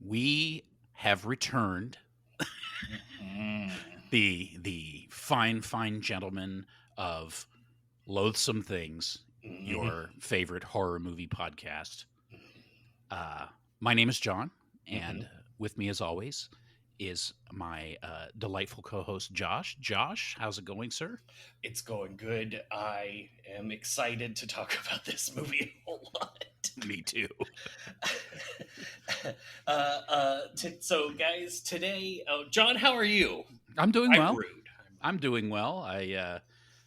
We have returned. The fine gentlemen of Loathsome Things, your favorite horror movie podcast. My name is John, and with me, as always, is my delightful co-host Josh. Josh, how's it going, sir? It's going good. I am excited to talk about this movie a whole lot. Me too. So, guys, today, John, how are you? I'm doing I'm well. rude. I'm doing well. I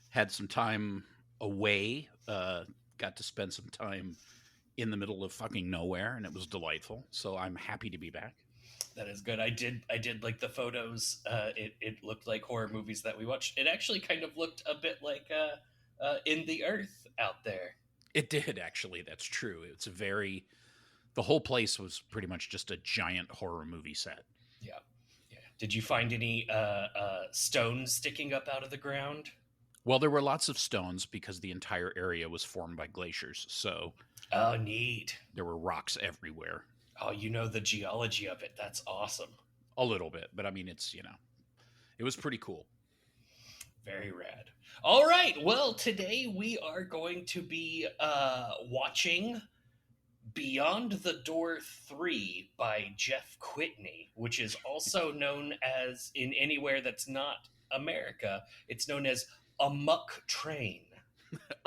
had some time away. Got to spend some time in the middle of fucking nowhere, and it was delightful. So I'm happy to be back. That is good. I did like the photos. It looked like horror movies that we watched. It actually kind of looked a bit like In the Earth out there. It did, actually. That's true. The whole place was pretty much just a giant horror movie set. Yeah. Did you find any stones sticking up out of the ground? Well, there were lots of stones because the entire area was formed by glaciers. So, oh, neat. There were rocks everywhere. Oh, you know the geology of it. That's awesome. A little bit, but I mean, it was pretty cool. Very rad. All right. Well, today we are going to be watching Beyond the Door 3 by Jeff Kwitney, which is also known as, in anywhere that's not America, it's known as Amok Train.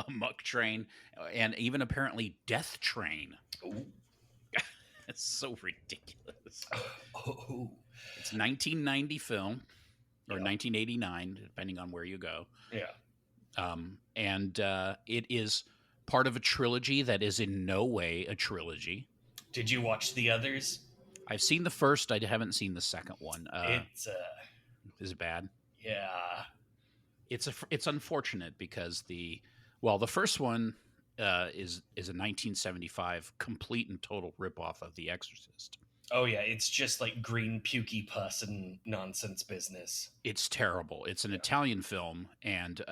Amok Train, and even apparently Death Train. Ooh. It's so ridiculous. Oh. It's 1990 film, or 1989, depending on where you go. Yeah. And it is part of a trilogy that is in no way a trilogy. Did you watch the others? I've seen the first. I haven't seen the second one. Is it bad? Yeah. It's unfortunate because the first one is a 1975 complete and total ripoff of The Exorcist. Oh yeah, it's just like green pukey pus and nonsense business. It's terrible. It's an Italian film, and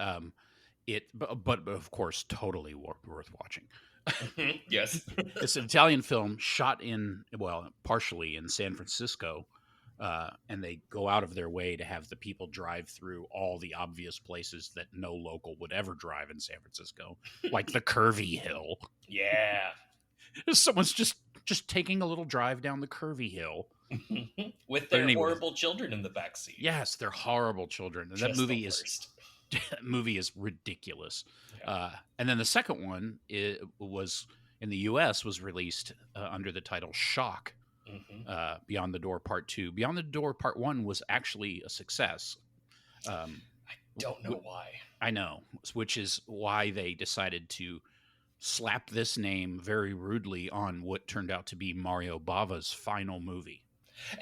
but of course, totally worth watching. Yes. It's an Italian film shot partially in San Francisco, and they go out of their way to have the people drive through all the obvious places that no local would ever drive in San Francisco, like the curvy hill. Yeah. Someone's just taking a little drive down the curvy hill. With their horrible children in the backseat. Yes, they're horrible children. And that movie is ridiculous. Yeah. And then the second one was in the U.S. was released under the title Shock. Beyond the Door Part 2. Beyond the Door Part 1 was actually a success. I don't know why. I know, which is why they decided to slap this name very rudely on what turned out to be Mario Bava's final movie.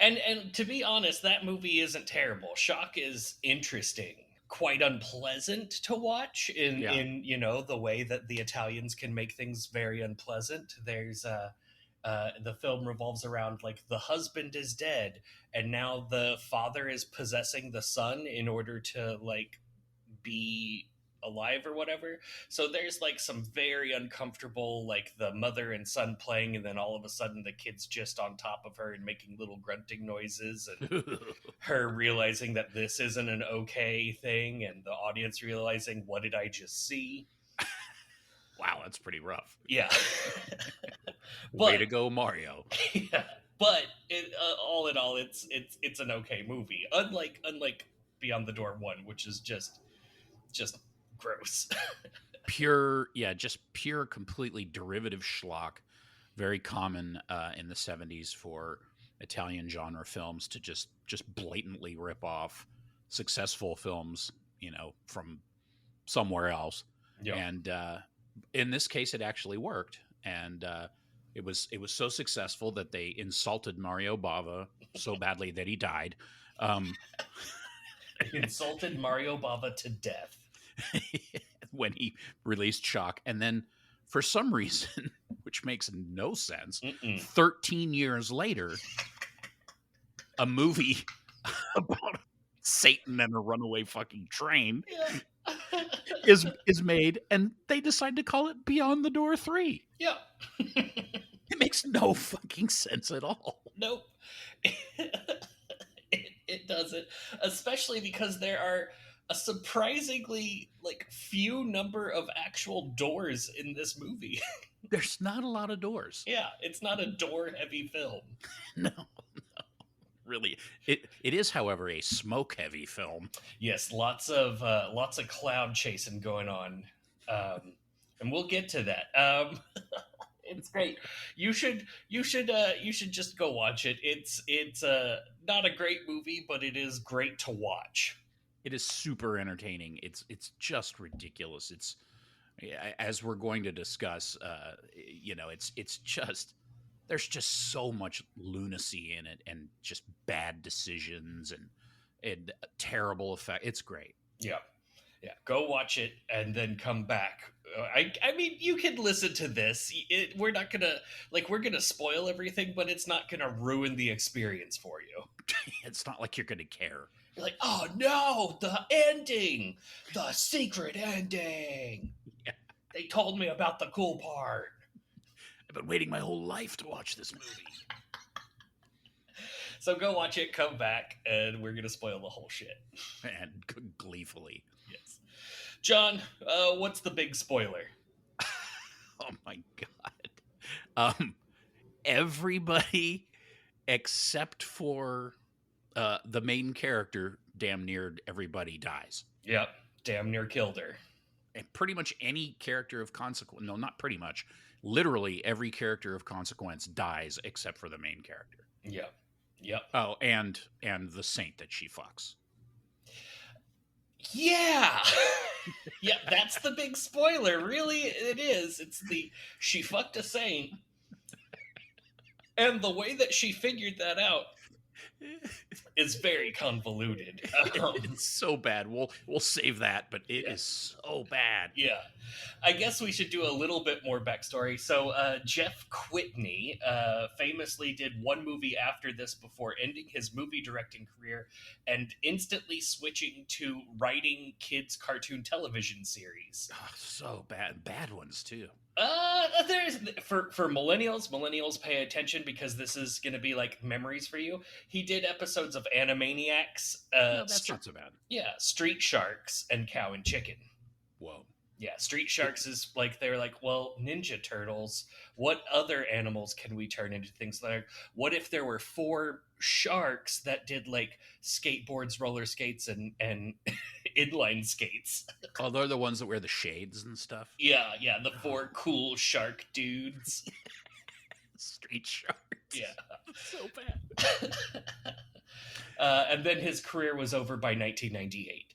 And to be honest, that movie isn't terrible. Shock is interesting, quite unpleasant to watch in the way that the Italians can make things very unpleasant. There's the film revolves around like the husband is dead and now the father is possessing the son in order to like be alive or whatever. So there's like some very uncomfortable, like the mother and son playing, and then all of a sudden the kid's just on top of her and making little grunting noises, and her realizing that this isn't an okay thing, and the audience realizing, what did I just see? Wow, that's pretty rough. Yeah. Way to go, Mario. Yeah, but all in all, it's an okay movie. Unlike Beyond the Door 1, which is just gross. Pure, completely derivative schlock. Very common in the 70s for Italian genre films to just blatantly rip off successful films, from somewhere else. Yep. And in this case, it actually worked. And it was so successful that they insulted Mario Bava so badly that he died. Insulted Mario Bava to death. When he released Shock. And then for some reason, which makes no sense, 13 years later, a movie about Satan and a runaway fucking train is made, and they decide to call it Beyond the Door 3. Yeah. It makes no fucking sense at all. Nope. It doesn't, especially because there are a surprisingly few number of actual doors in this movie. There's not a lot of doors. Yeah, it's not a door heavy film. No, really. It is, however, a smoke heavy film. Yes, lots of cloud chasing going on, and we'll get to that. It's great. You should just go watch it. It's not a great movie, but it is great to watch. It is super entertaining. It's just ridiculous. It's, as we're going to discuss, it's just, there's just so much lunacy in it, and just bad decisions and terrible effect. It's great. Yeah. Go watch it and then come back. I mean, you can listen to this. We're not gonna we're gonna spoil everything, but it's not gonna ruin the experience for you. It's not like you're gonna care. You're like, oh no, the ending, the secret ending. Yeah. They told me about the cool part. I've been waiting my whole life to watch this movie. So go watch it, come back, and we're gonna spoil the whole shit. And gleefully. Yes. John, what's the big spoiler? Oh my god. Everybody except for the main character, damn near everybody dies. Yep. Damn near killed her. And pretty much any character of consequence, no, not pretty much, literally every character of consequence dies except for the main character. Yep. Yep. Oh, and the saint that she fucks. Yeah. Yeah, that's the big spoiler. Really, it is. It's she fucked a saint. And the way that she figured that out is very convoluted. It's so bad. We'll save that, but it is so bad. Yeah. I guess we should do a little bit more backstory. So Jeff Kwitney famously did one movie after this before ending his movie directing career and instantly switching to writing kids' cartoon television series. Oh, so bad. Bad ones, too. There's for millennials pay attention because this is going to be like memories for you. He did episodes of Animaniacs. No, that's not so bad. Yeah, Street Sharks and Cow and Chicken. Whoa. Yeah, Street Sharks is they're like, well, Ninja Turtles, what other animals can we turn into things like? What if there were 4 sharks that did skateboards, roller skates, and inline skates? Oh, they're the ones that wear the shades and stuff? Yeah, the 4 cool shark dudes. Street Sharks. Yeah. So bad. And then his career was over by 1998.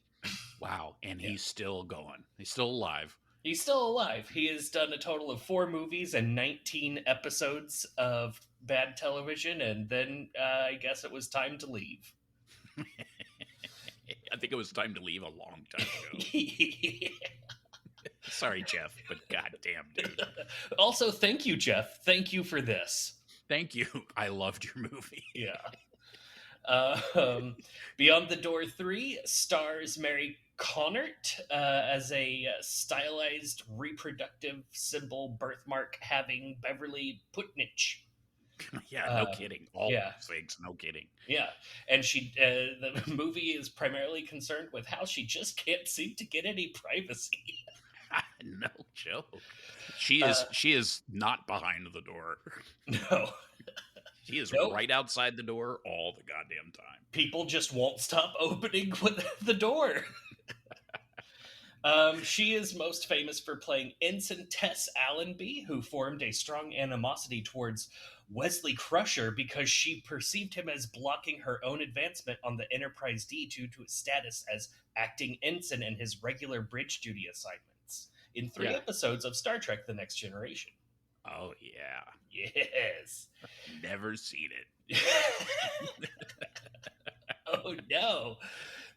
Wow, and he's still going. He's still alive. He's still alive. He has done a total of 4 movies and 19 episodes of bad television, and then I guess it was time to leave. I think it was time to leave a long time ago. Yeah. Sorry, Jeff, but goddamn, dude. Also, thank you, Jeff. Thank you for this. Thank you. I loved your movie. Yeah. Beyond the Door 3 stars Mary Connert as a stylized reproductive symbol birthmark having Beverly Putnich. Yeah, no kidding. All those things, no kidding. Yeah, and she the movie is primarily concerned with how she just can't seem to get any privacy. No joke. She is not behind the door. No. She is right outside the door all the goddamn time. People just won't stop opening the door. She is most famous for playing Ensign Tess Allenby, who formed a strong animosity towards Wesley Crusher because she perceived him as blocking her own advancement on the Enterprise D due to his status as acting ensign and his regular bridge duty assignments in 3 episodes of Star Trek: The Next Generation. Oh, yeah. Yes. Never seen it. Oh, no.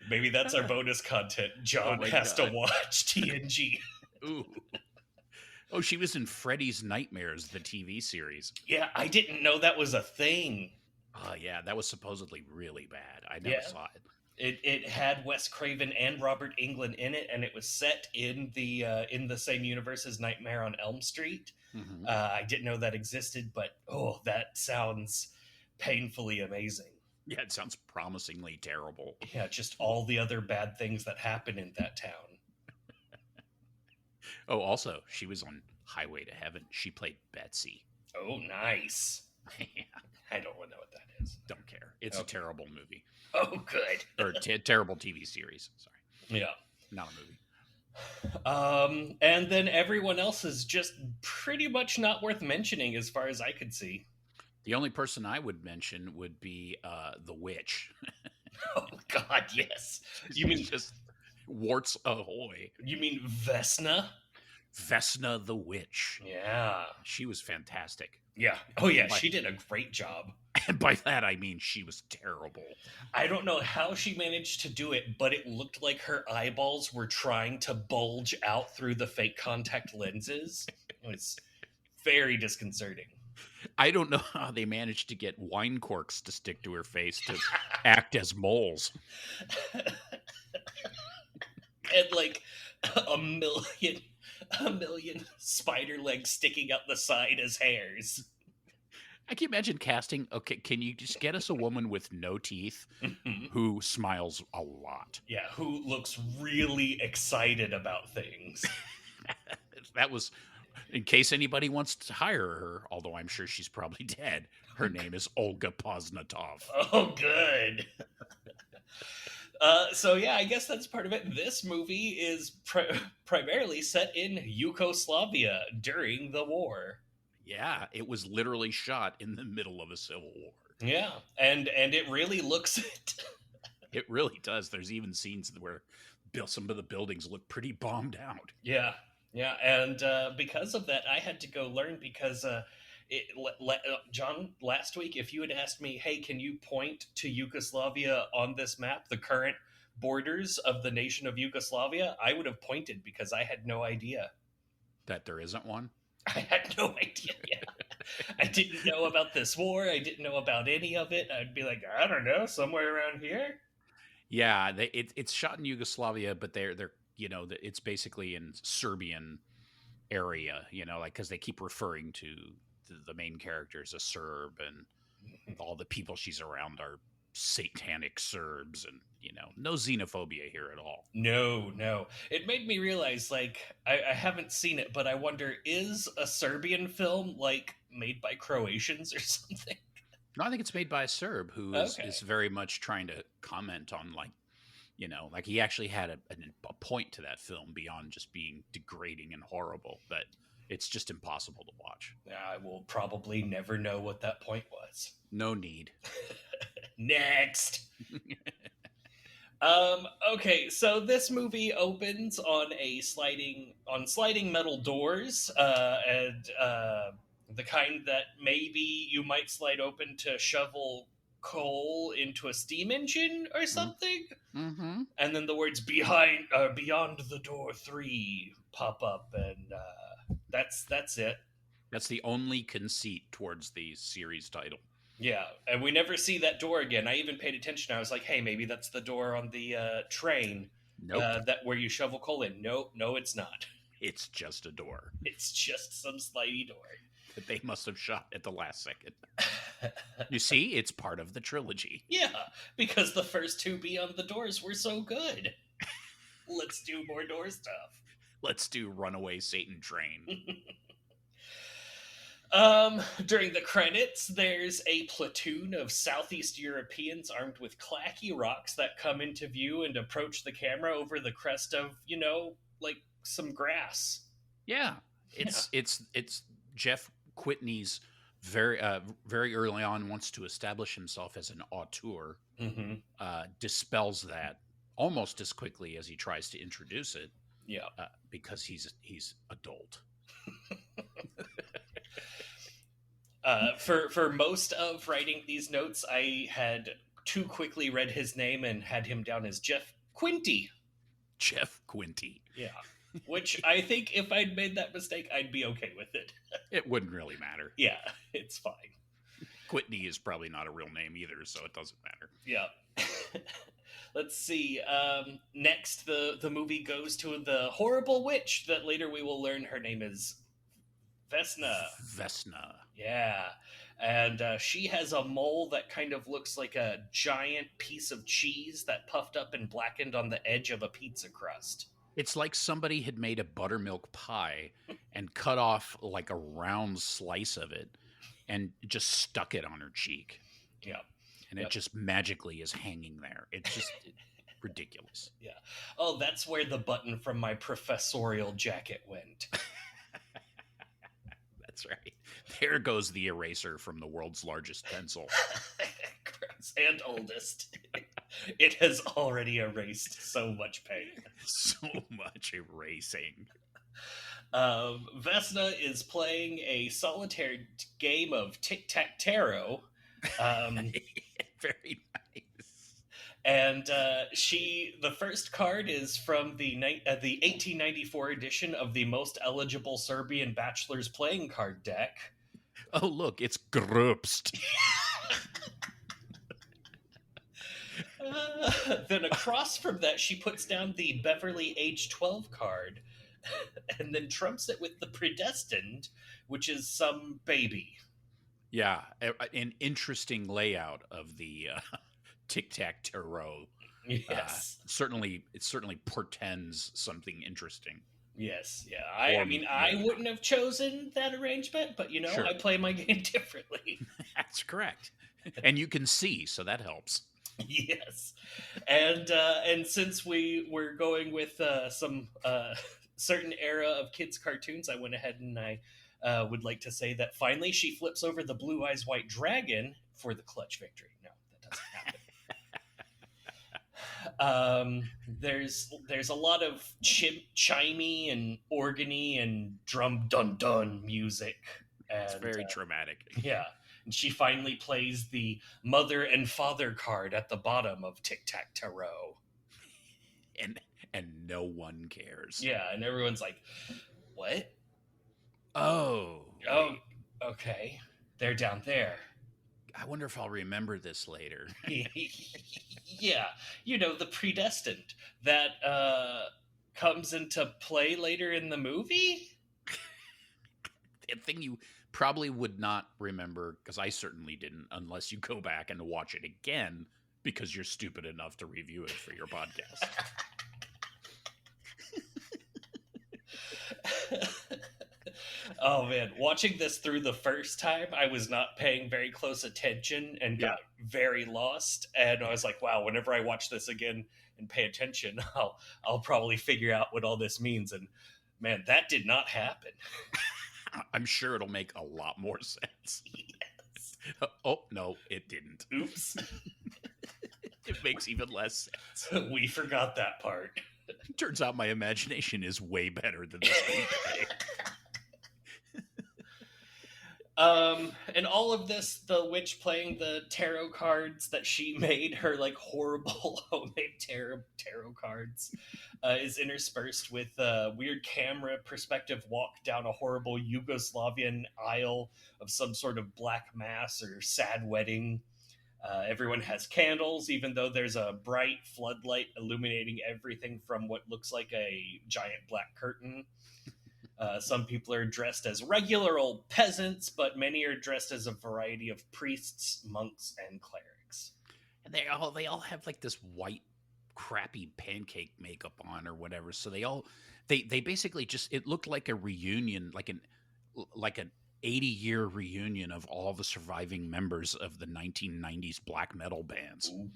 Maybe that's our bonus content. John has to watch TNG. Ooh. Oh, she was in Freddy's Nightmares, the TV series. Yeah, I didn't know that was a thing. Oh, yeah, that was supposedly really bad. I never saw it. It had Wes Craven and Robert Englund in it, and it was set in the same universe as Nightmare on Elm Street. Mm-hmm. I didn't know that existed, but oh, that sounds painfully amazing. Yeah, it sounds promisingly terrible. Yeah, just all the other bad things that happen in that town. Oh, also, she was on Highway to Heaven. She played Betsy. Oh, nice. Yeah, I don't know what that is. don't care. It's a Okay. terrible movie. Oh, good. Or terrible TV series. Sorry. Yeah. Not a movie. And then everyone else is just pretty much not worth mentioning as far as I could see. The only person I would mention would be the witch. Oh God, yes. You mean just warts ahoy? You mean Vesna? Vesna the witch. Yeah. She was fantastic. Yeah. Oh yeah, she did a great job. And by that I mean she was terrible. I don't know how she managed to do it, but it looked like her eyeballs were trying to bulge out through the fake contact lenses. It was very disconcerting. I don't know how they managed to get wine corks to stick to her face to act as moles. And like a million spider legs sticking up the side as hairs. I can imagine casting. Okay, can you just get us a woman with no teeth who smiles a lot? Yeah, who looks really excited about things. That was, in case anybody wants to hire her, although I'm sure she's probably dead. Her name is Olga Poznatov. Oh, good. So yeah, I guess that's part of it. This movie is primarily set in Yugoslavia during the war. Yeah, it was literally shot in the middle of a civil war. Yeah, and it really looks it. It really does. There's even scenes where some of the buildings look pretty bombed out. Yeah, and because of that, I had to go learn because John, last week, if you had asked me, hey, can you point to Yugoslavia on this map, the current borders of the nation of Yugoslavia, I would have pointed because I had no idea. That there isn't one? I had no idea. Yeah. I didn't know about this war. I didn't know about any of it. I'd be like, I don't know, somewhere around here. Yeah, it's shot in Yugoslavia, but they're it's basically in Serbian area, like because they keep referring to the main character as a Serb, and all the people she's around are satanic Serbs, and no xenophobia here at all. No. It made me realize, like, I haven't seen it, but I wonder, is a Serbian film like made by Croatians or something? No, I think it's made by a Serb who is very much trying to comment on, like, like he actually had a point to that film beyond just being degrading and horrible, but it's just impossible to watch. I will probably never know what that point was. No need. Next. Okay, so this movie opens on sliding metal doors, and the kind that maybe you might slide open to shovel coal into a steam engine or something. Mm-hmm. And then the words beyond the door 3 pop up, and that's it. That's the only conceit towards the series title. Yeah, and we never see that door again. I even paid attention. I was like, hey, maybe that's the door on the train. Nope. That where you shovel coal in. No, it's not. It's just a door. It's just some slidey door that they must have shot at the last second. You see, it's part of the trilogy. Yeah, because the first 2 Beyond the Doors were so good. Let's do more door stuff. Let's do Runaway Satan Train. During the credits, there's a platoon of Southeast Europeans armed with clacky rocks that come into view and approach the camera over the crest of, like some grass. Yeah, it's Jeff Kwitney's very early on wants to establish himself as an auteur. Mm-hmm. Dispels that almost as quickly as he tries to introduce it. Yeah, because he's adult. For most of writing these notes, I had too quickly read his name and had him down as Jeff Quinty. Jeff Quinty. Yeah. Which I think if I'd made that mistake, I'd be okay with it. It wouldn't really matter. Yeah, it's fine. Quitney is probably not a real name either, so it doesn't matter. Yeah. Let's see. Next, the movie goes to the horrible witch that later we will learn her name is Vesna. Vesna. Yeah. And she has a mole that kind of looks like a giant piece of cheese that puffed up and blackened on the edge of a pizza crust. It's like somebody had made a buttermilk pie and cut off like a round slice of it and just stuck it on her cheek. Yeah. And it just magically is hanging there. It's just ridiculous. Yeah. Oh, that's where the button from my professorial jacket went. That's right. There goes the eraser from the world's largest pencil. And oldest. It has already erased so much pain. So much erasing. Vesna is playing a solitaire game of tic-tac-tarot. Very nice. And the first card is from the 1894 edition of the Most Eligible Serbian Bachelors Playing Card Deck. Oh, look, it's Grubst. Then across from that, she puts down the Beverly age 12 card and then trumps it with the Predestined, which is some baby. Yeah, an interesting layout of the tic-tac-tarot. Yes. It certainly portends something interesting. Yes, yeah. I wouldn't have chosen that arrangement, but sure. I play my game differently. That's correct. And you can see, so that helps. Yes. And since we were going with some certain era of kids' cartoons, I went ahead and I would like to say that finally she flips over the Blue Eyes White Dragon for the clutch victory. No, that doesn't happen. There's a lot of chimey and organy and drum dun dun music. It's very dramatic. Yeah. And she finally plays the mother and father card at the bottom of tic-tac-tarot. And no one cares. Yeah, and everyone's like, what? Oh, okay. They're down there. I wonder if I'll remember this later. Yeah, the Predestined that comes into play later in the movie. A thing you probably would not remember, because I certainly didn't, unless you go back and watch it again because you're stupid enough to review it for your podcast. Oh man, watching this through the first time, I was not paying very close attention and got very lost. And I was like, wow, whenever I watch this again and pay attention, I'll probably figure out what all this means. And man, that did not happen. I'm sure it'll make a lot more sense. Yes. Oh, no, it didn't. Oops. It makes even less sense. We forgot that part. Turns out my imagination is way better than the screenplay. And all of this, the witch playing the tarot cards that she made, her like horrible homemade tarot cards, is interspersed with a weird camera perspective walk down a horrible Yugoslavian aisle of some sort of black mass or sad wedding. Everyone has candles, even though there's a bright floodlight illuminating everything from what looks like a giant black curtain. Some people are dressed as regular old peasants, but many are dressed as a variety of priests, monks, and clerics. And they all have like this white, crappy pancake makeup on or whatever. So they basically just, it looked like a reunion, like an 80-year reunion of all the surviving members of the 1990s black metal bands. Ooh.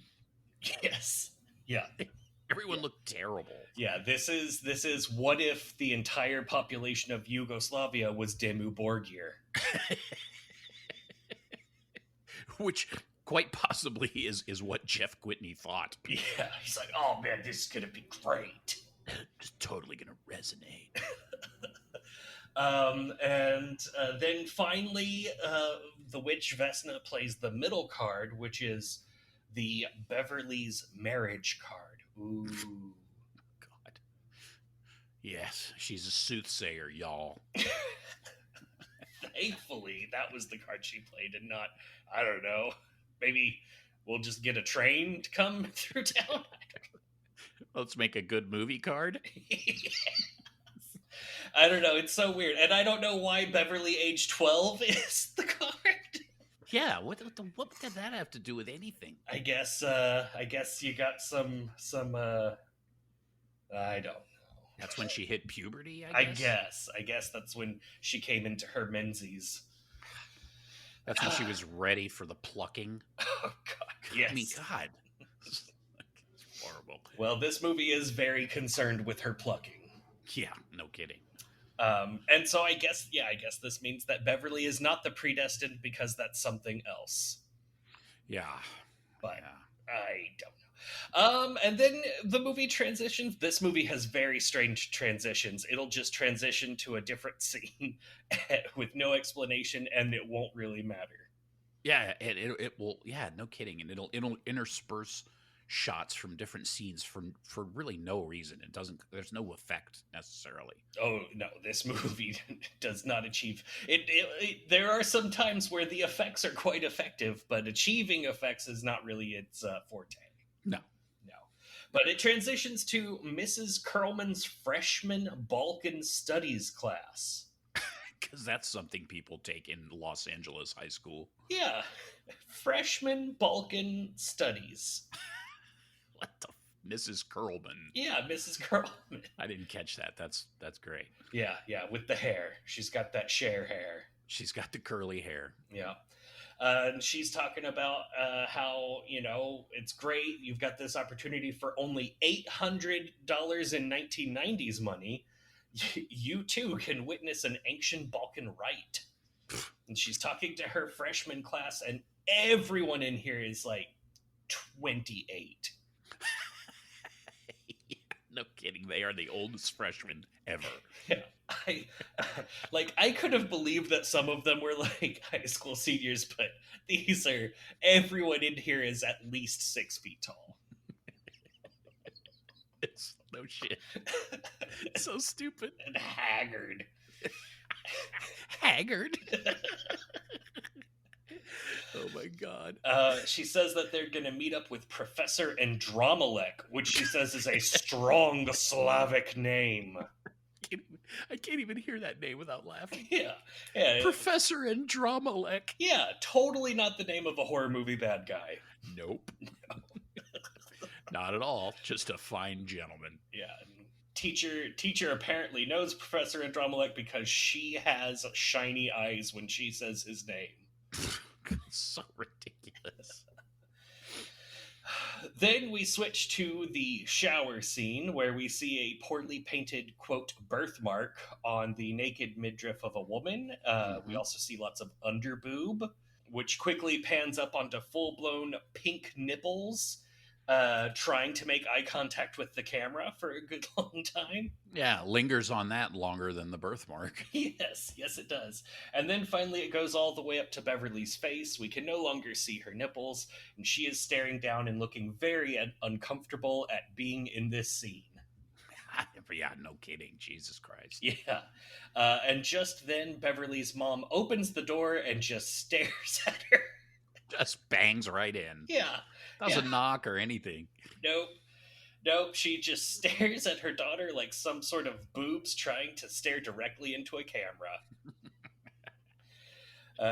Yes. Yeah. Everyone looked terrible. Yeah, this is what if the entire population of Yugoslavia was Dimmu Borgir. Which quite possibly is what Jeff Kwitney thought. Yeah, he's like, oh man, this is going to be great. It's totally going to resonate. And then finally, the witch Vesna plays the middle card, which is the Beverly's marriage card. Ooh. God. Yes, she's a soothsayer, y'all. Thankfully, that was the card she played and not, I don't know, maybe we'll just get a train to come through town. Let's make a good movie card. Yes. I don't know. It's so weird. And I don't know why Beverly age 12 is the card. Yeah, what did that have to do with anything? I guess you got some I don't know. That's when she hit puberty, I guess. I guess that's when she came into her menses. That's when she was ready for the plucking. Oh God, yes. I mean, God. It's horrible. Well, this movie is very concerned with her plucking. Yeah, no kidding. And so I guess this means that Beverly is not the predestined because that's something else. Yeah. But yeah. I don't know. And then the movie transitions. This movie has very strange transitions. It'll just transition to a different scene with no explanation, and it won't really matter. Yeah, it will. Yeah, no kidding. And it'll intersperse shots from different scenes for really no reason. It doesn't. There's no effect necessarily. Oh no, this movie does not achieve it. There are some times where the effects are quite effective, but achieving effects is not really its forte. No. But it transitions to Mrs. Curlman's freshman Balkan Studies class. Because that's something people take in Los Angeles high school. Yeah, freshman Balkan Studies. What the Mrs. Curlman? Yeah, Mrs. Curlman. I didn't catch that. That's great. Yeah, with the hair. She's got that Cher hair. She's got the curly hair. Yeah. And she's talking about how, it's great. You've got this opportunity for only $800 in 1990s money. You too can witness an ancient Balkan rite. And she's talking to her freshman class, and everyone in here is like 28. Yeah, no kidding. They are the oldest freshmen ever. Yeah. I could have believed that some of them were like high school seniors, but everyone in here is at least 6 feet tall. It's no shit. It's so stupid. And haggard. Haggard? Oh my God. She says that they're going to meet up with Professor Andromelech, which she says is a strong Slavic name. I can't even hear that name without laughing. Yeah. Professor Andromelech. Yeah, totally not the name of a horror movie bad guy. Nope. Not at all. Just a fine gentleman. Yeah. Teacher apparently knows Professor Andromelech because she has shiny eyes when she says his name. So ridiculous. Then we switch to the shower scene where we see a poorly painted, quote, birthmark on the naked midriff of a woman. We also see lots of underboob, which quickly pans up onto full-blown pink nipples, trying to make eye contact with the camera for a good long time. Yeah, lingers on that longer than the birthmark. Yes, it does. And then finally it goes all the way up to Beverly's face. We can no longer see her nipples, and she is staring down and looking very uncomfortable at being in this scene. Yeah, no kidding. Jesus Christ. Yeah. And just then, Beverly's mom opens the door and just stares at her. Just bangs right in. Yeah. Doesn't knock or anything. Nope. She just stares at her daughter like some sort of boobs trying to stare directly into a camera.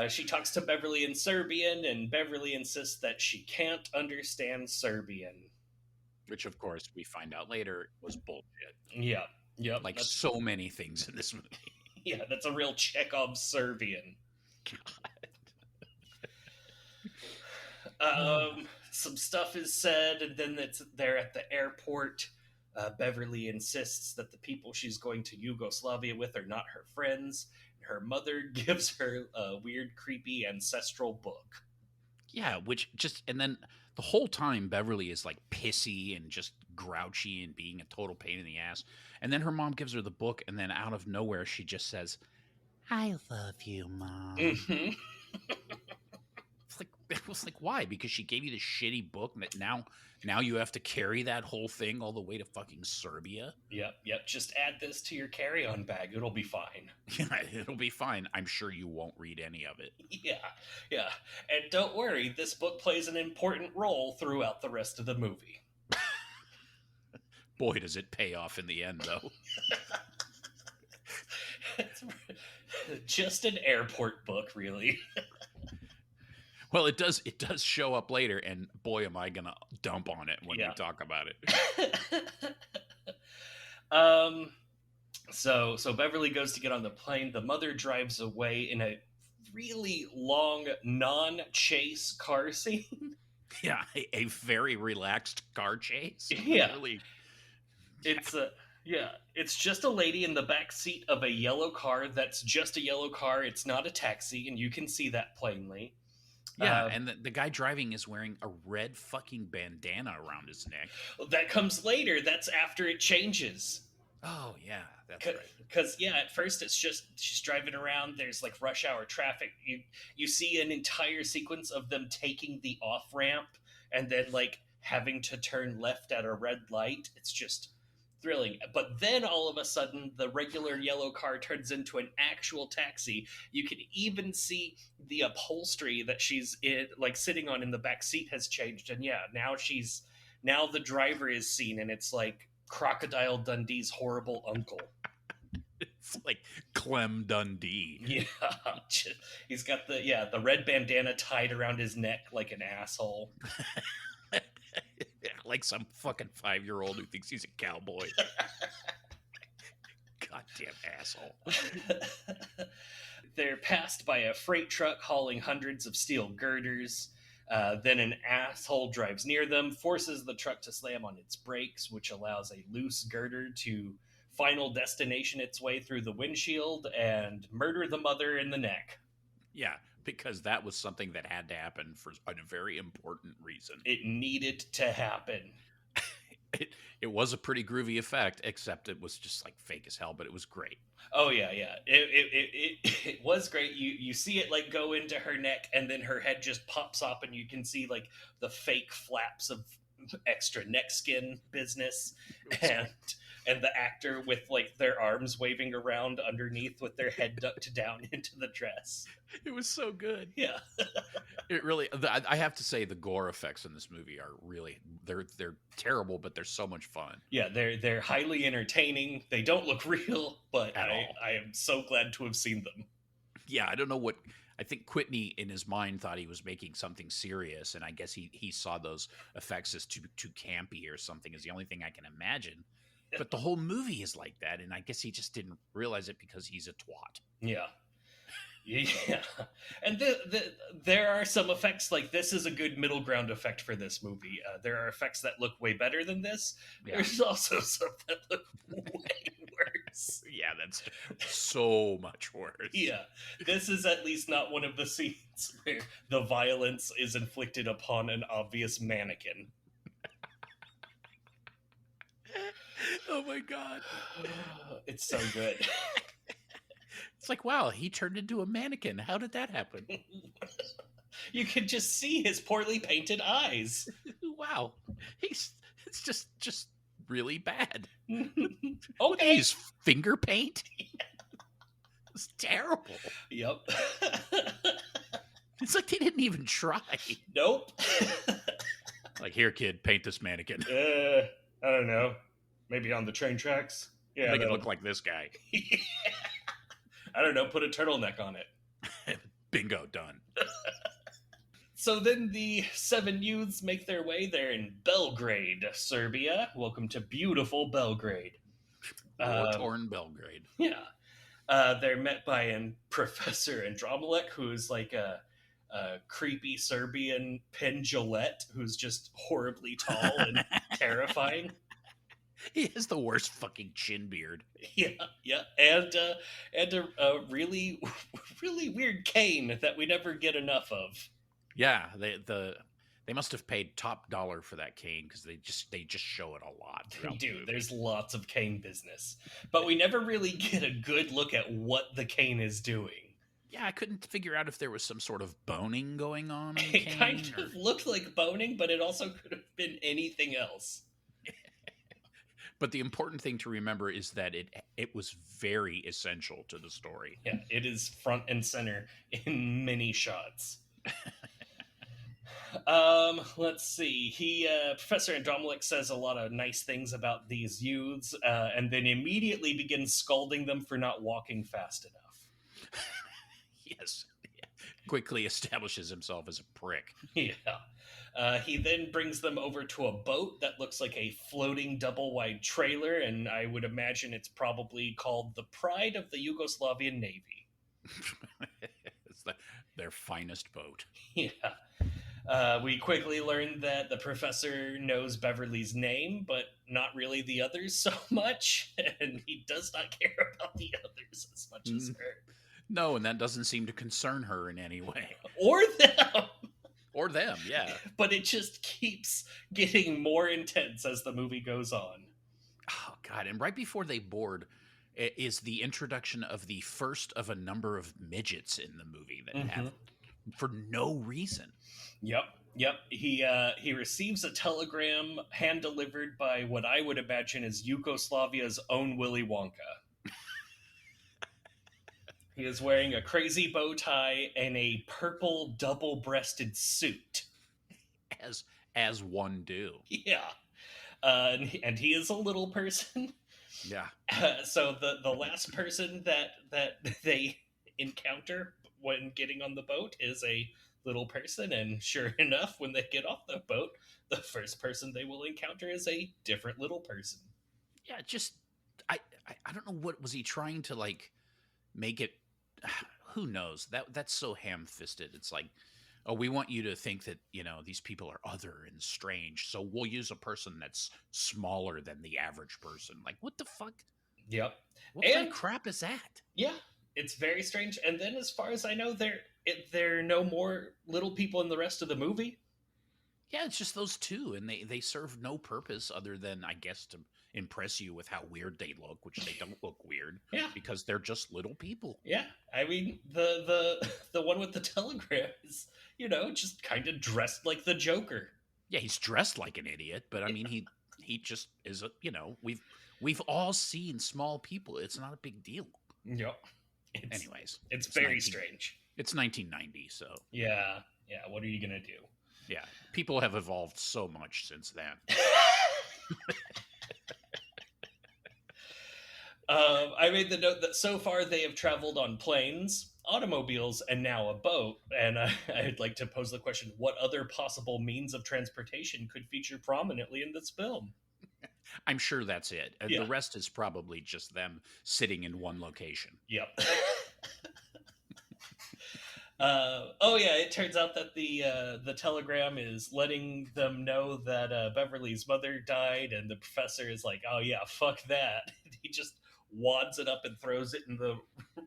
She talks to Beverly in Serbian, and Beverly insists that she can't understand Serbian. Which, of course, we find out later was bullshit. Yeah. Yep. Like so many things in this movie. Yeah, that's a real Chekhov Serbian. God. Some stuff is said, and then they're at the airport. Beverly insists that the people she's going to Yugoslavia with are not her friends. Her mother gives her a weird, creepy ancestral book. Yeah, and then the whole time Beverly is like pissy and just grouchy and being a total pain in the ass. And then her mom gives her the book, and then out of nowhere she just says, "I love you, Mom." Mm-hmm. It was like, why? Because she gave you this shitty book that now you have to carry that whole thing all the way to fucking Serbia? Yep. Just add this to your carry-on bag. It'll be fine. Yeah, it'll be fine. I'm sure you won't read any of it. Yeah. And don't worry, this book plays an important role throughout the rest of the movie. Boy, does it pay off in the end, though. It's just an airport book, really. Well, it does show up later, and boy, am I gonna dump on it when we talk about it. So Beverly goes to get on the plane. The mother drives away in a really long non-chase car scene. Yeah, a very relaxed car chase. Yeah, really. It's just a lady in the back seat of a yellow car. That's just a yellow car. It's not a taxi, and you can see that plainly. Yeah, and the guy driving is wearing a red fucking bandana around his neck. That comes later. That's after it changes. Oh, yeah, that's right. Because, at first it's just she's driving around. There's, like, rush hour traffic. You see an entire sequence of them taking the off-ramp and then, like, having to turn left at a red light. It's just thrilling. But then all of a sudden, the regular yellow car turns into an actual taxi. You can even see the upholstery that she's in, like, sitting on in the back seat has changed. And now the driver is seen, and it's like Crocodile Dundee's horrible uncle. It's like Clem Dundee. Yeah, he's got the red bandana tied around his neck like an asshole. Like some fucking 5-year-old who thinks he's a cowboy. Goddamn asshole. They're passed by a freight truck hauling hundreds of steel girders. Then an asshole drives near them, forces the truck to slam on its brakes, which allows a loose girder to final destination its way through the windshield and murder the mother in the neck. Yeah, because that was something that had to happen for a very important reason. It needed to happen. It was a pretty groovy effect, except it was just like fake as hell, but it was great. Oh yeah. It was great. You see it like go into her neck, and then her head just pops up, and you can see like the fake flaps of extra neck skin business, and the actor with like their arms waving around underneath with their head ducked down into the dress. It was so good. Yeah. It really, I have to say the gore effects in this movie are really, they're terrible, but they're so much fun. Yeah, they're highly entertaining. They don't look real, but I am so glad to have seen them. Yeah, I don't know I think Kwitney in his mind thought he was making something serious, and I guess he saw those effects as too campy or something, is the only thing I can imagine. But the whole movie is like that, and I guess he just didn't realize it because he's a twat. Yeah. Yeah. And there are some effects, like this is a good middle ground effect for this movie. There are effects that look way better than this. Yeah. There's also some that look way worse. Yeah, that's so much worse. Yeah. This is at least not one of the scenes where the violence is inflicted upon an obvious mannequin. Oh my God. It's so good. It's like, wow, he turned into a mannequin. How did that happen? You can just see his poorly painted eyes. Wow. It's just really bad. Okay. His finger paint? It's terrible. Yep. It's like they didn't even try. Nope. Like, here, kid, paint this mannequin. I don't know. Maybe on the train tracks. Yeah, make it look like this guy. I don't know. Put a turtleneck on it. Bingo, done. So then the 7 youths make their way there in Belgrade, Serbia. Welcome to beautiful Belgrade. War-torn Belgrade. Yeah. They're met by Professor Andromelech, who's like a creepy Serbian Penn Jillette, who's just horribly tall and terrifying. He has the worst fucking chin beard. Yeah, and a really, really weird cane that we never get enough of. Yeah, they must have paid top dollar for that cane because they just show it a lot. They do. There's lots of cane business, but we never really get a good look at what the cane is doing. Yeah, I couldn't figure out if there was some sort of boning going on. It kind of looked like boning, but it also could have been anything else. But the important thing to remember is that it was very essential to the story. Yeah, it is front and center in many shots. Let's see. Professor Andromelic says a lot of nice things about these youths, and then immediately begins scolding them for not walking fast enough. Yes. Quickly establishes himself as a prick. Yeah. He then brings them over to a boat that looks like a floating double wide trailer, and I would imagine it's probably called the Pride of the Yugoslavian Navy. It's their finest boat. Yeah. We quickly learned that the professor knows Beverly's name, but not really the others so much, and he does not care about the others as much as her. No, and that doesn't seem to concern her in any way. Or them. Or them, yeah. But it just keeps getting more intense as the movie goes on. Oh, God. And right before they board is the introduction of the first of a number of midgets in the movie that have for no reason. Yep. He receives a telegram hand delivered by what I would imagine is Yugoslavia's own Willy Wonka. He is wearing a crazy bow tie and a purple double-breasted suit. As one do. Yeah. And he is a little person. Yeah. So the last person that they encounter when getting on the boat is a little person, and sure enough, when they get off the boat, the first person they will encounter is a different little person. Yeah, just I don't know, what was he trying to like make it. Who knows? That's so ham-fisted. It's like, oh, we want you to think that, these people are other and strange, so we'll use a person that's smaller than the average person. Like, what the fuck? Yep. What kind of crap is that? Yeah, it's very strange. And then, as far as I know, there are no more little people in the rest of the movie. Yeah, it's just those two, and they serve no purpose other than, I guess, to impress you with how weird they look, which they don't look weird. Yeah, because they're just little people. Yeah, I mean the one with the telegram is, just kind of dressed like the Joker. Yeah, he's dressed like an idiot, but I mean he just is a, we've all seen small people. It's not a big deal. Yep. Anyways, it's very strange. It's 1990, so yeah. What are you gonna do? Yeah, people have evolved so much since then. I made the note that so far they have traveled on planes, automobiles, and now a boat. And I'd like to pose the question, what other possible means of transportation could feature prominently in this film? I'm sure that's it. Yeah. The rest is probably just them sitting in one location. Yep. It turns out that the telegram is letting them know that Beverly's mother died, and the professor is like, oh yeah, fuck that. He just wads it up and throws it in the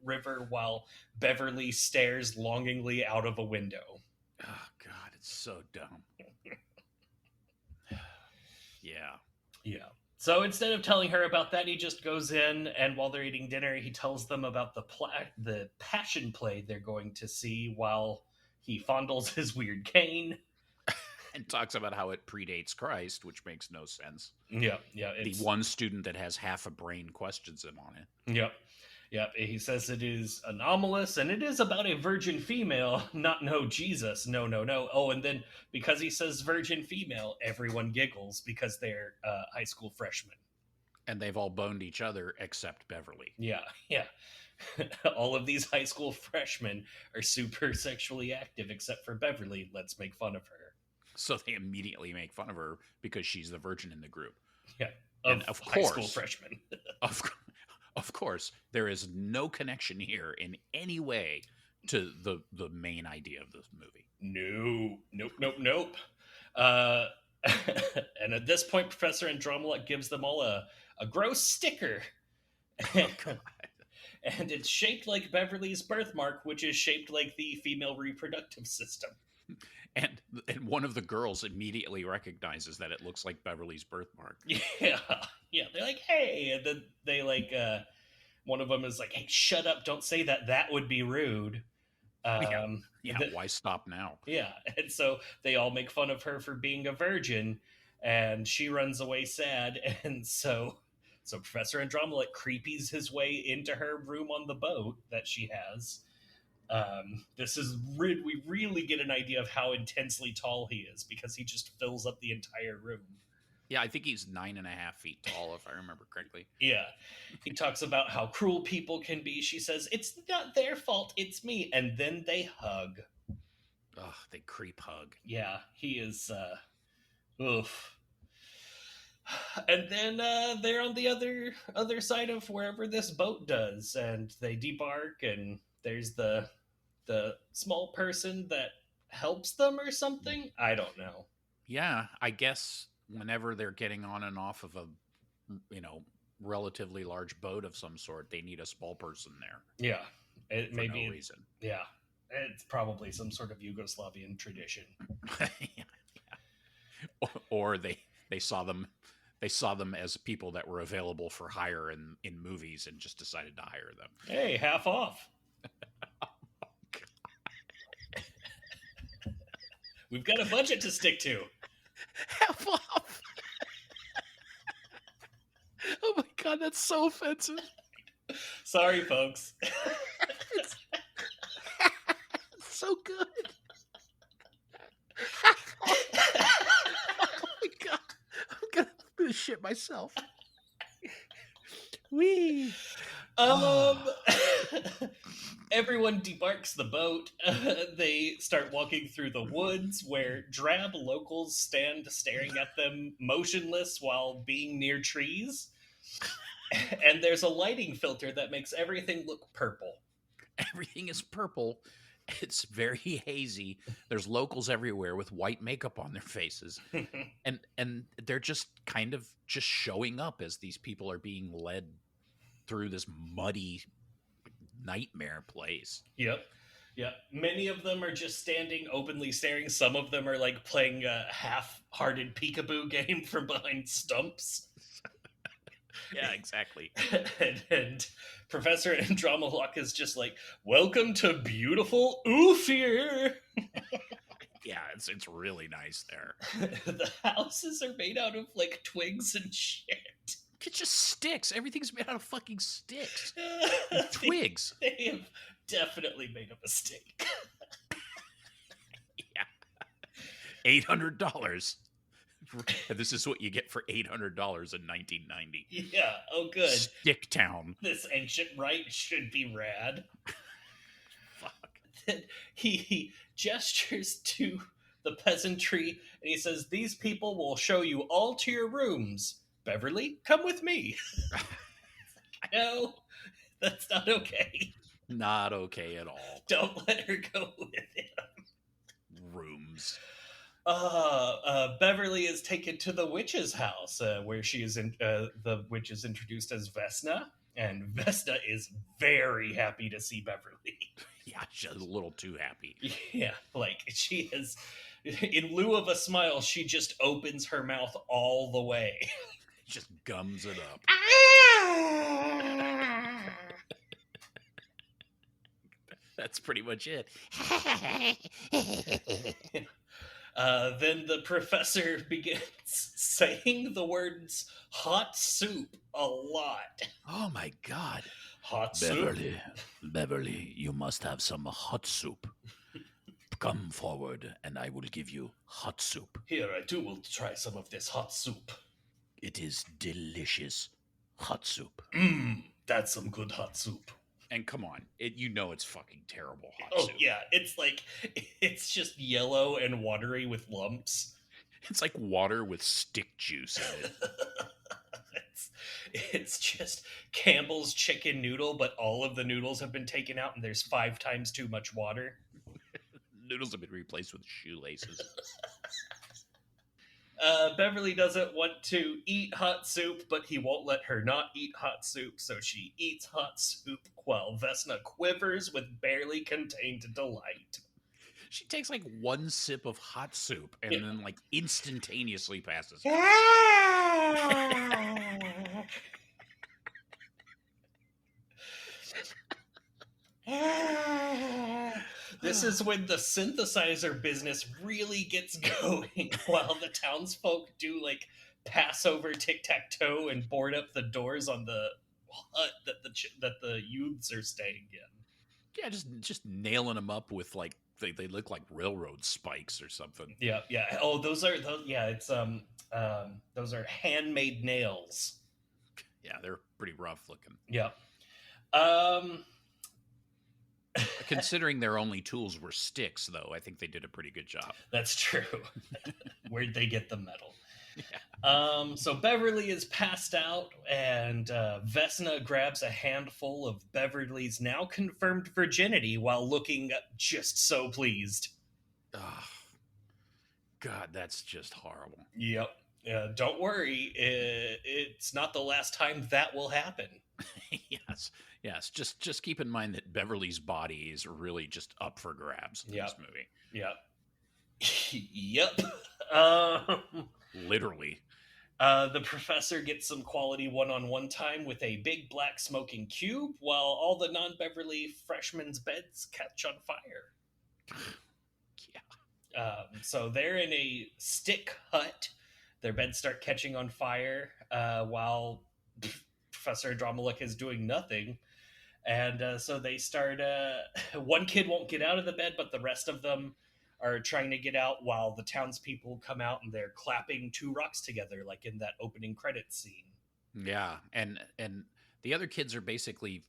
river while Beverly stares longingly out of a window. Oh God, it's so dumb. Yeah. So instead of telling her about that, he just goes in, and while they're eating dinner, he tells them about the passion play they're going to see while he fondles his weird cane. And talks about how it predates Christ, which makes no sense. Yeah. The one student that has half a brain questions him on it. Yep. He says it is anomalous, and it is about a virgin female, not no Jesus. No. Oh, and then because he says virgin female, everyone giggles because they're high school freshmen. And they've all boned each other except Beverly. Yeah. All of these high school freshmen are super sexually active except for Beverly. Let's make fun of her. So they immediately make fun of her because she's the virgin in the group. Yeah. Of high school freshmen. Of course, there is no connection here in any way to the main idea of this movie. Nope. And at this point, Professor Andromelic gives them all a gross sticker. And it's shaped like Beverly's birthmark, which is shaped like the female reproductive system. And one of the girls immediately recognizes that it looks like Beverly's birthmark. Yeah. They're like, hey, and then they like, one of them is like, hey, shut up, don't say that. That would be rude. Why stop now? Yeah, and so they all make fun of her for being a virgin, and she runs away sad, and so Professor Andromelic creepies his way into her room on the boat that she has. This is we really get an idea of how intensely tall he is because he just fills up the entire room. Yeah, I think he's 9.5 feet tall, if I remember correctly. Yeah. He talks about how cruel people can be. She says, it's not their fault, it's me. And then they hug. Ugh, they creep hug. Yeah, he is, oof. And then they're on the other side of wherever this boat does, and they debark, and there's the small person that helps them or something. I don't know. Yeah, I guess whenever they're getting on and off of a, relatively large boat of some sort, they need a small person there. Yeah, it for maybe no reason. Yeah, it's probably some sort of Yugoslavian tradition. Yeah. Or they saw them as people that were available for hire in movies and just decided to hire them. Hey, half off. We've got a budget to stick to. Half off. Oh my god, that's so offensive. Sorry, folks. It's so good. Oh my god, I'm gonna shit myself. Wee. Everyone debarks the boat. They start walking through the woods where drab locals stand staring at them motionless while being near trees. And there's a lighting filter that makes everything look purple. Everything is purple. It's very hazy. There's locals everywhere with white makeup on their faces. and they're just kind of just showing up as these people are being led through this muddy nightmare place. Yep. Yeah. Many of them are just standing openly staring. Some of them are like playing a half-hearted peekaboo game from behind stumps. Yeah, exactly. and Professor Andromalok is just like, welcome to beautiful Ophir. Yeah, it's really nice there. The houses are made out of like twigs and shit. It's just sticks. Everything's made out of fucking sticks. Twigs. They have definitely made a mistake. Yeah. $800. This is what you get for $800 in 1990. Yeah. Oh, good. Sticktown. This ancient rite should be rad. Fuck. Then he gestures to the peasantry and he says, "These people will show you all to your rooms. Beverly, come with me." No, that's not okay. Not okay at all. Don't let her go with him. Rooms. Beverly is taken to the witch's house, where she is the witch is introduced as Vesna, and Vesna is very happy to see Beverly. Yeah, she's a little too happy. Yeah, like she is. In lieu of a smile, she just opens her mouth all the way. Just gums it up. That's pretty much it. Then the professor begins saying the words hot soup a lot. Oh my god. Hot soup? Beverly, you must have some hot soup. Come forward and I will give you hot soup. Here, I too will try some of this hot soup. It is delicious hot soup. That's some good hot soup. And come on, it's fucking terrible hot soup. Oh yeah, it's just yellow and watery with lumps. It's like water with stick juice in it. It's just Campbell's chicken noodle, but all of the noodles have been taken out and there's 5 times too much water. Noodles have been replaced with shoelaces. Beverly doesn't want to eat hot soup, but he won't let her not eat hot soup, so she eats hot soup while Vesna quivers with barely contained delight. She takes like one sip of hot soup and then like instantaneously passes. This is when the synthesizer business really gets going, while the townsfolk do like Passover tic-tac-toe and board up the doors on the hut that the youths are staying in. Yeah, just nailing them up with like they look like railroad spikes or something. Yeah, yeah. Oh, those are those. Yeah, it's those are handmade nails. Yeah, they're pretty rough looking. Yeah. Um, Considering their only tools were sticks, though, I think they did a pretty good job. that's true. Where'd they get the metal? Yeah. So Beverly is passed out, and Vesna grabs a handful of Beverly's now confirmed virginity while looking just so pleased. Oh, God, that's just horrible. Yep. Don't worry, it's not the last time that will happen. Yes. Just keep in mind that Beverly's body is really just up for grabs in this movie. Yep. Yep. Literally. The professor gets some quality one-on-one time with a big black smoking cube, while all the non-Beverly freshmen's beds catch on fire. Yeah. So they're in a stick hut. Their beds start catching on fire while Professor Andromeda is doing nothing. And so they start... one kid won't get out of the bed, but the rest of them are trying to get out while the townspeople come out and they're clapping two rocks together, like in that opening credits scene. Yeah, and the other kids are basically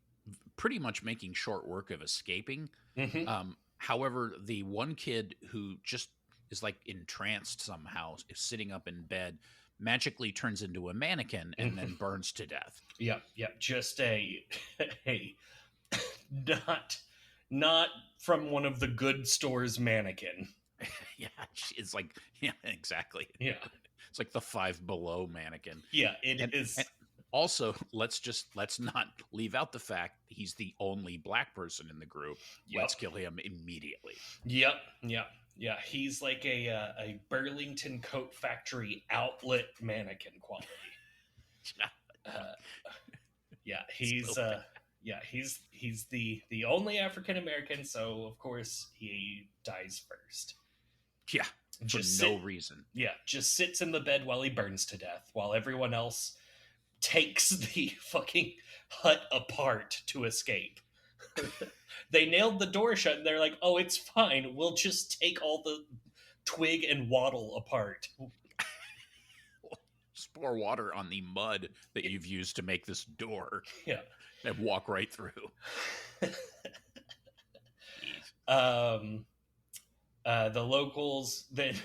pretty much making short work of escaping. Mm-hmm. However, the one kid who just is like entranced somehow, is sitting up in bed, magically turns into a mannequin and then burns to death. Yep. Just a not from one of the good stores mannequin. Yeah, it's like, yeah, exactly. Yeah, it's like the Five Below mannequin. Yeah, it is. And also, let's not leave out the fact he's the only black person in the group. Yep. Let's kill him immediately. Yep. Yeah, he's like a Burlington Coat Factory outlet mannequin quality. He's the only African American, so of course he dies first. Yeah, for no reason. Yeah, just sits in the bed while he burns to death, while everyone else takes the fucking hut apart to escape. They nailed the door shut and they're like, oh, it's fine. We'll just take all the twig and wattle apart. Just pour water on the mud that you've used to make this door. Yeah. And walk right through. The locals then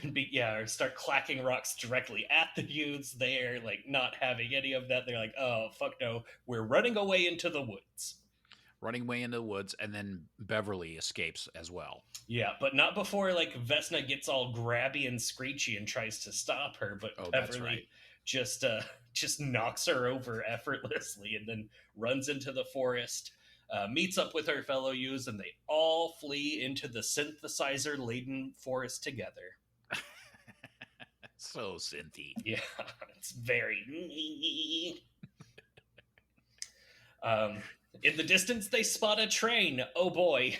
start clacking rocks directly at the youths. They're like not having any of that. They're like, oh, fuck no. We're running away into the woods. And then Beverly escapes as well. Yeah, but not before like Vesna gets all grabby and screechy and tries to stop her, but Beverly just knocks her over effortlessly and then runs into the forest, meets up with her fellow youths, and they all flee into the synthesizer-laden forest together. So synthy. Yeah, it's very... In the distance, they spot a train. Oh boy.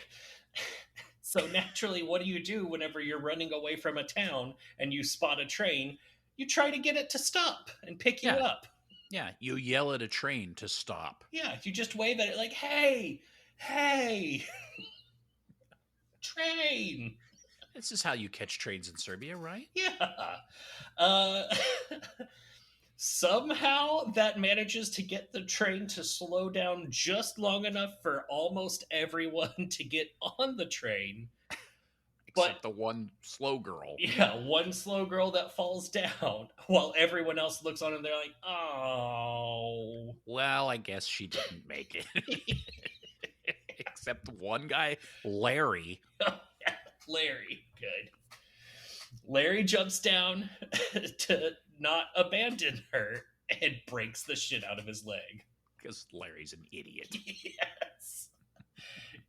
So naturally, what do whenever you're running away from a town and you spot a train? You try to get it to stop and pick you up. Yeah, you yell at a train to stop. Yeah, you just wave at it like, hey, train. This is how you catch trains in Serbia, right? Yeah. Somehow that manages to get the train to slow down just long enough for almost everyone to get on the train. Except the one slow girl. Yeah, one slow girl that falls down while everyone else looks on and they're like, oh. Well, I guess she didn't make it. Except one guy, Larry. Larry, good. Larry jumps down to not abandon her and breaks the shit out of his leg. Because Larry's an idiot. Yes.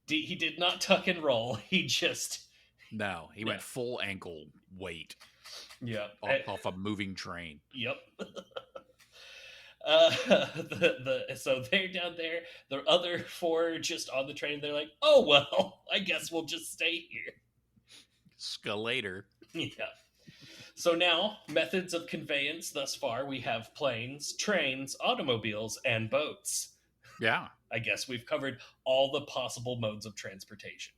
He did not tuck and roll. He just... No, he went full ankle weight. Yeah. Off a moving train. Yep. So they're down there. The other four are just on the train. They're like, oh, well, I guess we'll just stay here. Scalator. Yeah. So now, methods of conveyance thus far, we have planes, trains, automobiles, and boats. Yeah. I guess we've covered all the possible modes of transportation.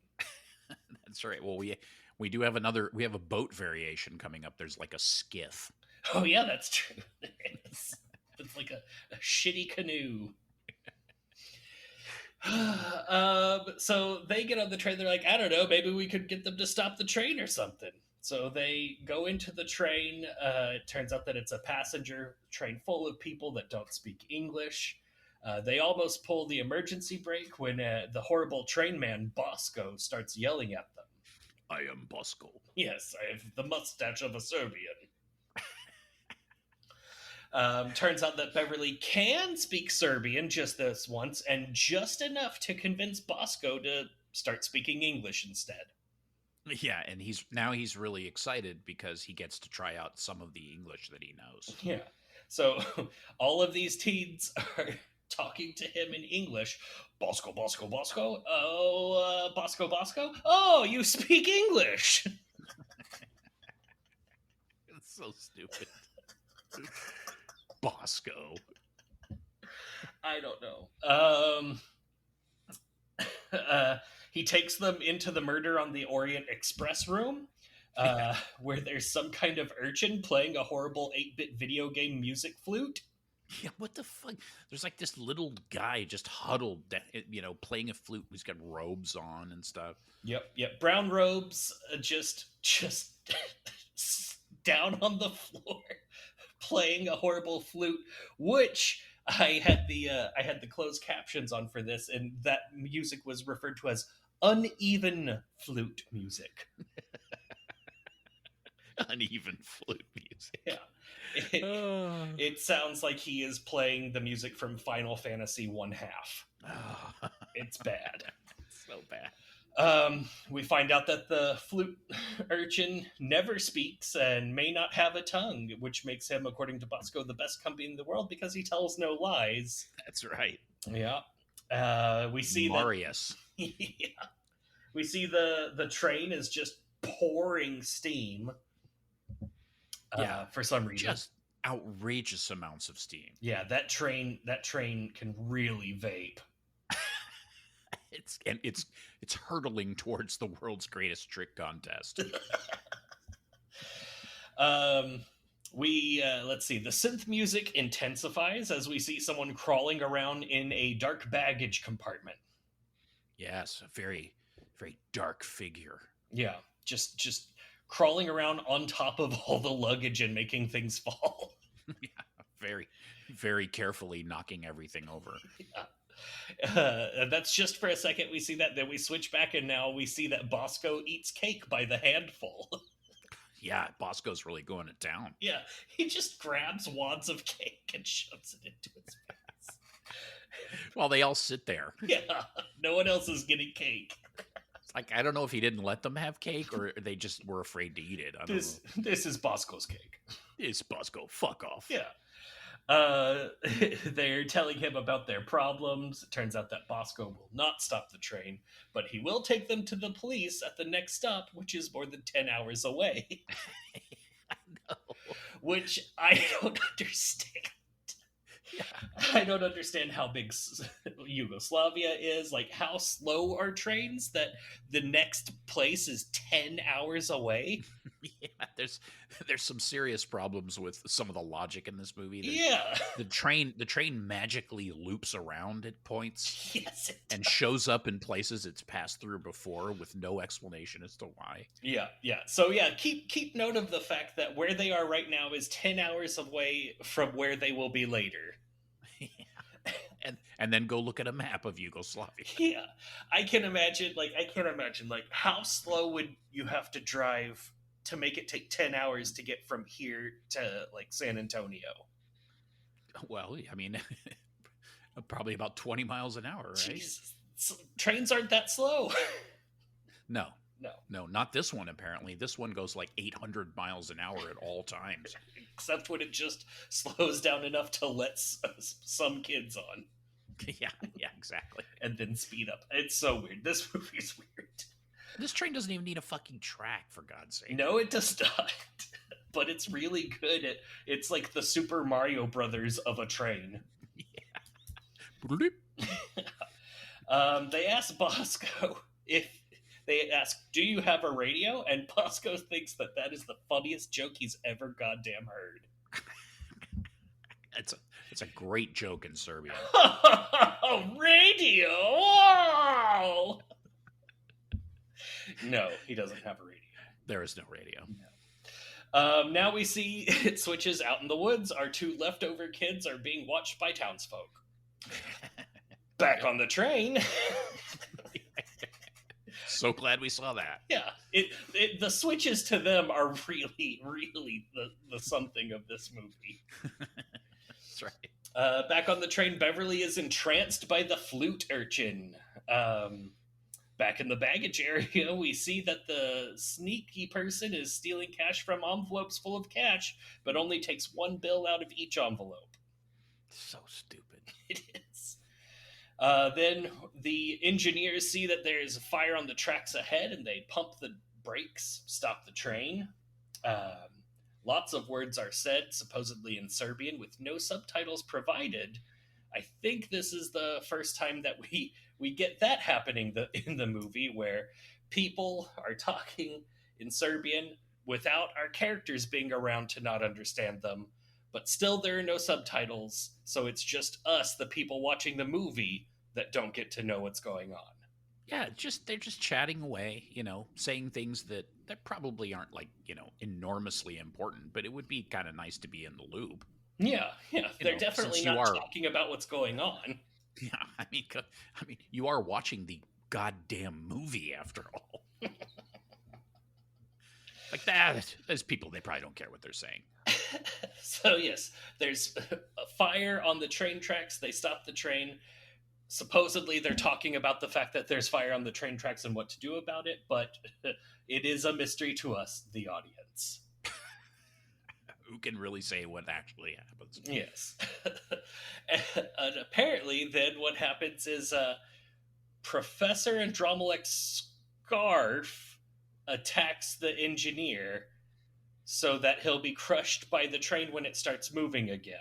That's right. Well, we do have we have a boat variation coming up. There's like a skiff. Oh yeah, that's true. There is. It's like a shitty canoe. So they get on the train. They're like, I don't know, maybe we could get them to stop the train or something. So they go into the train. It turns out that it's a passenger train full of people that don't speak English. They almost pull the emergency brake when the horrible train man Bosco starts yelling at them. I am Bosco. Yes, I have the mustache of a Serbian. Turns out that Beverly can speak Serbian just this once, and just enough to convince Bosco to start speaking English instead. Yeah, and he's really excited because he gets to try out some of the English that he knows. Yeah. So all of these teens are talking to him in English. Bosco, Bosco, Bosco. Oh, Bosco, Bosco. Oh, you speak English. It's so stupid. Bosco. I don't know. He takes them into the Murder on the Orient Express room, where there's some kind of urchin playing a horrible 8-bit video game music flute. Yeah, what the fuck? There's like this little guy just huddled, playing a flute. He's got robes on and stuff. Yep. Brown robes, just down on the floor, playing a horrible flute, which I had the closed captions on for this, and that music was referred to as uneven flute music. Uneven flute music. Yeah. It sounds like he is playing the music from Final Fantasy 1/2. It's bad. It's so bad. We find out that the flute urchin never speaks and may not have a tongue, which makes him, according to Bosco, the best company in the world because he tells no lies. That's right. Yeah. We see Marius. Yeah. We see the train is just pouring steam. For some reason. Just outrageous amounts of steam. Yeah, that train can really vape. It's hurtling towards the world's greatest trick contest. Let's see. The synth music intensifies as we see someone crawling around in a dark baggage compartment. Yes, a very, very dark figure. Yeah, just crawling around on top of all the luggage and making things fall. Yeah, very, very carefully knocking everything over. Yeah. That's just for a second. We see that, then we switch back, and now we see that Bosco eats cake by the handful. Yeah, Bosco's really going to town. Yeah, he just grabs wads of cake and shoves it into his face. While they all sit there. Yeah, no one else is getting cake. Like, I don't know if he didn't let them have cake or they just were afraid to eat it. I don't know. This is Bosco's cake. It's Bosco. Fuck off. Yeah. They're telling him about their problems. It turns out that Bosco will not stop the train, but he will take them to the police at the next stop, which is more than 10 hours away. I know. Which I don't understand. Yeah. I don't understand how big Yugoslavia is. Like, how slow are trains that the next place is 10 hours away? Yeah, there's some serious problems with some of the logic in this movie. Yeah. The train magically loops around at points. Yes, and shows up in places it's passed through before with no explanation as to why. Yeah. So yeah, keep note of the fact that where they are right now is 10 hours away from where they will be later. Yeah. And then go look at a map of Yugoslavia. Yeah. I can't imagine how slow would you have to drive to make it take 10 hours to get from here to like San Antonio? Well, I mean, probably about 20 miles an hour, right? Jesus. Trains aren't that slow. No, not this one, apparently. This one goes like 800 miles an hour at all times. Except when it just slows down enough to let some kids on. Yeah, exactly. And then speed up. It's so weird. This movie's weird. This train doesn't even need a fucking track, for God's sake. No, it does not. But it's really good. It's like the Super Mario Brothers of a train. Yeah. They ask Bosco if they ask, "Do you have a radio?" And Bosco thinks that is the funniest joke he's ever goddamn heard. It's a great joke in Serbian. Radio? Wow! No, he doesn't have a radio. There is no radio. No. Now we see it switches out in the woods. Our two leftover kids are being watched by townsfolk. Back on the train. So glad we saw that. Yeah, the switches to them are really, really the something of this movie. That's right. Back on the train, Beverly is entranced by the flute urchin. Back in the baggage area, we see that the sneaky person is stealing cash from envelopes full of cash, but only takes one bill out of each envelope. So stupid. It is. Then the engineers see that there's a fire on the tracks ahead, and they pump the brakes, stop the train. Lots of words are said, supposedly in Serbian, with no subtitles provided. I think this is the first time that we get that happening in the movie, where people are talking in Serbian without our characters being around to not understand them. But still, there are no subtitles, so it's just us, the people watching the movie, that don't get to know what's going on. Yeah, they're just chatting away, saying things that probably aren't enormously important, but it would be kind of nice to be in the loop. Yeah, they're definitely not talking about what's going on. Yeah, I mean, you are watching the goddamn movie after all. Like that, there's people, they probably don't care what they're saying. So yes, there's a fire on the train tracks. They stop the train. Supposedly they're talking about the fact that there's fire on the train tracks and what to do about it, but it is a mystery to us, the audience. Who can really say what actually happens? Yes. And apparently then what happens is Professor Andromelech's scarf attacks the engineer so that he'll be crushed by the train when it starts moving again.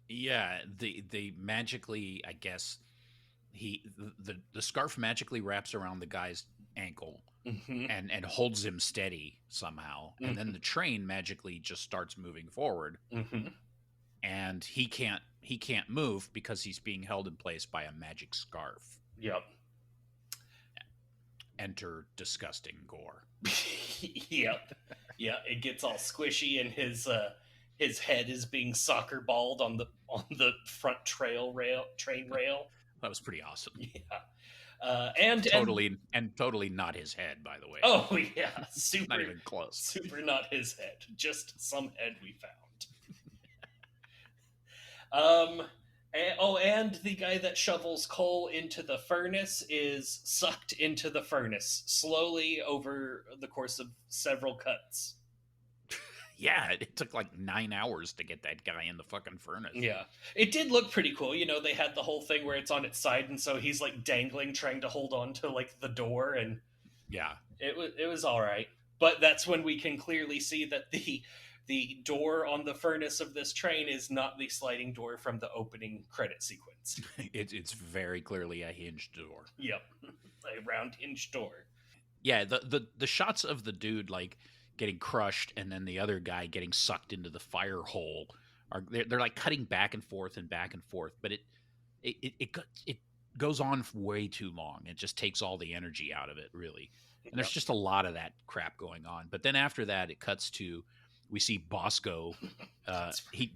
Yeah, they magically, I guess, the scarf magically wraps around the guy's ankle, mm-hmm. and holds him steady somehow, mm-hmm. and then the train magically just starts moving forward, mm-hmm. and he can't move because he's being held in place by a magic scarf. Yep. Enter disgusting gore. Yep. Yeah, it gets all squishy, and his head is being soccer balled on the front train rail. That was pretty awesome. Yeah. And totally not his head, by the way. Oh yeah, super, not even close. Super not his head, just some head we found. And the guy that shovels coal into the furnace is sucked into the furnace slowly over the course of several cuts. Yeah, it took like 9 hours to get that guy in the fucking furnace. Yeah. It did look pretty cool. They had the whole thing where it's on its side, and so he's like dangling, trying to hold on to like the door, and yeah. It was all right. But that's when we can clearly see that the door on the furnace of this train is not the sliding door from the opening credit sequence. It's very clearly a hinged door. Yep. A round hinged door. Yeah, the shots of the dude like getting crushed and then the other guy getting sucked into the fire hole they're like cutting back and forth, but it goes on way too long. It just takes all the energy out of it, really. And there's just a lot of that crap going on. But then after that, it cuts to, we see Bosco. He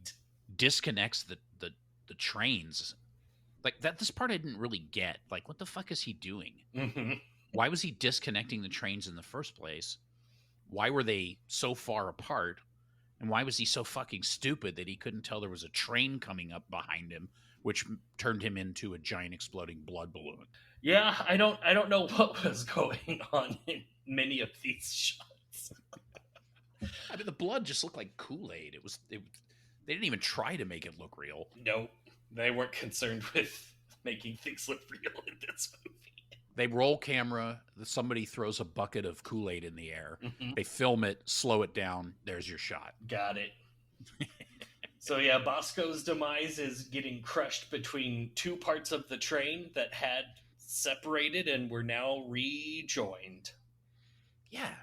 disconnects the trains. Like that, this part I didn't really get. Like, what the fuck is he doing? Mm-hmm. Why was he disconnecting the trains in the first place? Why were they so far apart? And why was he so fucking stupid that he couldn't tell there was a train coming up behind him, which turned him into a giant exploding blood balloon? Yeah, I don't know what was going on in many of these shots. I mean, the blood just looked like Kool-Aid. They didn't even try to make it look real. No, they weren't concerned with making things look real in this movie. They roll camera. Somebody throws a bucket of Kool-Aid in the air. Mm-hmm. They film it, slow it down. There's your shot. Got it. So yeah, Bosco's demise is getting crushed between two parts of the train that had separated and were now rejoined. Yeah.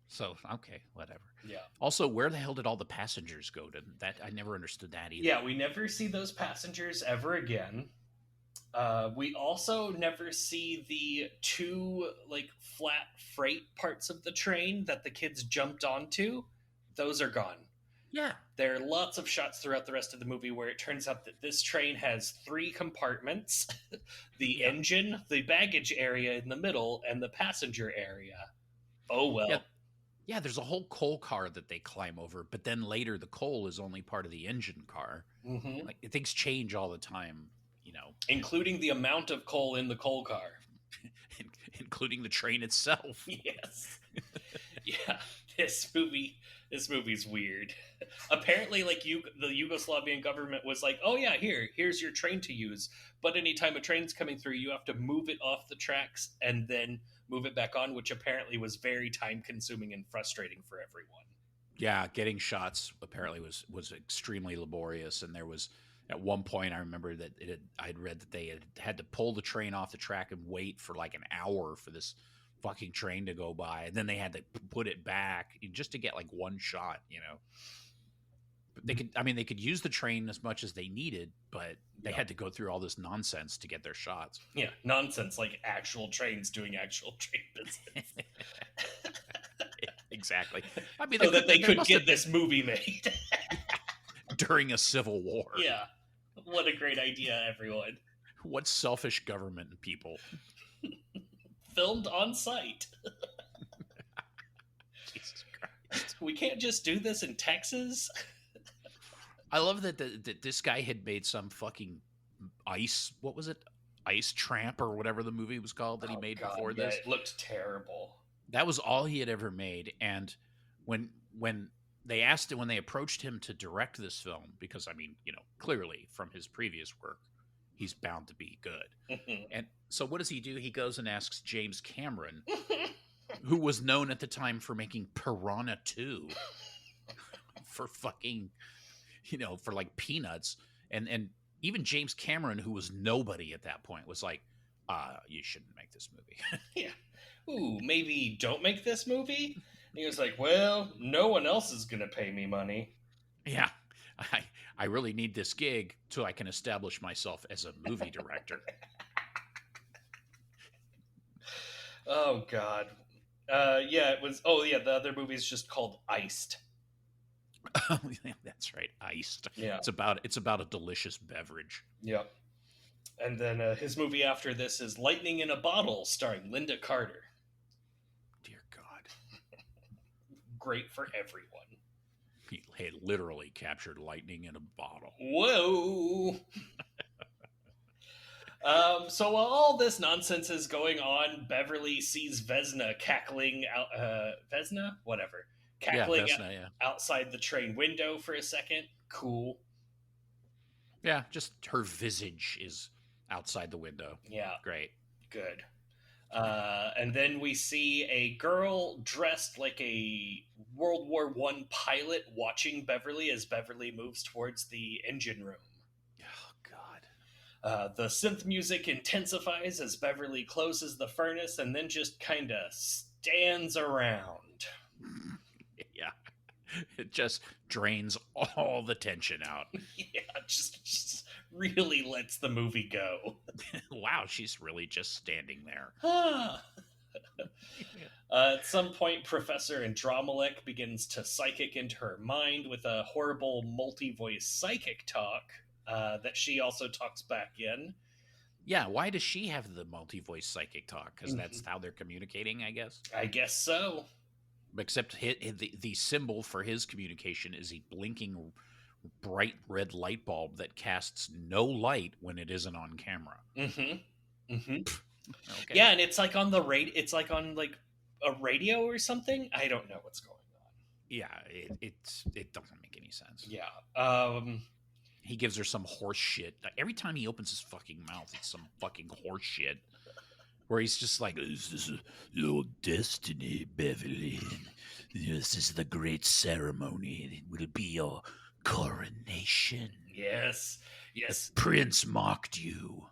So okay, whatever. Yeah. Also, where the hell did all the passengers go? To that I never understood that either. Yeah, we never see those passengers ever again. We also never see the two like flat freight parts of the train that the kids jumped onto. Those are gone. Yeah. There are lots of shots throughout the rest of the movie where it turns out that this train has three compartments: the engine, the baggage area in the middle, and the passenger area. Oh well. Yeah. Yeah, there's a whole coal car that they climb over, but then later the coal is only part of the engine car. Mm-hmm. Like things change all the time, including the amount of coal in the coal car, including the train itself. Yes. Yeah, this movie's weird. Apparently, like the Yugoslavian government was like, "Oh yeah, here's your train to use." But anytime a train's coming through, you have to move it off the tracks and then move it back on, which apparently was very time consuming and frustrating for everyone. Yeah, getting shots apparently was extremely laborious, and there was at one point I remember that I'd read that they had to pull the train off the track and wait for like an hour for this fucking train to go by, and then they had to put it back just to get like one shot. But they could use the train as much as they needed, but they had to go through all this nonsense to get their shots. Yeah, nonsense, like actual trains doing actual train business. Exactly. I mean, so that they could get this movie made during a civil war. Yeah, what a great idea, everyone. What selfish government people. Filmed on site. Jesus Christ. We can't just do this in Texas. I love that this guy had made some fucking ice. What was it? Ice Tramp or whatever the movie was called that he made before this. It looked terrible. That was all he had ever made. And when they approached him to direct this film, because I mean, clearly from his previous work, he's bound to be good. And so what does he do? He goes and asks James Cameron, who was known at the time for making Piranha 2 for fucking, for like peanuts. And even James Cameron, who was nobody at that point, was like, you shouldn't make this movie. Yeah. Ooh, maybe don't make this movie? And he was like, well, no one else is going to pay me money. Yeah. I really need this gig so I can establish myself as a movie director. Oh, God. Yeah, it was... Oh, yeah, the other movie is just called Iced. Oh, yeah, that's right. Iced. Yeah. It's about a delicious beverage. Yep. And then his movie after this is Lightning in a Bottle, starring Linda Carter. Dear God. Great for everyone. He had literally captured lightning in a bottle. Whoa! So while all this nonsense is going on, Beverly sees Vesna cackling out... Vesna? Whatever. Cackling outside the train window for a second. Cool. Yeah, just her visage is outside the window. Yeah. Great. Good. And then we see a girl dressed like a World War I pilot watching Beverly as Beverly moves towards the engine room. Oh, God. The synth music intensifies as Beverly closes the furnace and then just kind of stands around. Yeah. It just drains all the tension out. Yeah, just really lets the movie go. Wow, she's really just standing there. At some point, Professor Andromelech begins to psychic into her mind with a horrible multi-voice psychic talk that she also talks back in. Yeah, why does she have the multi-voice psychic talk? Because that's how they're communicating, I guess? I guess so. Except the symbol for his communication is a blinking bright red light bulb that casts no light when it isn't on camera. Mm-hmm. Mm-hmm. Okay. Yeah, and it's like on the radio. It's like on like a radio or something. I don't know what's going on. Yeah, it doesn't make any sense. Yeah. He gives her some horse shit. Every time he opens his fucking mouth, it's some fucking horse shit. Where he's just like, "This is your destiny, Beverly. This is the great ceremony. It will be your coronation. Yes. The prince mocked you.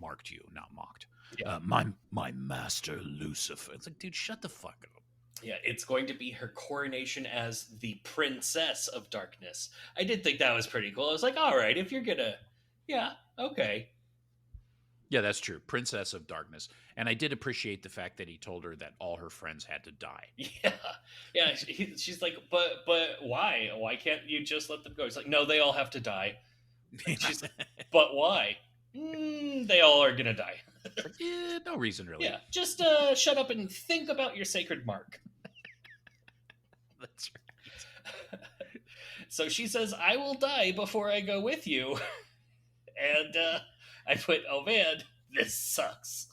Marked you, not mocked. Yeah. My master Lucifer. It's like, dude, shut the fuck up. Yeah, it's going to be her coronation as the Princess of Darkness. I did think that was pretty cool. I was like, all right, if you're gonna, yeah, okay. Yeah, that's true. Princess of Darkness. And I did appreciate the fact that he told her that all her friends had to die. Yeah, yeah. She's like, but why? Why can't you just let them go? He's like, no, they all have to die. She's like, but why? They all are gonna die. Yeah, no reason really. Yeah, just shut up and think about your sacred mark. That's right. So she says, I will die before I go with you. And I put, oh man, this sucks.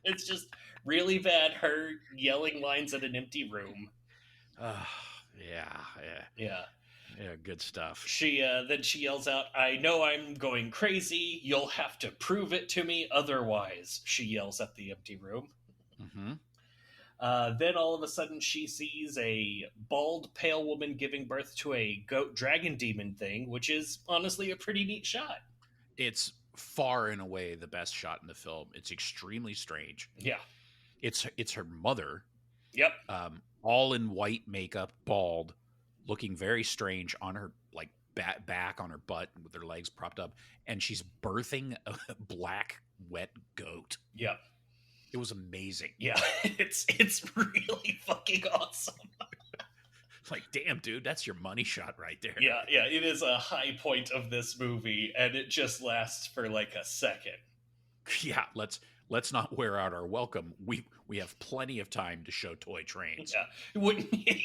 It's just really bad, her yelling lines in an empty room. Yeah, good stuff. She then she yells out, I know I'm going crazy. You'll have to prove it to me otherwise, she yells at the empty room. Mm-hmm. Then all of a sudden she sees a bald, pale woman giving birth to a goat dragon demon thing, which is honestly a pretty neat shot. It's far and away the best shot in the film. It's extremely strange. Yeah. It's her mother. Yep. All in white makeup, bald, looking very strange on her like back on her butt with her legs propped up, and she's birthing a black wet goat. Yep. It was amazing. Yeah, it's really fucking awesome. Like, damn, dude, that's your money shot right there. Yeah, it is a high point of this movie, and it just lasts for like a second. Yeah, let's not wear out our welcome. We have plenty of time to show toy trains. Yeah, wouldn't you?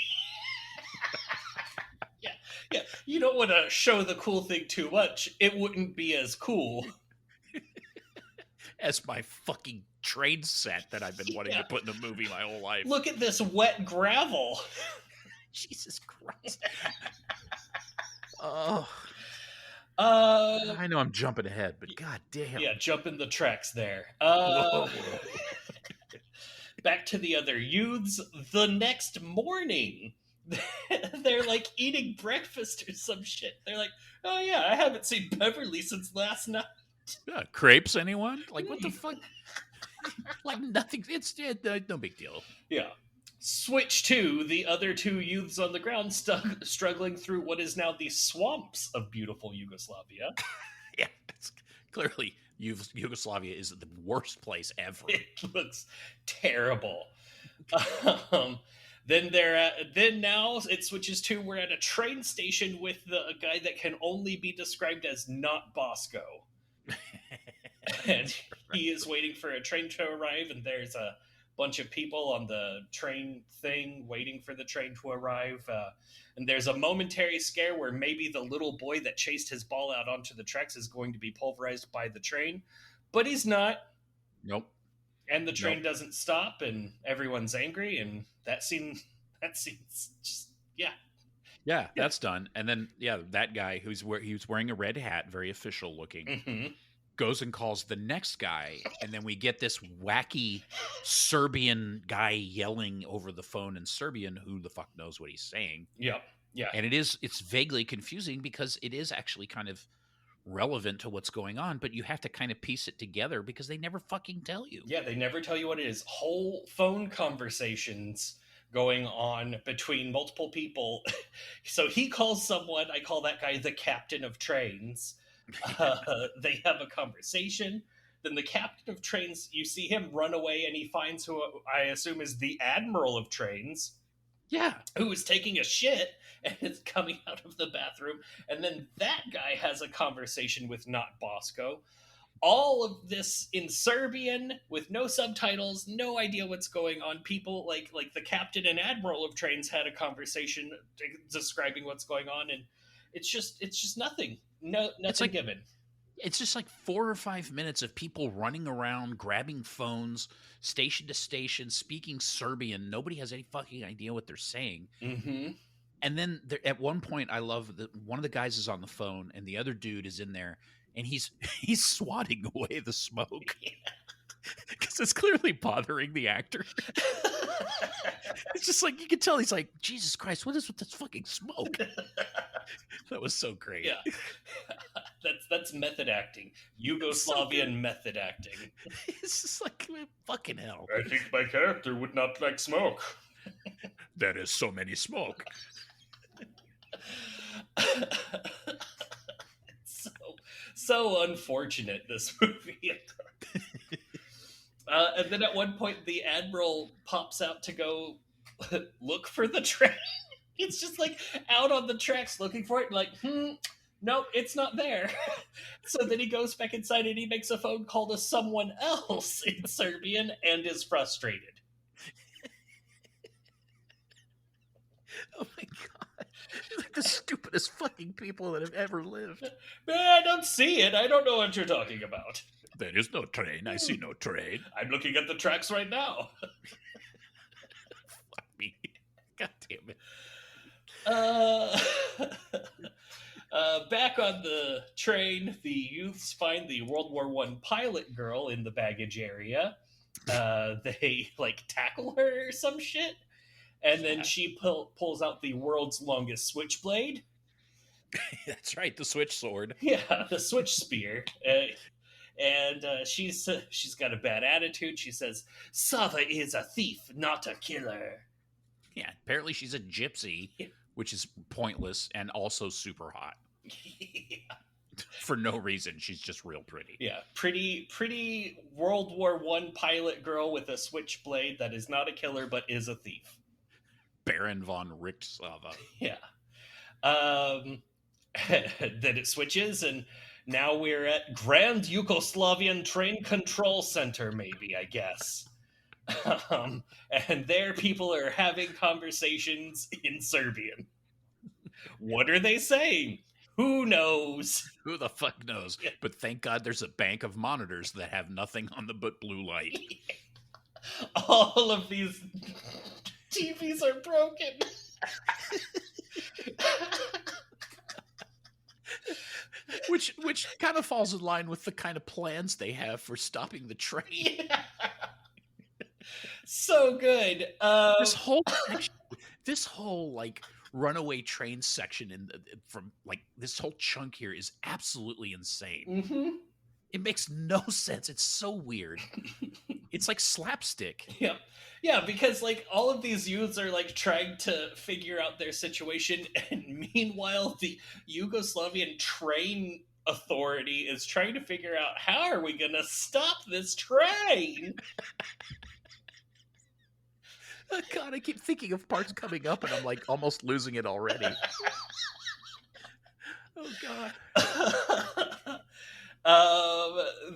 yeah. You don't want to show the cool thing too much. It wouldn't be as cool as my fucking train set that I've been wanting to put in a movie my whole life. Look at this wet gravel. Jesus Christ. Oh. I know I'm jumping ahead, but god damn. Yeah, jumping the tracks there. Whoa. Back to the other youths. The next morning, they're like eating breakfast or some shit. They're like, oh yeah, I haven't seen Beverly since last night. Yeah, crepes, anyone? Like, what the fuck? Like, nothing. It's no big deal. Yeah. Switch to the other two youths on the ground struggling through what is now the swamps of beautiful Yugoslavia. Yeah, it's clearly Yugoslavia is the worst place ever. It looks terrible. Then now it switches to we're at a train station with a guy that can only be described as not Bosco. And he is waiting for a train to arrive, and there's a bunch of people on the train thing waiting for the train to arrive. And there's a momentary scare where maybe the little boy that chased his ball out onto the tracks is going to be pulverized by the train, but he's not. Nope. And the train doesn't stop, and everyone's angry, and that scene's just yeah, that's done. And then that guy he was wearing a red hat, very official looking. Mm-hmm. Goes and calls the next guy, and then we get this wacky Serbian guy yelling over the phone in Serbian. Who the fuck knows what he's saying? Yeah. And it's vaguely confusing because it is actually kind of relevant to what's going on, but you have to kind of piece it together because they never fucking tell you. Yeah, they never tell you what it is. Whole phone conversations going on between multiple people. So he calls someone, I call that guy the captain of trains. They have a conversation. Then the captain of trains, you see him run away, and he finds who I assume is the admiral of trains. Yeah. Who is taking a shit and is coming out of the bathroom. And then that guy has a conversation with not Bosco. All of this in Serbian with no subtitles, no idea what's going on. People like the captain and admiral of trains had a conversation describing what's going on, and it's just nothing. Nothing given. It's just like 4 or 5 minutes of people running around, grabbing phones, station to station, speaking Serbian. Nobody has any fucking idea what they're saying. Mm-hmm. And then at one point, I love that one of the guys is on the phone, and the other dude is in there, and he's swatting away the smoke because it's clearly bothering the actor. It's just like, you can tell he's like, Jesus Christ, what is with this fucking smoke? That was so great. Yeah. That's method acting. Yugoslavian method acting. It's just like, fucking hell. I think my character would not like smoke. There is so many smoke. So unfortunate, this movie. And then at one point, the Admiral pops out to go look for the train. It's just like out on the tracks looking for it, like, nope, it's not there. So then he goes back inside and he makes a phone call to someone else in Serbian and is frustrated. Oh my god. They're like the stupidest fucking people that have ever lived. Man, I don't see it. I don't know what you're talking about. There is no train. I see no train. I'm looking at the tracks right now. Fuck me. God damn it. Back on the train, the youths find the World War I pilot girl in the baggage area. They like tackle her or some shit, and then she pulls out the world's longest switchblade. That's right, the switch sword. Yeah, the switch spear. And she's got a bad attitude. She says, "Sava is a thief, not a killer." Yeah, apparently she's a gypsy, which is pointless and also super hot. Yeah. For no reason. She's just real pretty. Yeah, pretty World War I pilot girl with a switchblade that is not a killer but is a thief. Baron von Richtsava. Yeah. Then it switches, and now we're at Grand Yugoslavian Train Control Center, maybe, I guess. And there people are having conversations in Serbian. What are they saying? Who knows? Who the fuck knows? Yeah. But thank God there's a bank of monitors that have nothing on them but blue light. All of these TVs are broken. Which kind of falls in line with the kind of plans they have for stopping the train. Yeah. So good. This whole like runaway train section from like this whole chunk here is absolutely insane. Mm-hmm. It makes no sense. It's so weird. It's like slapstick. Yep. Yeah, because like all of these youths are like trying to figure out their situation, and meanwhile the Yugoslavian train authority is trying to figure out how are we going to stop this train. Oh God, I keep thinking of parts coming up and I'm like almost losing it already. Oh God.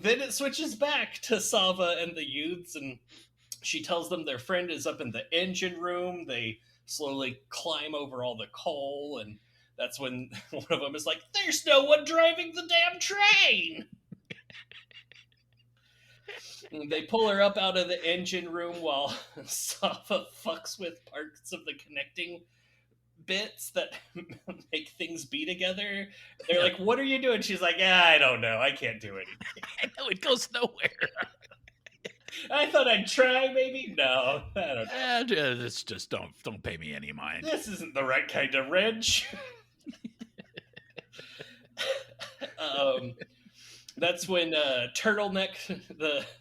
Then it switches back to Sava and the youths, and she tells them their friend is up in the engine room. They slowly climb over all the coal, and that's when one of them is like, "There's no one driving the damn train!" They pull her up out of the engine room while Sava fucks with parts of the connecting bits that make things be together. They're like, "What are you doing?" She's like, "I don't know. I can't do anything." I know, it goes nowhere. I thought I'd try, maybe. No, I don't know. It's just don't pay me any mind. This isn't the right kind of wrench. That's when Turtleneck,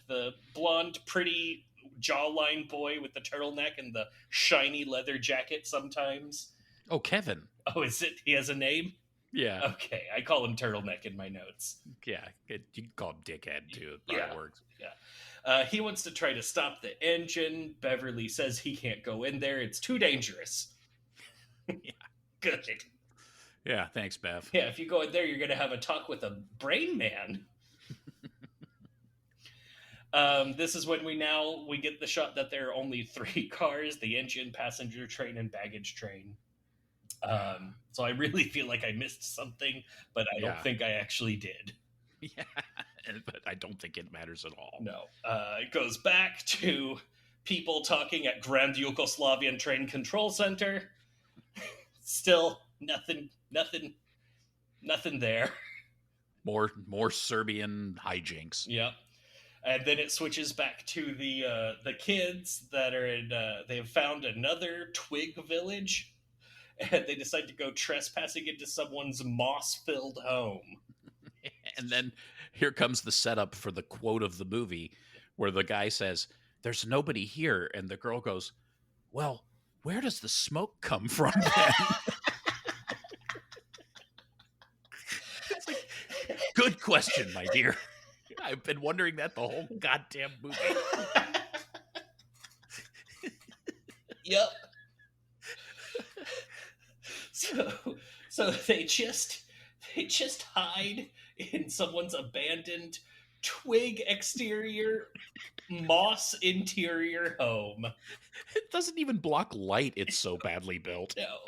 the blonde, pretty jawline boy with the turtleneck and the shiny leather jacket sometimes. Oh, Kevin. Oh, is it? He has a name? Yeah. Okay, I call him Turtleneck in my notes. Yeah, you can call him Dickhead, too. Yeah. It works. Yeah. He wants to try to stop the engine. Beverly says he can't go in there. It's too dangerous. Yeah. Good. Yeah, thanks, Bev. Yeah, if you go in there, you're going to have a talk with a brain man. This is when we get the shot that there are only 3 cars: the engine, passenger train, and baggage train. So I really feel like I missed something, but I don't think I actually did. Yeah, but I don't think it matters at all. No. It goes back to people talking at Grand Yugoslavian Train Control Center. Still nothing there. More Serbian hijinks. Yep. And then it switches back to the kids that are in. They have found another twig village, and they decide to go trespassing into someone's moss-filled home. And then here comes the setup for the quote of the movie, where the guy says, "There's nobody here," and the girl goes, "Well, where does the smoke come from then?" It's like, good question, my dear. I've been wondering that the whole goddamn movie. Yep. So they just hide in someone's abandoned twig exterior, moss interior home. It doesn't even block light. It's so badly built. No.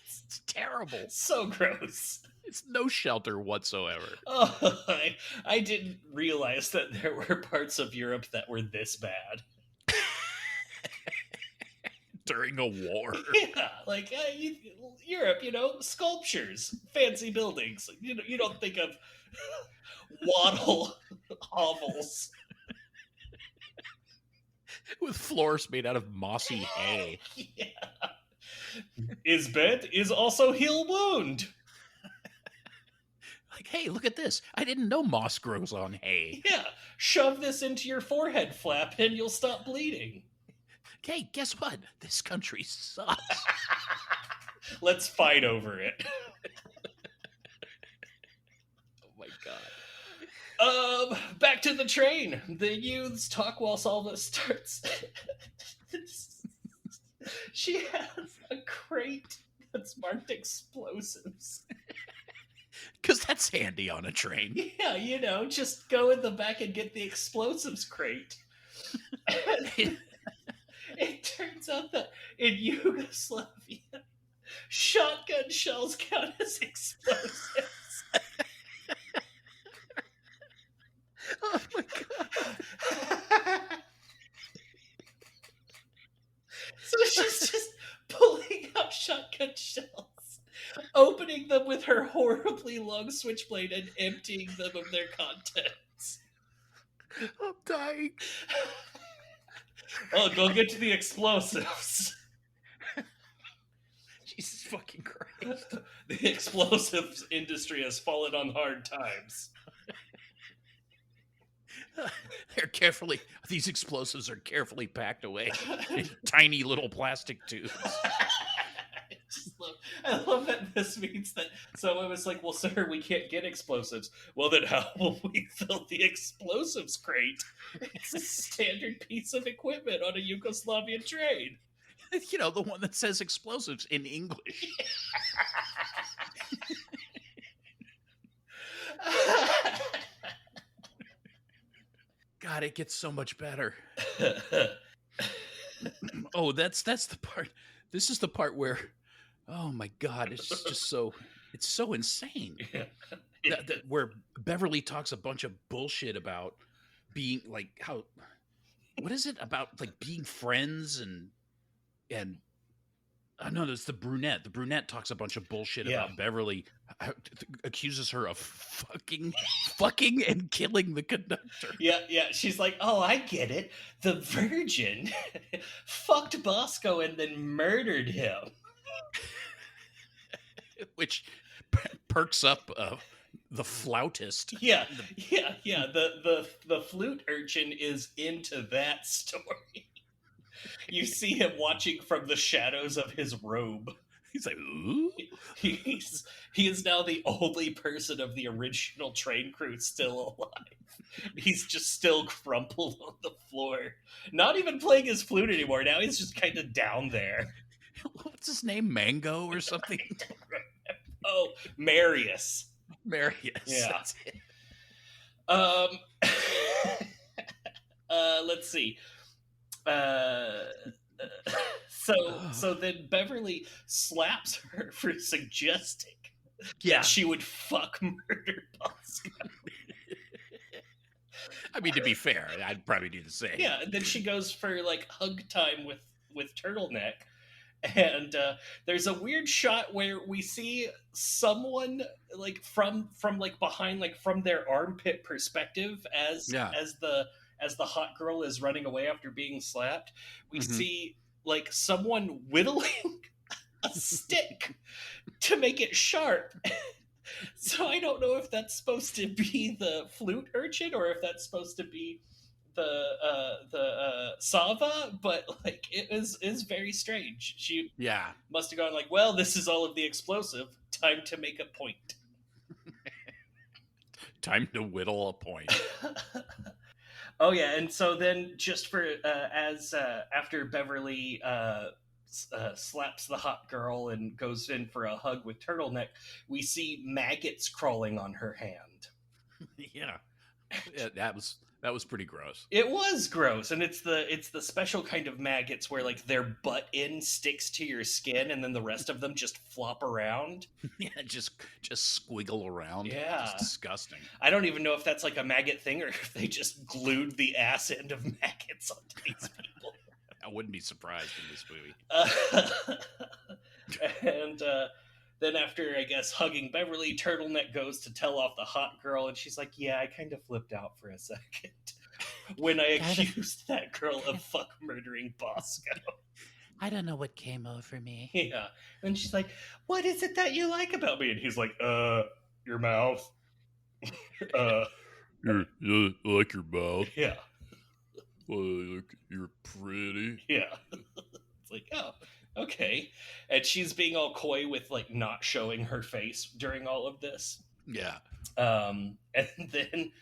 It's terrible. So gross. It's no shelter whatsoever. Oh, I didn't realize that there were parts of Europe that were this bad. During a war. Yeah, like Europe, sculptures, fancy buildings. You don't think of wattle hovels with floors made out of mossy hay. Yeah. Is bent is also heal wound. Like, hey, look at this. I didn't know moss grows on hay. Yeah, shove this into your forehead flap and you'll stop bleeding. Hey, guess what? This country sucks. Let's fight over it. Oh my god. Back to the train. The youths talk while all this starts. She has a crate that's marked explosives. Because that's handy on a train. Yeah, just go in the back and get the explosives crate. It turns out that in Yugoslavia, shotgun shells count as explosives. Oh my god. So she's just pulling out shotgun shells, opening them with her horribly long switchblade and emptying them of their contents. I'm dying. Oh, go get to the explosives. Jesus fucking Christ. The explosives industry has fallen on hard times. These explosives are carefully packed away in tiny little plastic tubes. I love that this means that someone was like, well, sir, we can't get explosives. Well, then how will we fill the explosives crate? It's a standard piece of equipment on a Yugoslavian train. The one that says explosives in English. God, it gets so much better. Oh, that's the part. This is the part where, oh my God, it's so insane. Yeah. Where Beverly talks a bunch of bullshit about being like what is it about like being friends and oh no, there's the brunette. The brunette talks a bunch of bullshit about Beverly, accuses her of fucking and killing the conductor. Yeah. She's like, oh, I get it. The Virgin fucked Bosco and then murdered him. Which perks up the flautist. Yeah. The flute urchin is into that story. You see him watching from the shadows of his robe. He's like, ooh. He is now the only person of the original train crew still alive. He's just still crumpled on the floor. Not even playing his flute anymore. Now he's just kind of down there. What's his name? Mango or something? Oh, Marius. Marius. Yeah. Let's see. So then Beverly slaps her for suggesting that she would fuck murder Bosco. I mean, to be fair, I'd probably do the same. Yeah, and then she goes for like hug time with Turtleneck, And there's a weird shot where we see someone like from like behind, like from their armpit perspective, Yeah. as the hot girl is running away after being slapped. We Mm-hmm. see like someone whittling a stick to make it sharp. So I don't know if that's supposed to be the flute urchin or if that's supposed to be the Sava, but like it is very strange. She Yeah. must have gone like, well, this is all of the explosive. Time to make a point. Time to whittle a point. Oh yeah, and so then just for as after Beverly slaps the hot girl and goes in for a hug with Turtleneck, we see maggots crawling on her hand. Yeah, that was pretty gross. It was gross, and it's the special kind of maggots where like their butt end sticks to your skin, and then the rest of them just flop around. Yeah, just squiggle around. Yeah, just disgusting. I don't even know if that's like a maggot thing or if they just glued the ass end of maggots onto these people. I wouldn't be surprised in this movie. And then after, I guess, hugging Beverly, Turtleneck goes to tell off the hot girl, and she's like, yeah, I kind of flipped out for a second when I accused that girl of fuck murdering Bosco. I don't know what came over me. Yeah. And she's like, what is it that you like about me? And he's like, your mouth. You like your mouth. Yeah. You're pretty. Yeah. It's like, oh, okay. And she's being all coy with like not showing her face during all of this. Yeah. And then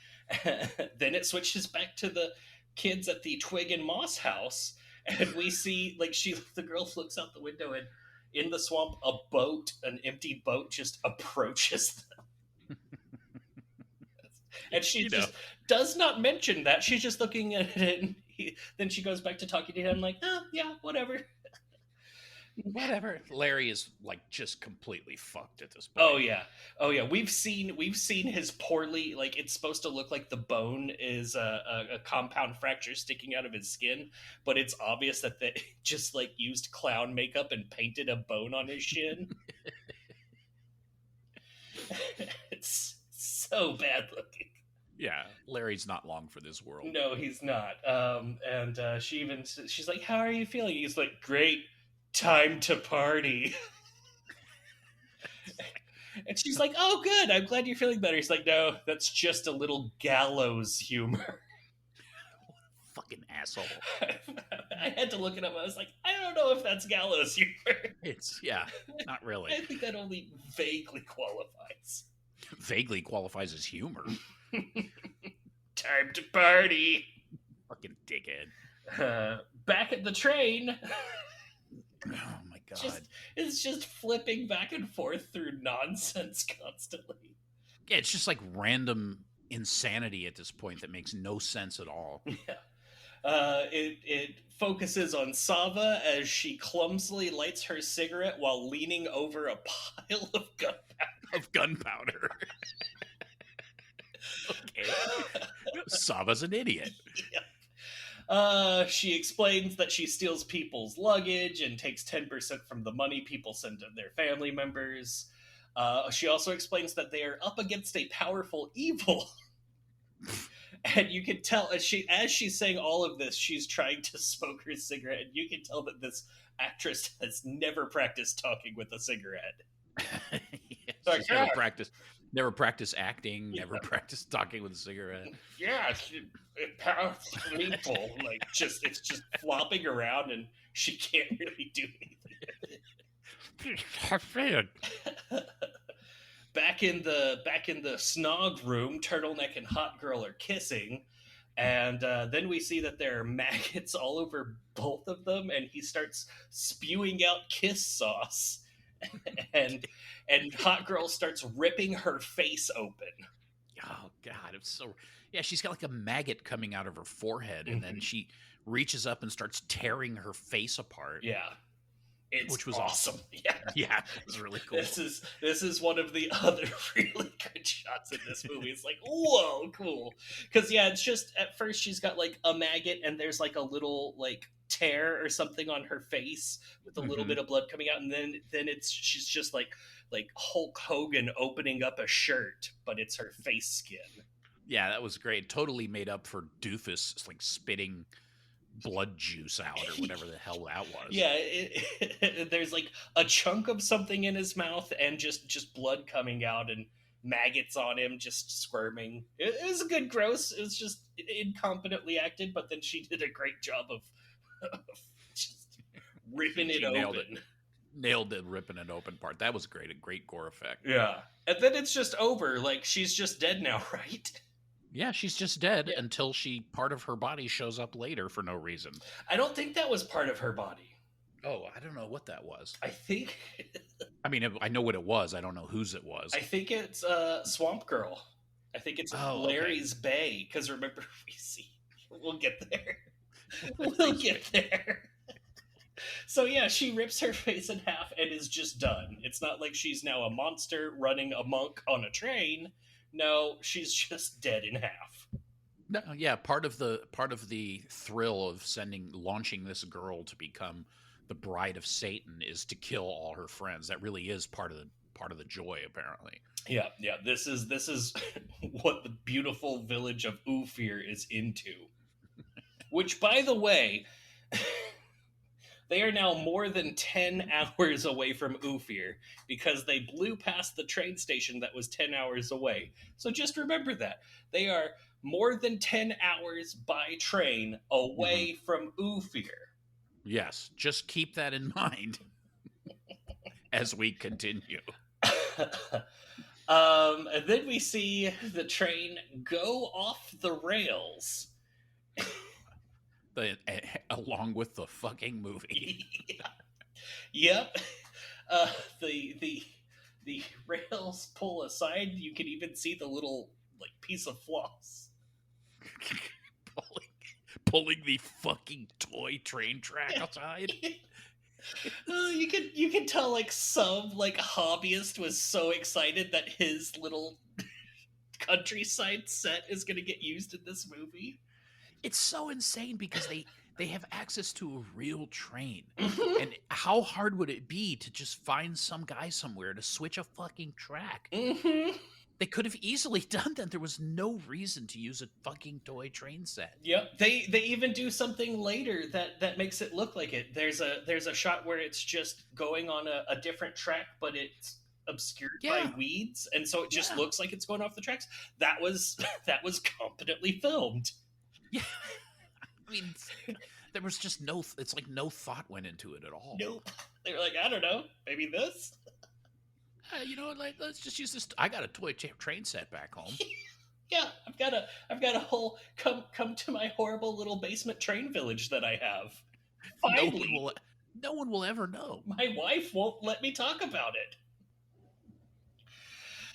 then it switches back to the kids at the Twig and Moss house, and we see like the girl looks out the window, and in the swamp an empty boat just approaches them. And she just does not mention that. She's just looking at it, and then she goes back to talking to him like, oh, yeah, whatever. Whatever. Larry is like just completely fucked at this point. Oh yeah. We've seen his poorly, like it's supposed to look like the bone is a compound fracture sticking out of his skin, but it's obvious that they just like used clown makeup and painted a bone on his shin. It's so bad looking. Yeah, Larry's not long for this world. No, he's not. And she's like, "How are you feeling?" He's like, "Great, time to party." And she's like, "Oh, good. I'm glad you're feeling better." He's like, "No, that's just a little gallows humor." Fucking asshole. I had to look it up. I was like, I don't know if that's gallows humor. It's not really. I think that only vaguely qualifies. Vaguely qualifies as humor. Time to party. Fucking dickhead. Back at the train. Oh my god. It's just flipping back and forth through nonsense constantly. Yeah, it's just like random insanity at this point that makes no sense at all. Yeah. It focuses on Sava as she clumsily lights her cigarette while leaning over a pile of gunpowder. Okay. Sava's an idiot. Yeah. She explains that she steals people's luggage and takes 10% from the money people send to their family members. She also explains that they are up against a powerful evil. And you can tell as she's saying all of this, she's trying to smoke her cigarette, and you can tell that this actress has never practiced talking with a cigarette. Yeah, she's never practiced acting, never practiced talking with a cigarette. Yeah, powerful people, like it's just flopping around, and she can't really do anything. Back in the snog room, Turtleneck and Hot Girl are kissing, and then we see that there are maggots all over both of them, and he starts spewing out kiss sauce, and Hot Girl starts ripping her face open. Oh god, it's so she's got like a maggot coming out of her forehead, and then she reaches up and starts tearing her face apart. Yeah. It's which was awesome. Yeah. Yeah, it was really cool. This is one of the other really good shots in this movie. It's like, whoa, cool. Because yeah, it's just at first she's got like a maggot and there's like a little like tear or something on her face with a little bit of blood coming out, and then she's just like Hulk Hogan opening up a shirt, but it's her face skin. Yeah, that was great. Totally made up for Doofus like spitting blood juice out or whatever the hell that was. Yeah, there's like a chunk of something in his mouth and just blood coming out and maggots on him just squirming. It was a good gross. It was just incompetently acted, but then she did a great job of just ripping it open. Nailed the ripping it open part. That was great. A great gore effect. Yeah. And then it's just over. Like, she's just dead now, right? Yeah, she's just dead until part of her body shows up later for no reason. I don't think that was part of her body. Oh, I don't know what that was. I think... I mean, I know what it was. I don't know whose it was. I think it's Swamp Girl. I think it's Larry's Bay. Because remember, we'll get there. We'll get there. So yeah, she rips her face in half and is just done. It's not like she's now a monster running amok on a train. No, she's just dead in half. No, yeah, part of the thrill of launching this girl to become the bride of Satan is to kill all her friends. That really is part of the joy, apparently. Yeah. This is what the beautiful village of Ophir is into. Which, by the way, they are now more than 10 hours away from Ophir because they blew past the train station that was 10 hours away. So just remember that. They are more than 10 hours by train away from Ophir. Yes, just keep that in mind as we continue. And then we see the train go off the rails. Along with the fucking movie. Yep. The rails pull aside. You can even see the little like piece of floss pulling the fucking toy train track outside. You can tell like some like hobbyist was so excited that his little countryside set is going to get used in this movie. It's so insane because they have access to a real train. And how hard would it be to just find some guy somewhere to switch a fucking track? They could have easily done that. There was no reason to use a fucking toy train set. Yep. They even do something later that makes it look like it. There's a shot where it's just going on a different track, but it's obscured by weeds, and so it just looks like it's going off the tracks. That was competently filmed. Yeah. I mean, there was just it's like no thought went into it at all. Nope. They were like, I don't know, maybe this? You know what, like, let's just use this. I got a toy train set back home. Yeah, I've got a whole come to my horrible little basement train village that I have. Finally. No one will ever know. My wife won't let me talk about it.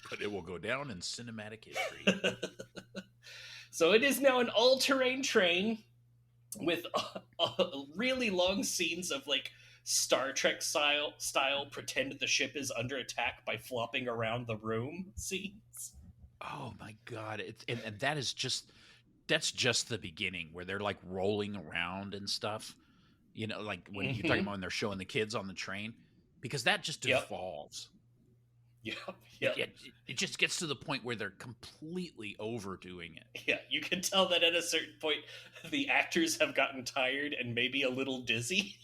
But it will go down in cinematic history. So it is now an all-terrain train with really long scenes of like Star Trek style pretend the ship is under attack by flopping around the room scenes. Oh my god. And that's just the beginning where they're like rolling around and stuff. You know, like when you're talking about when they're showing the kids on the train, because that just devolves. Yeah. It just gets to the point where they're completely overdoing it. Yeah, you can tell that at a certain point the actors have gotten tired and maybe a little dizzy.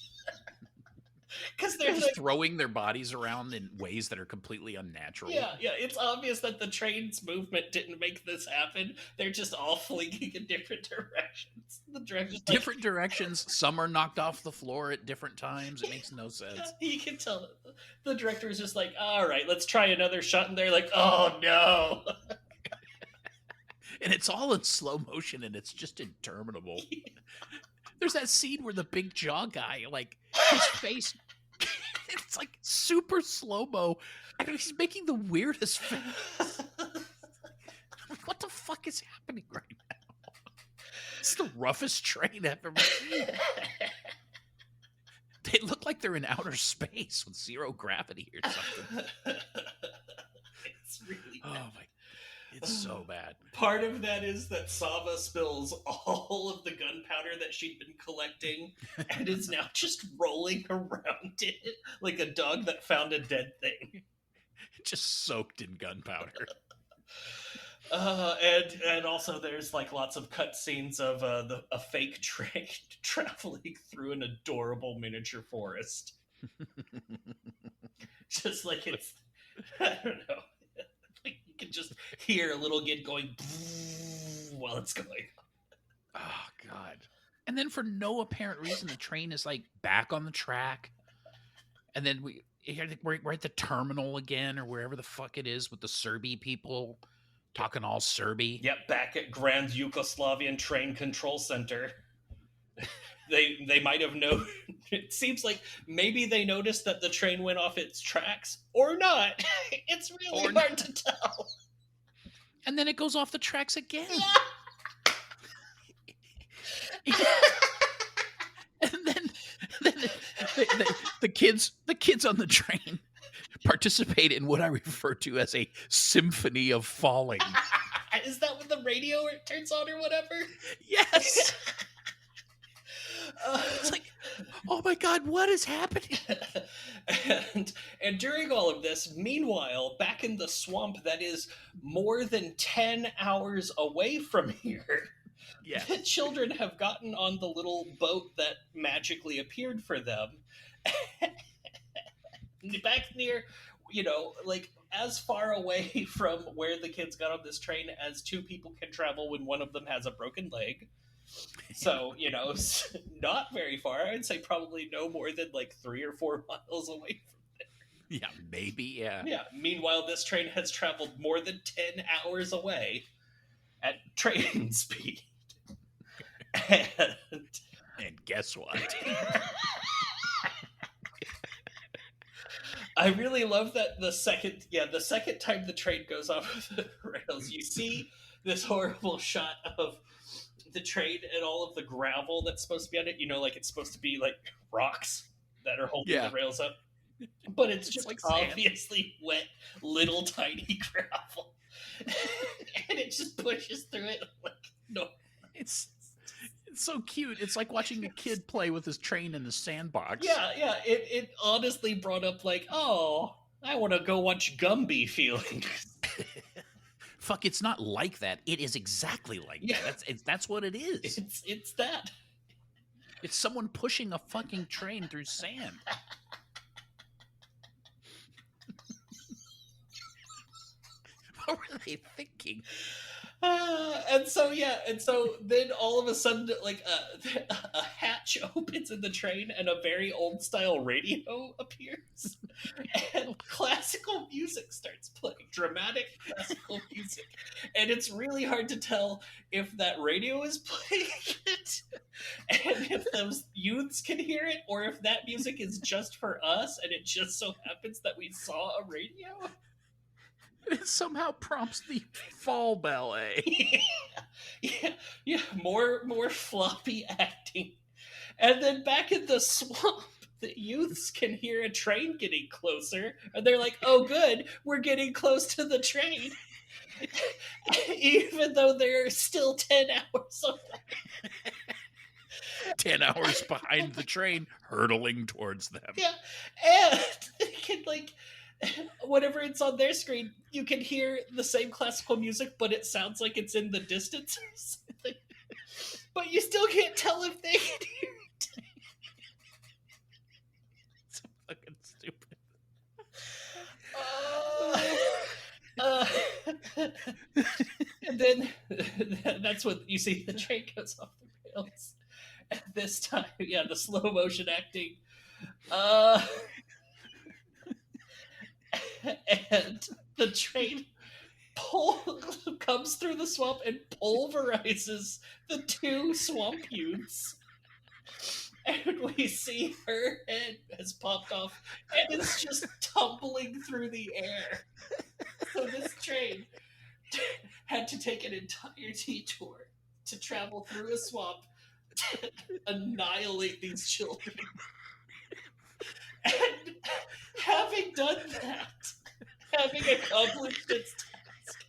Because they're just throwing their bodies around in ways that are completely unnatural. Yeah, it's obvious that the train's movement didn't make this happen. They're just all flinging in different directions. The directions different directions. Some are knocked off the floor at different times. It makes no sense. Yeah, you can tell that the director is just like, all right, let's try another shot. And they're like, oh no. And it's all in slow motion and it's just interminable. Yeah. There's that scene where the big jaw guy, like, his face, it's like super slow-mo. And he's making the weirdest face. What the fuck is happening right now? It's the roughest train I've ever seen. They look like they're in outer space with zero gravity or something. It's really bad. Oh my, it's so bad. Part of that is that Sava spills all of the gunpowder that she'd been collecting and is now just rolling around it like a dog that found a dead thing. Just soaked in gunpowder. And also there's like lots of cutscenes of a fake train traveling through an adorable miniature forest. Just like it's, I don't know. You can just hear a little kid going while it's going on. Oh God! And then for no apparent reason, the train is like back on the track, and then we're at the terminal again, or wherever the fuck it is, with the Serbi people talking all Serbi. Yep, back at Grand Yugoslavian Train Control Center. They might have known. It seems like maybe they noticed that the train went off its tracks, or not. It's really hard to tell. And then it goes off the tracks again. Yeah. And then the kids on the train participate in what I refer to as a symphony of falling. Is that when the radio turns on or whatever? Yes. It's like, oh my God, what is happening? And during all of this, meanwhile, back in the swamp that is more than 10 hours away from here, the children have gotten on the little boat that magically appeared for them. Back near, like as far away from where the kids got on this train as two people can travel when one of them has a broken leg. So, not very far. I'd say probably no more than like 3 or 4 miles away from there. Yeah, maybe, yeah. Yeah. Meanwhile, this train has traveled more than 10 hours away at train speed. And guess what? I really love that the second time the train goes off the rails, you see this horrible shot of the train and all of the gravel that's supposed to be on it. Like it's supposed to be like rocks that are holding the rails up. But it's just like obviously wet, little tiny gravel. And it just pushes through it like no. It's so cute. It's like watching a kid play with his train in the sandbox. Yeah. It honestly brought up like, oh, I want to go watch Gumby feelings. Fuck, it's not like that. It is exactly like that. That's what it is. It's that. It's someone pushing a fucking train through sand. What were they thinking? And so then all of a sudden, like a hatch opens in the train and a very old style radio appears, and classical music starts playing, dramatic classical music, and it's really hard to tell if that radio is playing it, and if those youths can hear it, or if that music is just for us, and it just so happens that we saw a radio. It somehow prompts the fall ballet. Yeah. More floppy acting. And then back in the swamp, the youths can hear a train getting closer, and they're like, oh good, we're getting close to the train. Even though they're still 10 hours away. 10 hours behind the train, hurtling towards them. Yeah, and they can whenever it's on their screen, you can hear the same classical music, but it sounds like it's in the distance or something. But you still can't tell if they can hear it. It's so fucking stupid. And then that's when you see the train goes off the rails. And this time, the slow motion acting. And the train comes through the swamp and pulverizes the two swamp youths. And we see her head has popped off and is just tumbling through the air. So this train had to take an entire detour to travel through a swamp to annihilate these children. And having done that, having accomplished its task,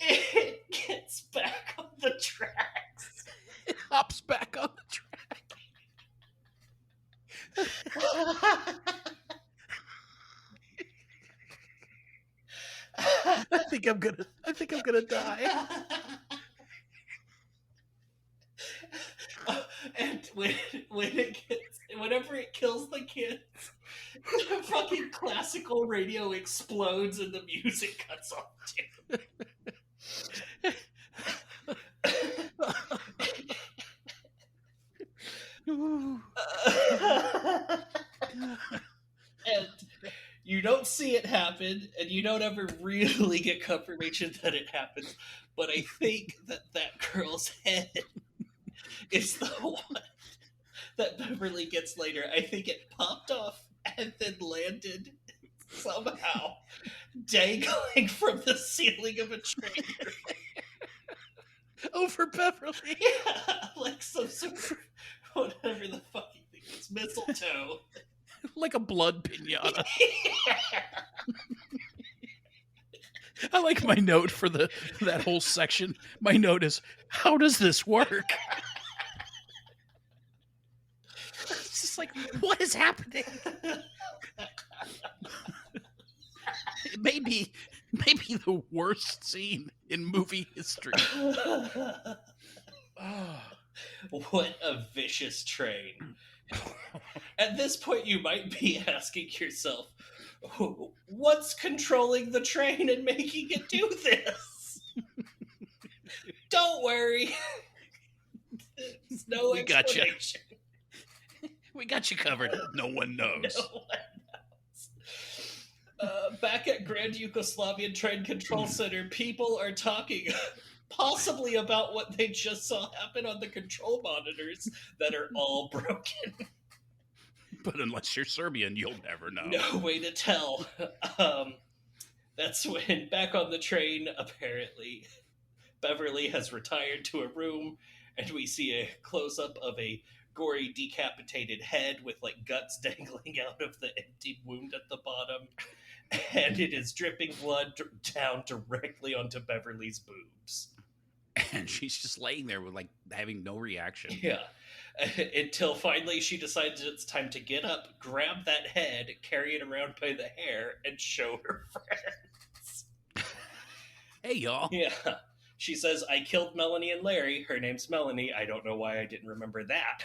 it gets back on the tracks. It hops back on the track. I think I'm gonna die. And whenever it kills the kids, the fucking classical radio explodes and the music cuts off too. And you don't see it happen, and you don't ever really get confirmation that it happens, but I think that girl's head is the one that Beverly gets later. I think it popped off and then landed somehow dangling from the ceiling of a train. Over Beverly. Yeah, like some sort of whatever the fucking thing is, mistletoe. Like a blood pinata. Yeah. I like my note for that whole section. My note is, how does this work? It's just like, what is happening? It may be the worst scene in movie history. What a vicious train. At this point, you might be asking yourself, what's controlling the train and making it do this? Don't worry. There's no explanation. We got you covered. No one knows. No one knows. Back at Grand Yugoslavian Train Control Center, people are talking possibly about what they just saw happen on the control monitors that are all broken. But unless you're Serbian, you'll never know. No way to tell. That's when, back on the train, apparently, Beverly has retired to a room, and we see a close-up of a gory, decapitated head with, like, guts dangling out of the empty wound at the bottom, and it is dripping blood down directly onto Beverly's boobs. And she's just laying there with, like, having no reaction. Yeah. Until finally she decides it's time to get up, grab that head, carry it around by the hair, and show her friends. Hey, y'all. Yeah. She says, I killed Melanie and Larry. Her name's Melanie. I don't know why I didn't remember that.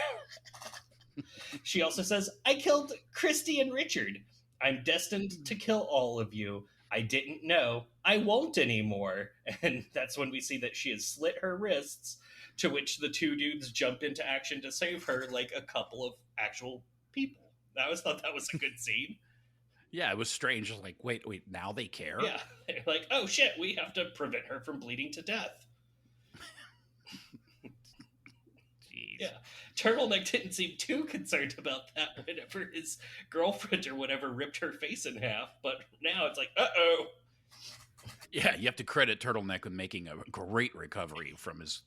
She also says, I killed Christy and Richard. I'm destined to kill all of you. I didn't know. I won't anymore. And that's when we see that she has slit her wrists, to which the two dudes jump into action to save her like a couple of actual people. I always thought that was a good scene. Yeah, it was strange. I was like, wait, now they care? Yeah, they're like, oh shit, we have to prevent her from bleeding to death. Jeez. Yeah, Turtleneck didn't seem too concerned about that whenever his girlfriend or whatever ripped her face in half, but now it's like, uh-oh. Yeah, you have to credit Turtleneck with making a great recovery from his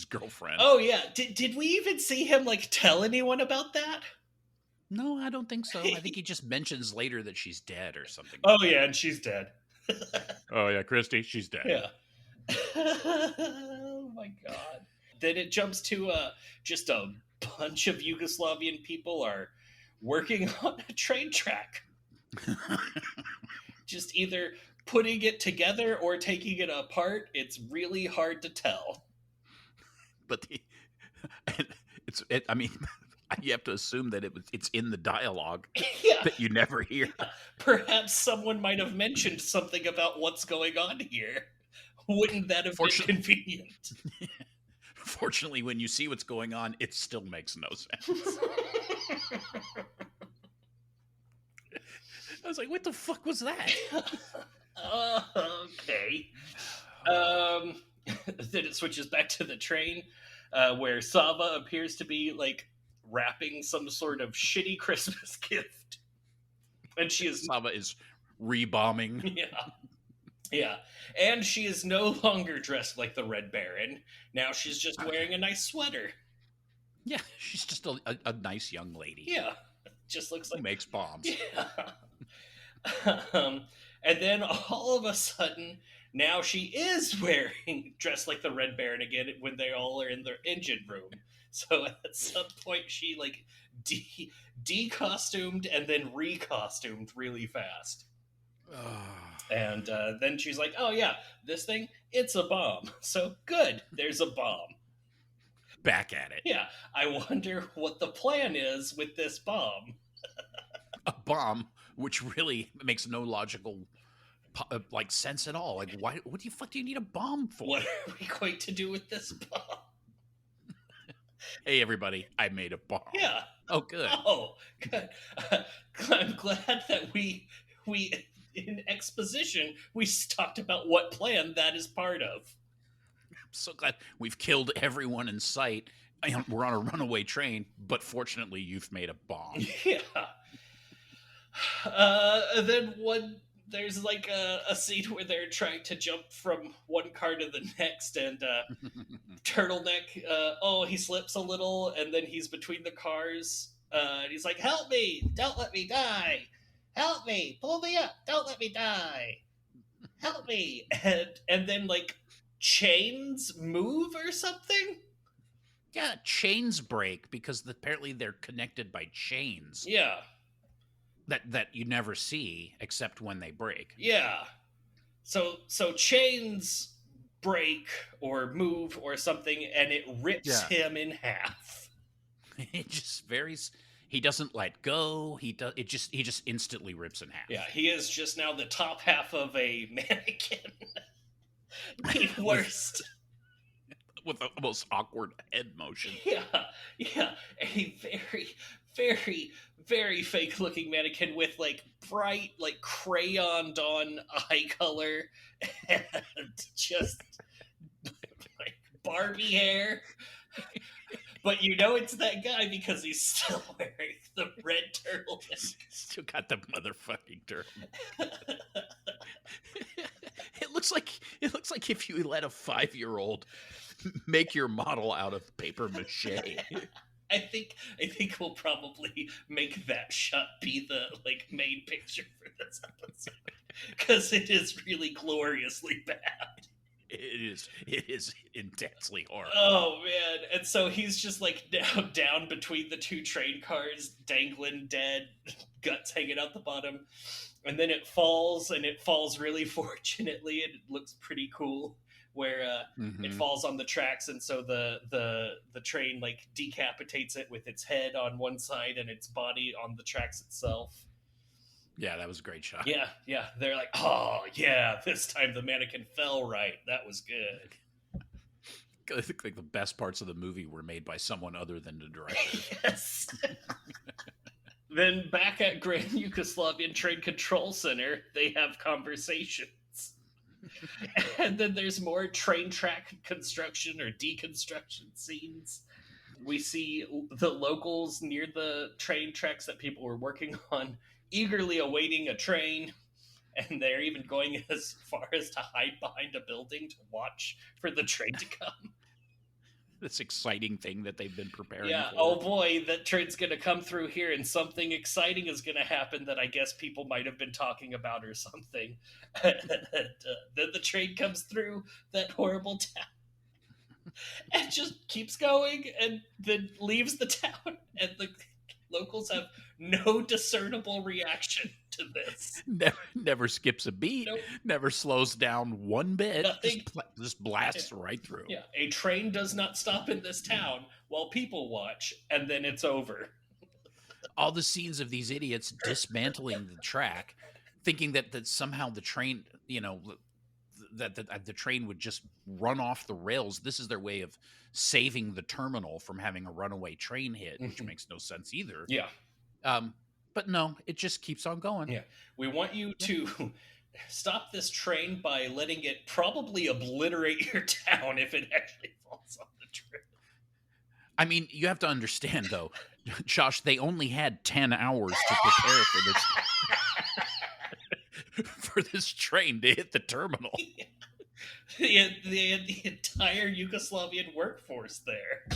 girlfriend. Oh yeah, did we even see him like tell anyone about that? No, I don't think so. I think he just mentions later that she's dead or something. Oh yeah, and she's dead. Oh yeah, Christy, she's dead. Yeah. Oh my god. Then it jumps to just a bunch of Yugoslavian people are working on a train track. Just either putting it together or taking it apart. It's really hard to tell. But I mean, you have to assume that it's in the dialogue that you never hear. Perhaps someone might have mentioned something about what's going on here. Wouldn't that have been convenient? Fortunately, when you see what's going on, it still makes no sense. I was like, what the fuck was that? Okay. Then it switches back to the train, where Sava appears to be like wrapping some sort of shitty Christmas gift, and Sava is rebombing. Yeah, and she is no longer dressed like the Red Baron. Now she's just wearing a nice sweater. Yeah, she's just a nice young lady. Yeah. Just looks Who like makes bombs? yeah. And then all of a sudden, now she is dressed like the Red Baron again when they all are in their engine room. So at some point, she like de-costumed and then re-costumed really fast. And then she's like, "Oh yeah, this thing, it's a bomb. So good, there's a bomb. Back at it. Yeah, I wonder what the plan is with this bomb." A bomb, which really makes no logical like sense at all. Like, why? What the fuck do you need a bomb for? What are we going to do with this bomb? Hey, everybody! I made a bomb. Yeah. Oh, good. Oh, good. I'm glad that we in exposition we talked about what plan that is part of. I'm so glad we've killed everyone in sight. We're on a runaway train, but fortunately, you've made a bomb. Yeah. Then there's like a scene where they're trying to jump from one car to the next, and Turtleneck, he slips a little, and then he's between the cars, and he's like, "Help me! Don't let me die! Help me! Pull me up! Don't let me die! Help me!" And then like chains move or something. Yeah, chains break because apparently they're connected by chains. Yeah. That you never see except when they break. Yeah. So chains break or move or something, and it rips him in half. It just varies. He doesn't let go. He just instantly rips in half. Yeah, he is just now the top half of a mannequin. The worst. With the most awkward head motion. Yeah. A very, very, very fake looking mannequin with like bright, like crayoned on eye color and just like Barbie hair. But you know it's that guy because he's still wearing the red turtleneck. Still got the motherfucking turtleneck. It looks like if you let a 5-year-old make your model out of paper mache. I think we'll probably make that shot be the like main picture for this episode because it is really gloriously bad. It is intensely horrible. Oh man! And so he's just like now down between the two train cars, dangling dead, guts hanging out the bottom, and then it falls, and it falls really fortunately, and it looks pretty cool. Where it falls on the tracks, and so the train like decapitates it with its head on one side and its body on the tracks itself. Yeah, that was a great shot. Yeah. They're like, "Oh yeah, this time the mannequin fell right. That was good." I think like the best parts of the movie were made by someone other than the director. Yes. Then back at Grand Yugoslavian Train Control Center, they have conversations. And then there's more train track construction or deconstruction scenes. We see the locals near the train tracks that people were working on eagerly awaiting a train, and they're even going as far as to hide behind a building to watch for the train to come. This exciting thing that they've been preparing for. Oh boy, that train's going to come through here and something exciting is going to happen that I guess people might have been talking about or something. Then the train comes through that horrible town and just keeps going and then leaves the town, and the locals have no discernible reaction to this. Never skips a beat. Nope. Never slows down one bit. Nothing. Just blasts right through. Yeah, a train does not stop in this town while people watch, and then it's over. All the scenes of these idiots dismantling the track, thinking that somehow the train, that the train would just run off the rails. This is their way of saving the terminal from having a runaway train hit, which makes no sense either. Yeah. But no, it just keeps on going. Yeah. We want you to stop this train by letting it probably obliterate your town if it actually falls on the train. I mean, you have to understand, though, Josh, they only had 10 hours to prepare for this train to hit the terminal. They had the entire Yugoslavian workforce there.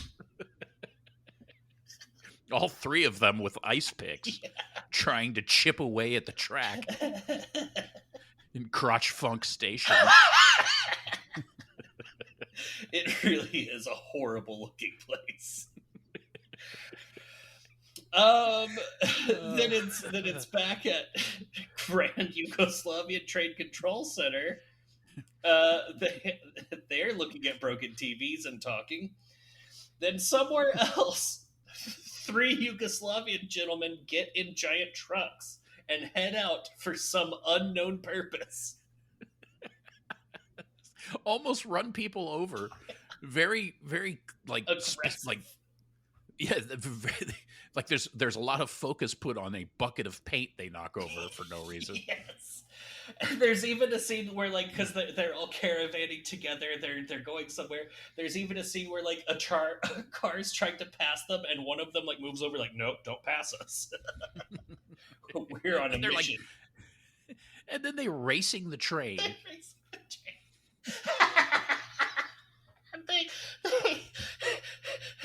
All three of them with ice picks, trying to chip away at the track in Crotch Funk Station. It really is a horrible looking place. Then it's back at Grand Yugoslavian Train Control Center. They're looking at broken TVs and talking. Then somewhere else, 3 Yugoslavian gentlemen get in giant trucks and head out for some unknown purpose. Almost run people over. Very, very like yeah, like there's a lot of focus put on a bucket of paint they knock over for no reason. Yes. There's even a scene where, like, because they're all caravanning together, they're going somewhere. There's even a scene where, like, a car's trying to pass them, and one of them, like, moves over, like, nope, don't pass us. We're on a mission. Like, and then they're racing the train.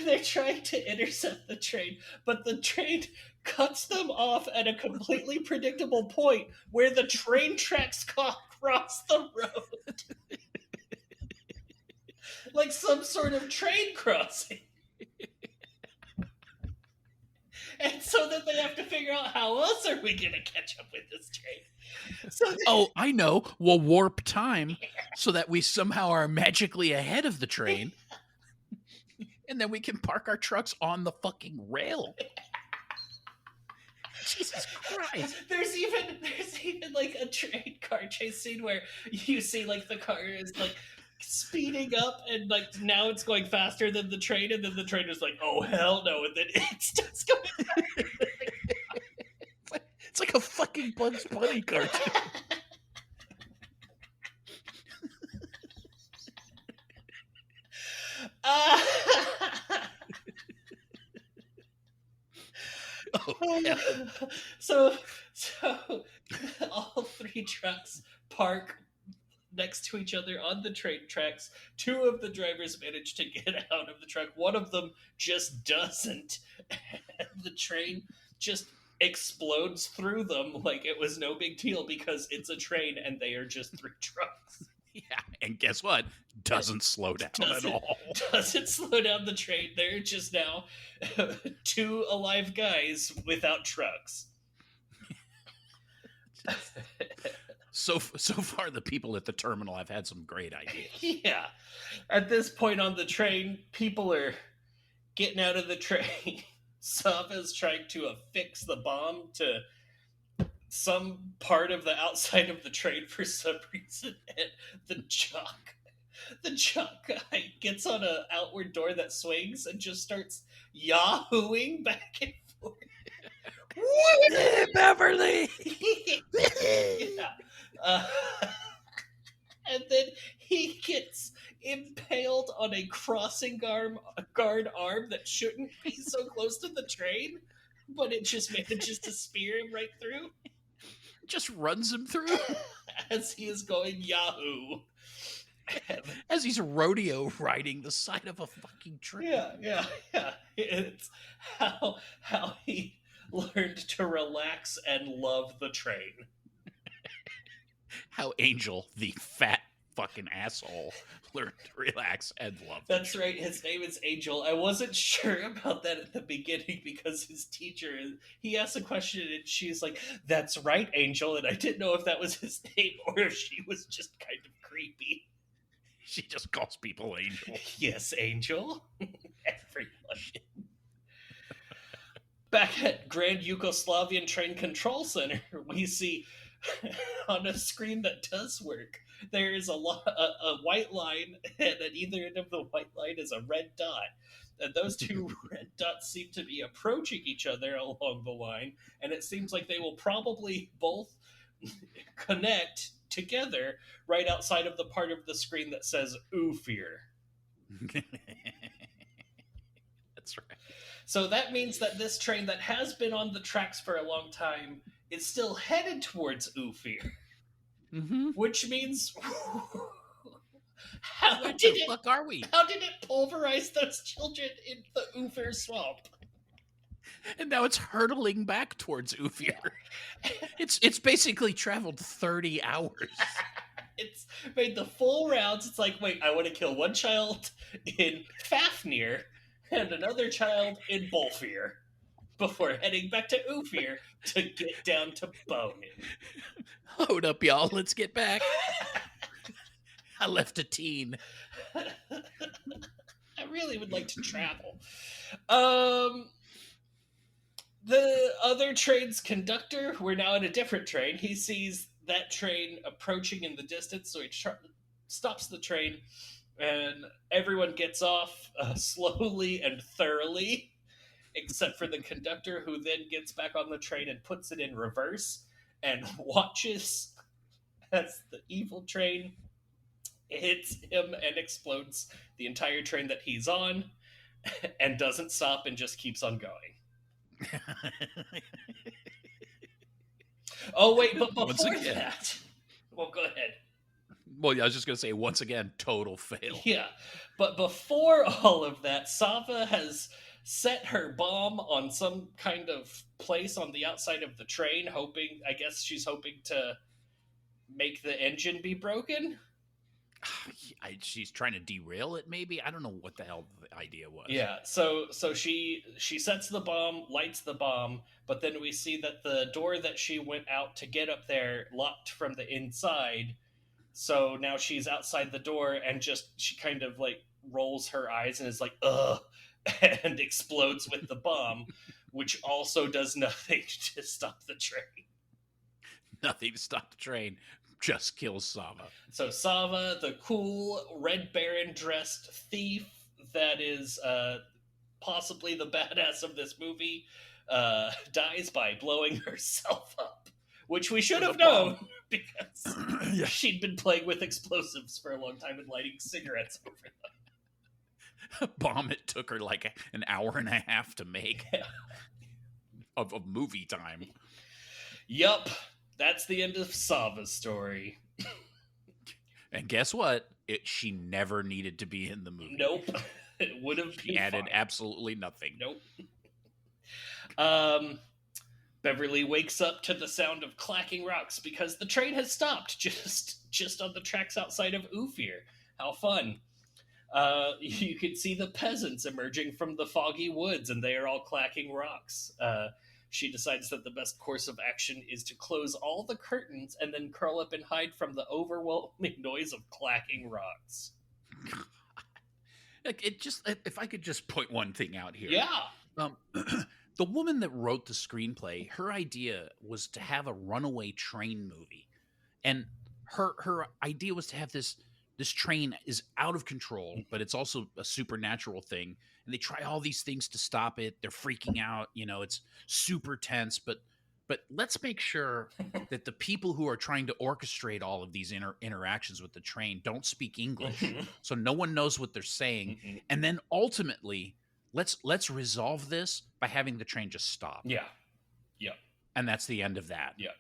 They're trying to intercept the train, but the train cuts them off at a completely predictable point where the train tracks cross the road. Like some sort of train crossing. And so then they have to figure out, how else are we going to catch up with this train? So I know. We'll warp time so that we somehow are magically ahead of the train. And then we can park our trucks on the fucking rail. Jesus Christ. There's even like a train car chase scene where you see like the car is like speeding up and like now it's going faster than the train, and then the train is like, oh hell no, and then it starts going faster. It's like a fucking Bugs Bunny cartoon. So all 3 trucks park next to each other on the train tracks. 2 of the drivers manage to get out of the truck. One of them just doesn't. And the train just explodes through them like it was no big deal because it's a train and they are just 3 trucks. Yeah, and guess what? Doesn't slow down at all. Doesn't slow down the train. They're just now 2 alive guys without trucks. So far, the people at the terminal have had some great ideas. Yeah. At this point on the train, people are getting out of the train. Sava's trying to affix the bomb to some part of the outside of the train for some reason, and the jock guy gets on an outward door that swings and just starts yahooing back and forth. Hey, Beverly! Yeah. And then he gets impaled on a crossing guard arm that shouldn't be so close to the train, but it just manages to spear him right through. Just runs him through as he is going yahoo. As he's rodeo riding the side of a fucking train. Yeah. It's how he learned to relax and love the train. How Angel, the fat fucking asshole, learned to relax and love. That's right. His name is Angel. I wasn't sure about that at the beginning because his teacher, he asked a question and she's like, "That's right, Angel," and I didn't know if that was his name or if she was just kind of creepy. She just calls people Angel. Yes, Angel. Everybody. Back at Grand Yugoslavian Train Control Center, we see on a screen that does work, there is a white line, and at either end of the white line is a red dot. And those 2 red dots seem to be approaching each other along the line, and it seems like they will probably both connect together right outside of the part of the screen that says Oofear. That's right. So that means that this train that has been on the tracks for a long time is still headed towards Oofear. Mm-hmm. Which means Where the fuck are we? How did it pulverize those children in the Oofear swamp? And now it's hurtling back towards Ufir. Yeah. It's basically traveled 30 hours. It's made the full rounds. It's like, wait, I want to kill one child in Fafnir and another child in Bolfir before heading back to Ufir to get down to boning. Hold up, y'all. Let's get back. I left a teen. I really would like to travel. The other train's conductor, we're now in a different train. He sees that train approaching in the distance, so he stops the train, and everyone gets off slowly and thoroughly, except for the conductor, who then gets back on the train and puts it in reverse and watches as the evil train hits him and explodes the entire train that he's on, and doesn't stop and just keeps on going. Oh wait, but before that, well, go ahead. Well, yeah, I was just gonna say, once again, total fail. Yeah, but before all of that, Sava has set her bomb on some kind of place on the outside of the train, hoping, I guess she's hoping to make the engine be broken. She's trying to derail it, maybe. I don't know what the hell the idea was. Yeah, so she sets the bomb, lights the bomb, but then we see that the door that she went out to get up there locked from the inside. So now she's outside the door, and she kind of like rolls her eyes and is like, ugh, and explodes with the bomb, which also does nothing to stop the train. Nothing to stop the train. Just kills Sava. So Sava, the cool Red Baron dressed thief that is possibly the badass of this movie, dies by blowing herself up, which we should have known because she'd been playing with explosives for a long time and lighting cigarettes over them. Bomb it took her like an hour and a half to make of movie time. Yup. That's the end of Sava's story. And guess what? She never needed to be in the movie. Nope. It would have been added fine. Absolutely nothing. Nope. Beverly wakes up to the sound of clacking rocks because the train has stopped just on the tracks outside of Ufir. How fun. You can see the peasants emerging from the foggy woods, and they are all clacking rocks. She decides that the best course of action is to close all the curtains and then curl up and hide from the overwhelming noise of clacking rocks. If I could just point one thing out here. Yeah. The woman that wrote the screenplay, her idea was to have a runaway train movie. And her idea was to have this train is out of control, but it's also a supernatural thing. And they try all these things to stop it. They're freaking out. It's super tense. But let's make sure that the people who are trying to orchestrate all of these interactions with the train don't speak English, so no one knows what they're saying. And then ultimately, let's resolve this by having the train just stop. Yeah. And that's the end of that. Yeah.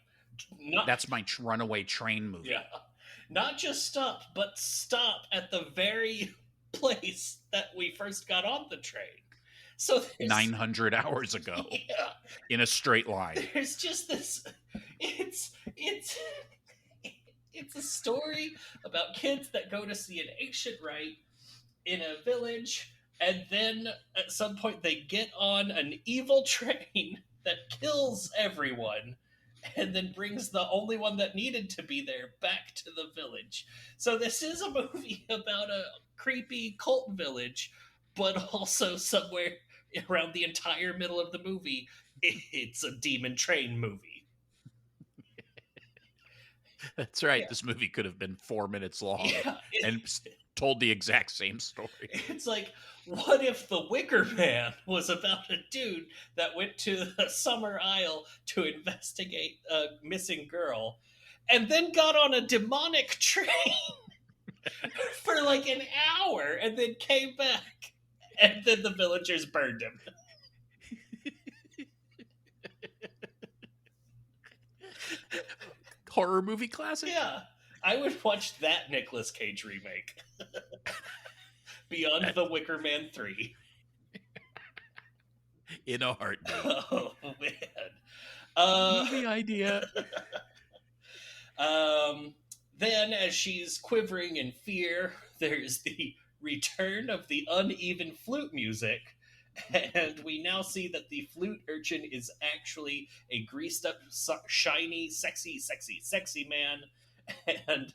That's my runaway train movie. Yeah. Not just stop, but stop at the very place that we first got on the train. So 900 hours ago. Yeah. In a straight line. There's just this it's a story about kids that go to see an ancient rite in a village, and then at some point they get on an evil train that kills everyone and then brings the only one that needed to be there back to the village. So this is a movie about a creepy cult village, but also somewhere around the entire middle of the movie, it's a demon train movie. That's right. Yeah. This movie could have been 4 minutes long and told the exact same story. It's like, what if The Wicker Man was about a dude that went to the Summer Isle to investigate a missing girl and then got on a demonic train for like an hour and then came back and then the villagers burned him? Horror movie classic? Yeah. I would watch that Nicolas Cage remake. Beyond The Wicker Man 3. in a heartbeat. Oh man. Movie idea. Then, as she's quivering in fear, there's the return of the uneven flute music, and we now see that the flute urchin is actually a greased up, shiny, sexy man. And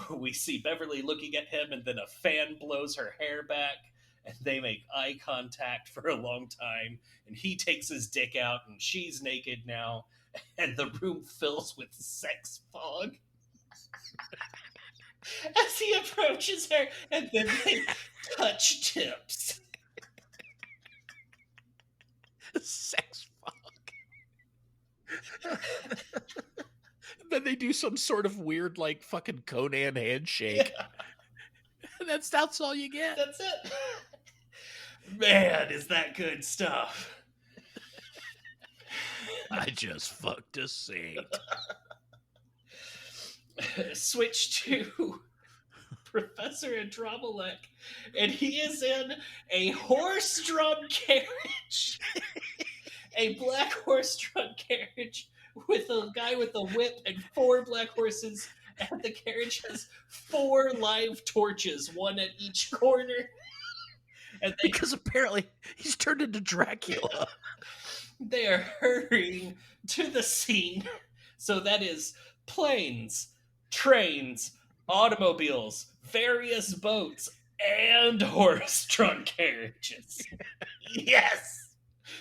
we see Beverly looking at him, and then a fan blows her hair back, and they make eye contact for a long time. And he takes his dick out, and she's naked now, and the room fills with sex fog as he approaches her, and then they touch tips. Sex fuck. Then they do some sort of weird, like, fucking Conan handshake. Yeah. That's all you get. That's it. Man, is that good stuff. I just fucked a saint. Switch to Professor Andromelech, and he is in a horse-drawn carriage. A black horse-drawn carriage with a guy with a whip and 4 black horses, and the carriage has 4 live torches, one at each corner. And because apparently he's turned into Dracula. They are hurrying to the scene. So that is planes, trains, automobiles, various boats, and horse-drawn carriages. Yes!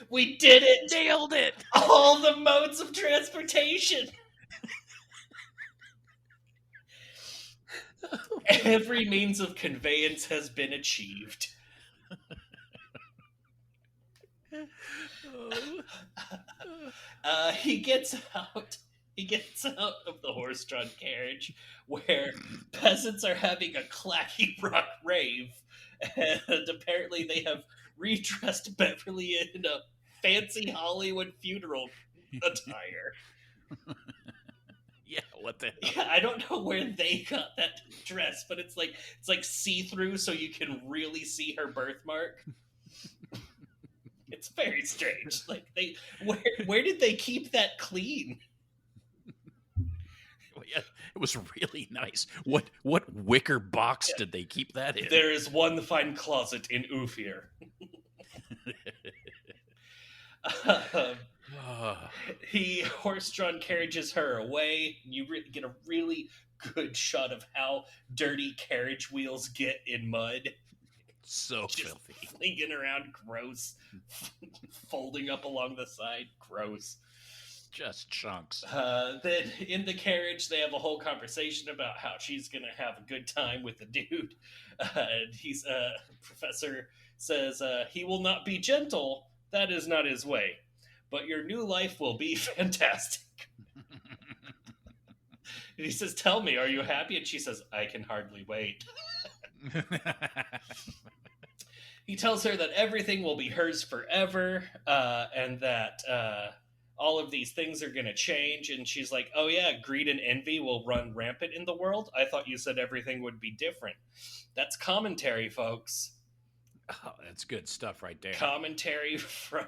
We did it! Nailed it! All the modes of transportation! Every means of conveyance has been achieved. He gets out. He gets out of the horse-drawn carriage, where peasants are having a clacky rock rave, and apparently they have redressed Beverly in a fancy Hollywood funeral attire. Yeah, what the hell? Yeah, I don't know where they got that dress, but it's like see-through, so you can really see her birthmark. It's very strange. Like where did they keep that clean? Well, yeah, it was really nice. What wicker box did they keep that in? There is one fine closet in Ophir. He horse-drawn carriages her away. You get a really good shot of how dirty carriage wheels get in mud. So just filthy. Flinging around, gross. Folding up along the side, gross. Just chunks. Then in the carriage, they have a whole conversation about how she's going to have a good time with the dude. Professor says, he will not be gentle. That is not his way. But your new life will be fantastic. And he says, tell me, are you happy? And she says, I can hardly wait. He tells her that everything will be hers forever, and that all of these things are going to change. And she's like, oh yeah, greed and envy will run rampant in the world? I thought you said everything would be different. That's commentary, folks. Oh, that's good stuff right there. Commentary from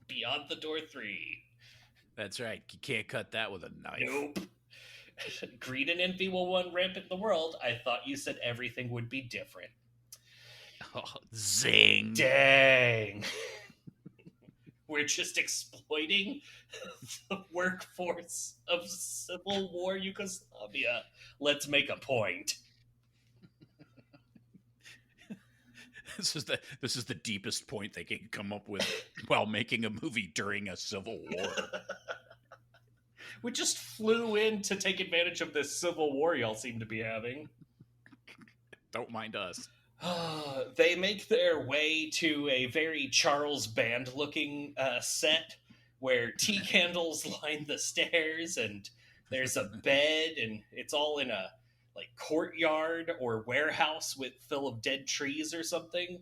Beyond the Door 3. That's right. You can't cut that with a knife. Nope. Greed and envy will run rampant in the world. I thought you said everything would be different. Oh, zing. Dang. We're just exploiting the workforce of Civil War Yugoslavia. Let's make a point. This is the deepest point they can come up with while making a movie during a civil war. We just flew in to take advantage of this civil war y'all seem to be having. Don't mind us. They make their way to a very Charles Band-looking set where tea candles line the stairs, and there's a bed, and it's all in a courtyard or warehouse full of dead trees or something.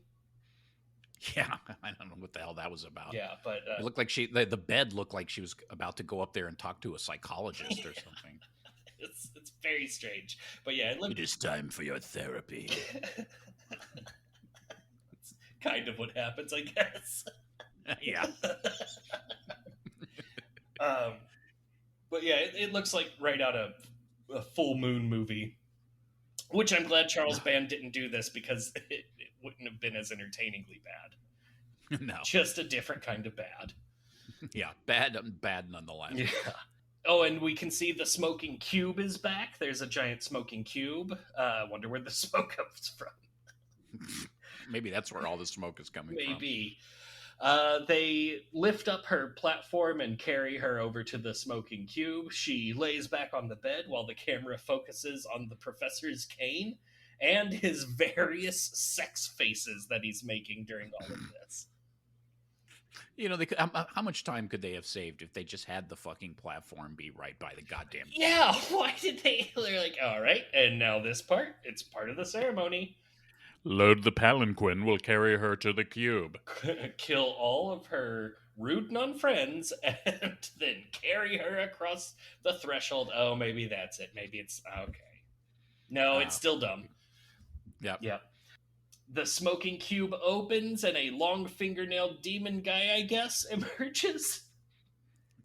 Yeah, I don't know what the hell that was about. Yeah, but it looked like the bed looked like she was about to go up there and talk to a psychologist or something. It's very strange, but yeah, it is time for your therapy. It's kind of what happens, I guess. Yeah. But yeah, it looks like right out of a Full Moon movie, which I'm glad Charles Band didn't do this because it wouldn't have been as entertainingly bad. No. Just a different kind of bad. Yeah, bad nonetheless. Yeah. Oh, and we can see the smoking cube is back. There's a giant smoking cube. Wonder where the smoke comes from. Maybe that's where all the smoke is coming from. Maybe. They lift up her platform and carry her over to the smoking cube. She lays back on the bed while the camera focuses on the professor's cane and his various sex faces that he's making during all of this. You know, how much time could they have saved if they just had the fucking platform be right by the goddamn cube? Yeah, why did they? They're like, all right, and now this part, it's part of the ceremony. Load the palanquin, we'll carry her to the cube. Kill all of her rude non-friends and then carry her across the threshold. Oh, maybe that's it. Maybe it's okay. No, it's still dumb. Yep. The smoking cube opens and a long fingernailed demon guy, I guess, emerges.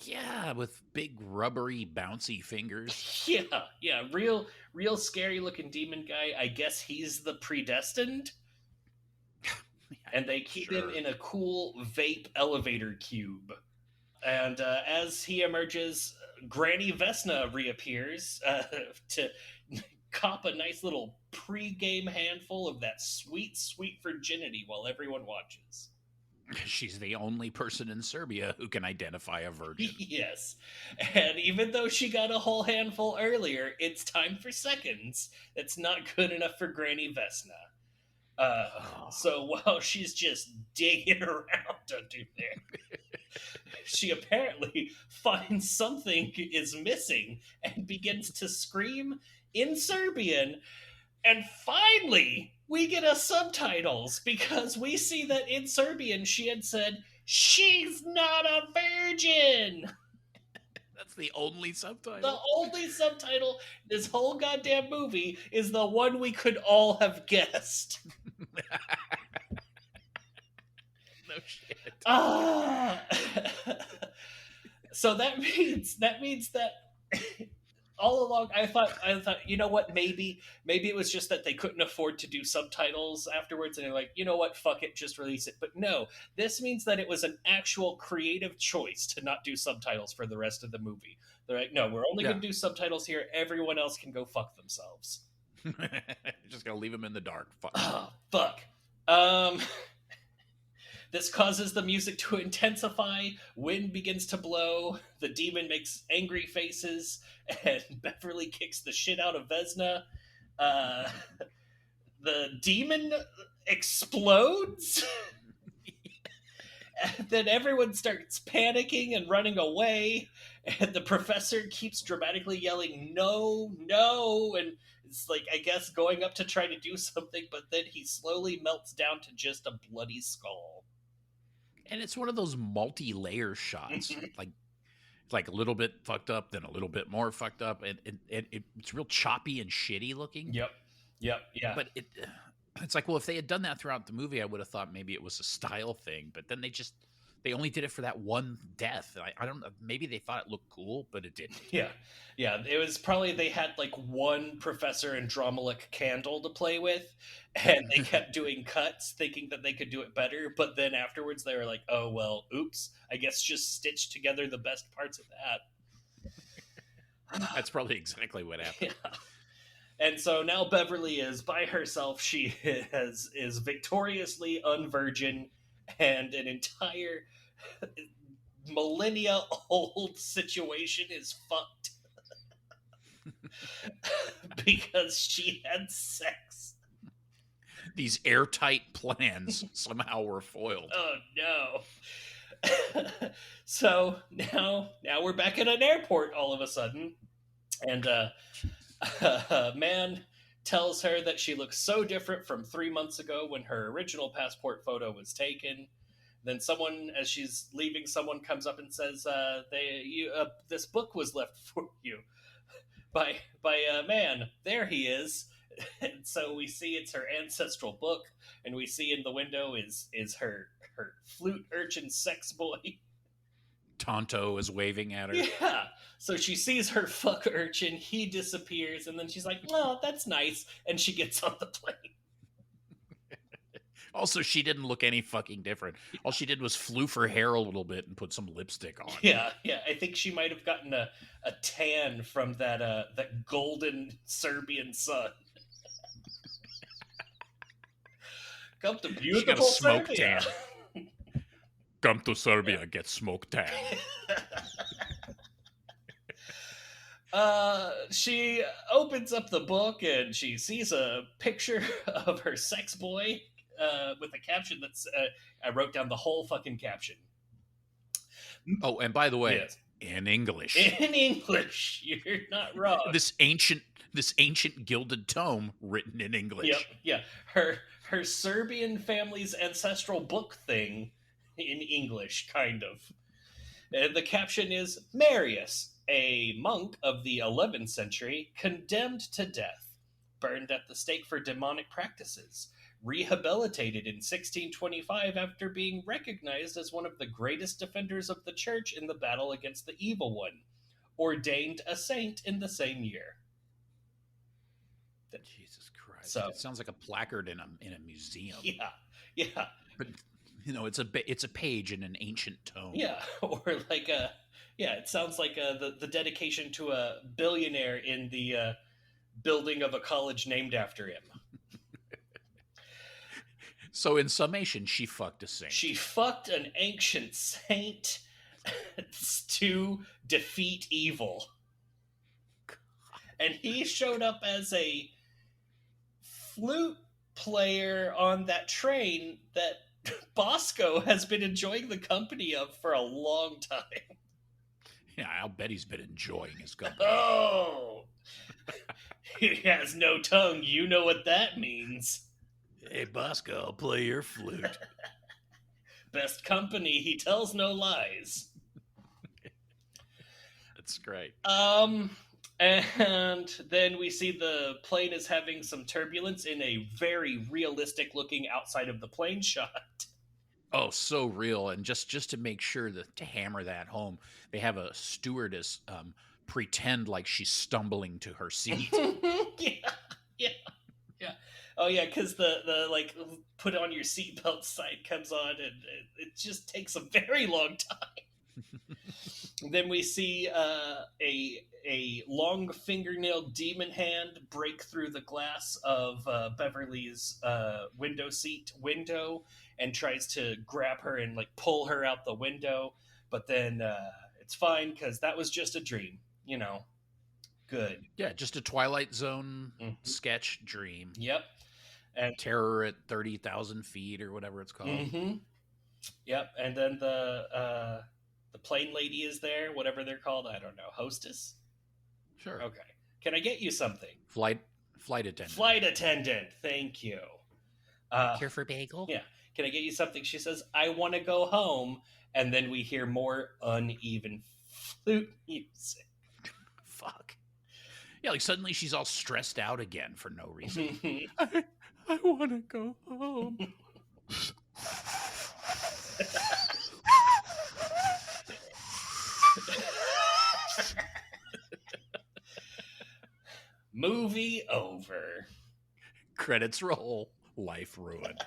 Yeah, with big rubbery bouncy fingers. Yeah, real scary looking demon guy. I guess he's the predestined. And they keep him in a cool vape elevator cube. And as he emerges, Granny Vesna reappears to cop a nice little pre-game handful of that sweet, sweet virginity while everyone watches. She's the only person in Serbia who can identify a virgin. Yes. And even though she got a whole handful earlier, it's time for seconds. That's not good enough for Granny Vesna. So while she's just digging around under there, she apparently finds something is missing and begins to scream in Serbian. And finally, we get a subtitles because we see that in Serbian she had said, "She's not a virgin." That's the only subtitle. The only subtitle this whole goddamn movie is the one we could all have guessed. No shit. So that means that all along I thought, you know what, maybe it was just that they couldn't afford to do subtitles afterwards and they're like, you know what, fuck it, just release it. But no, this means that it was an actual creative choice to not do subtitles for the rest of the movie. They're like, no, we're only going to do subtitles here. Everyone else can go fuck themselves. Just gonna leave them in the dark. Fuck. Oh, fuck. This causes the music to intensify. Wind begins to blow. The demon makes angry faces, and Beverly kicks the shit out of Vesna. The demon explodes. And then everyone starts panicking and running away. And the professor keeps dramatically yelling, "No, no!" And it's like, I guess, going up to try to do something, but then he slowly melts down to just a bloody skull. And it's one of those multi-layer shots, like a little bit fucked up, then a little bit more fucked up, and it's real choppy and shitty looking. Yep, yeah. But it's like, well, if they had done that throughout the movie, I would have thought maybe it was a style thing. But then they only did it for that one death. I don't know. Maybe they thought it looked cool, but it didn't. Yeah. It was probably they had like one Professor Andromalic candle to play with, and they kept doing cuts thinking that they could do it better. But then afterwards they were like, oh, well, oops, I guess just stitch together the best parts of that. That's probably exactly what happened. Yeah. And so now Beverly is by herself. She is victoriously unvirgin, and an entire millennia-old situation is fucked. Because she had sex. These airtight plans somehow were foiled. Oh no. So now we're back at an airport all of a sudden, and a man tells her that she looks so different from 3 months ago when her original passport photo was taken. Then someone, as she's leaving, someone comes up and says, this book was left for you by a man. There he is. And so we see it's her ancestral book, and we see in the window is her flute urchin sex boy. Tonto is waving at her. Yeah. So she sees her fuck urchin, he disappears, and then she's like, "Oh, that's nice," and she gets on the plane. Also, she didn't look any fucking different. All she did was floof her hair a little bit and put some lipstick on. Yeah. I think she might have gotten a tan from that golden Serbian sun. Come to beautiful She got a smoke Serbia. tan. Come to Serbia, get smoke tan. She opens up the book and she sees a picture of her sex boy with a caption that's I wrote down the whole fucking caption. Oh, and by the way, Yes. in English. In English, you're not wrong. This ancient gilded tome written in English. Yep, yeah. Her Serbian family's ancestral book thing in English, kind of. The caption is Marius, a monk of the 11th century, condemned to death, burned at the stake for demonic practices, rehabilitated in 1625 after being recognized as one of the greatest defenders of the church in the battle against the evil one, ordained a saint in the same year. Jesus Christ! So, it sounds like a placard in a museum. Yeah. But it's a page in an ancient tome. Yeah, or like it sounds like the dedication to a billionaire in the building of a college named after him. So in summation, she fucked a saint. She fucked an ancient saint to defeat evil. And he showed up as a flute player on that train that Bosco has been enjoying the company of for a long time. Yeah, I'll bet he's been enjoying his company. Oh! He has no tongue. You know what that means. Hey, Bosco, I'll play your flute. Best company, he tells no lies. That's great. And then we see the plane is having some turbulence in a very realistic looking outside of the plane shot. Oh, so real. And just to make sure to hammer that home, they have a stewardess pretend like she's stumbling to her seat. Yeah. Oh yeah, because the like put on your seatbelt sign comes on, and it just takes a very long time. Then we see a long fingernail demon hand break through the glass of Beverly's window seat window and tries to grab her and like pull her out the window, but then it's fine because that was just a dream, Good. Yeah, just a Twilight Zone sketch dream. Yep. And Terror at 30,000 feet or whatever it's called. Mm-hmm. Yep. And then the plane lady is there, whatever they're called. I don't know. Hostess? Sure. Okay. Can I get you something? Flight attendant. Flight attendant. Thank you. Care for bagel? Yeah. Can I get you something? She says, I want to go home. And then we hear more uneven flute music. Fuck. Yeah, like suddenly she's all stressed out again for no reason. I want to go home. Movie over. Credits roll. Life ruined.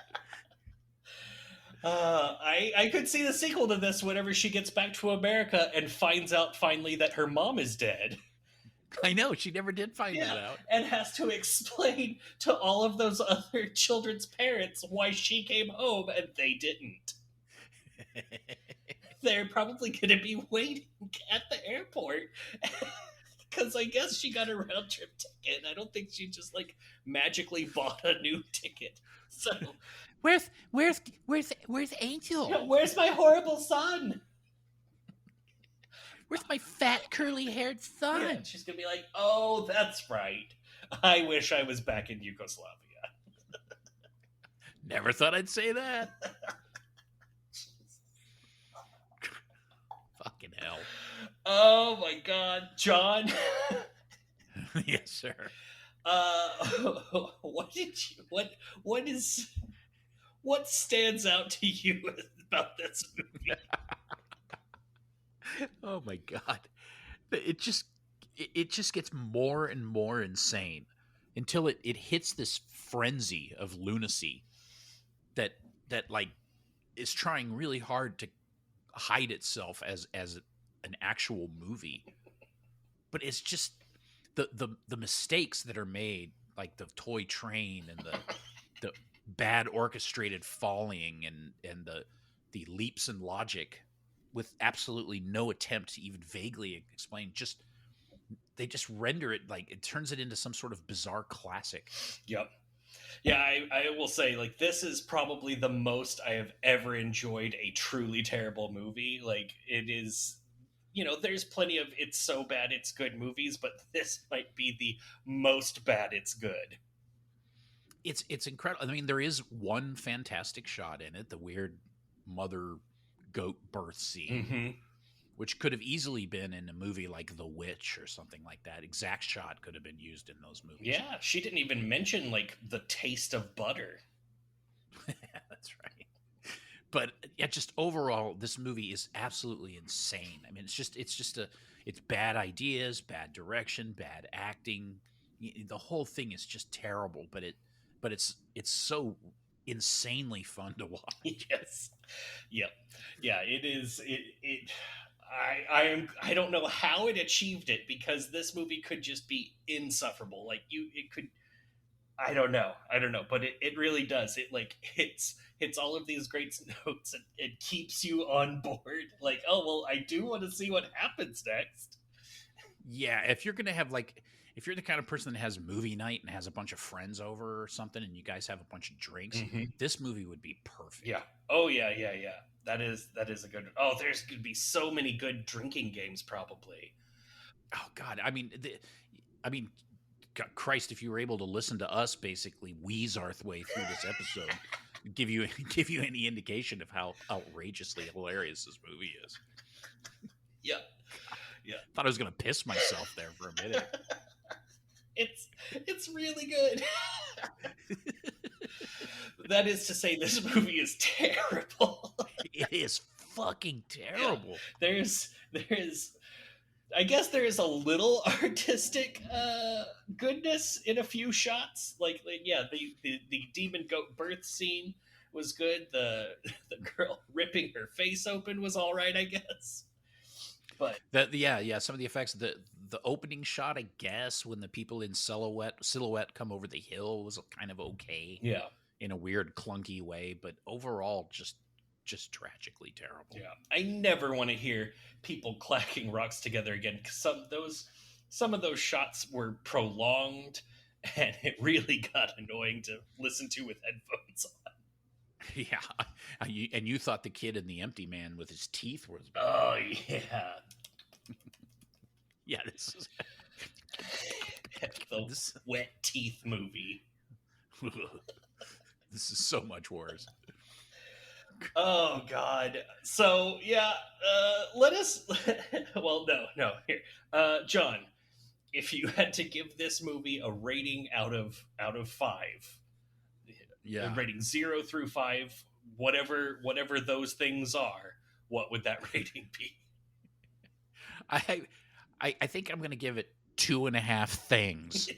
I could see the sequel to this whenever she gets back to America and finds out finally that her mom is dead. I know, she never did find that out. And has to explain to all of those other children's parents why she came home and they didn't. They're probably going to be waiting at the airport because I guess she got a round trip ticket. I don't think she just like magically bought a new ticket. So where's Angel? Yeah, where's my horrible son? Where's my fat curly-haired son? Yeah, she's gonna be like, oh, that's right. I wish I was back in Yugoslavia. Never thought I'd say that. Fucking hell. Oh my God, John. Yes, sir. What did you what stands out to you about this movie? Oh my god. It just gets more and more insane until it hits this frenzy of lunacy that like is trying really hard to hide itself as an actual movie. But it's just the mistakes that are made, like the toy train and the bad orchestrated falling and the leaps in logic with absolutely no attempt to even vaguely explain. Just they just render it like it turns it into some sort of bizarre classic. Yep. Yeah, I will say, like, this is probably the most I have ever enjoyed a truly terrible movie. Like, it is, there's plenty of it's so bad it's good movies, but this might be the most bad it's good. It's incredible. I mean, there is one fantastic shot in it, the weird mother goat birth scene, Mm-hmm. which could have easily been in a movie like The Witch or something like that. Exact shot could have been used in those movies. Yeah, she didn't even mention, like, the taste of butter. That's right. But yeah, just overall, this movie is absolutely insane. I mean, it's bad ideas, bad direction, bad acting. The whole thing is just terrible. But it's so insanely fun to watch. Yes. Yep. Yeah, it is. I don't know how it achieved it, because this movie could just be insufferable. Like, it could. I don't know, but it really does. It, like, hits all of these great notes, and it keeps you on board. Like, oh well, I do want to see what happens next. Yeah, if you're the kind of person that has movie night and has a bunch of friends over or something, and you guys have a bunch of drinks, Mm-hmm. this movie would be perfect. Yeah. Oh yeah, yeah, yeah. That is a good. Oh, there's going to be so many good drinking games, probably. Oh God, I mean, God, Christ, if you were able to listen to us basically wheeze our way through this episode, give you give you any indication of how outrageously hilarious this movie is. Yeah. Yeah. Thought I was gonna piss myself there for a minute. It's really good. That is to say, this movie is terrible. It is fucking terrible. Yeah. There's I guess there is a little artistic goodness in a few shots. Like yeah, the demon goat birth scene was good. The girl ripping her face open was all right, I guess. But Yeah, some of the effects, the opening shot, I guess, when the people in silhouette come over the hill was kind of okay yeah, in a weird clunky way, but overall just tragically terrible. yeah, I never want to hear people clacking rocks together again, because some of those shots were prolonged, and it really got annoying to listen to with headphones on. Yeah, and you thought the kid in The Empty Man with his teeth was bad. Oh yeah. Yeah, this is the wet teeth movie. This is so much worse. Oh God. So yeah, let us. Well, no. Here, John, if you had to give this movie a rating out of 5, Yeah, rating 0 through 5, whatever those things are, what would that rating be? I think I'm gonna give it 2.5 things,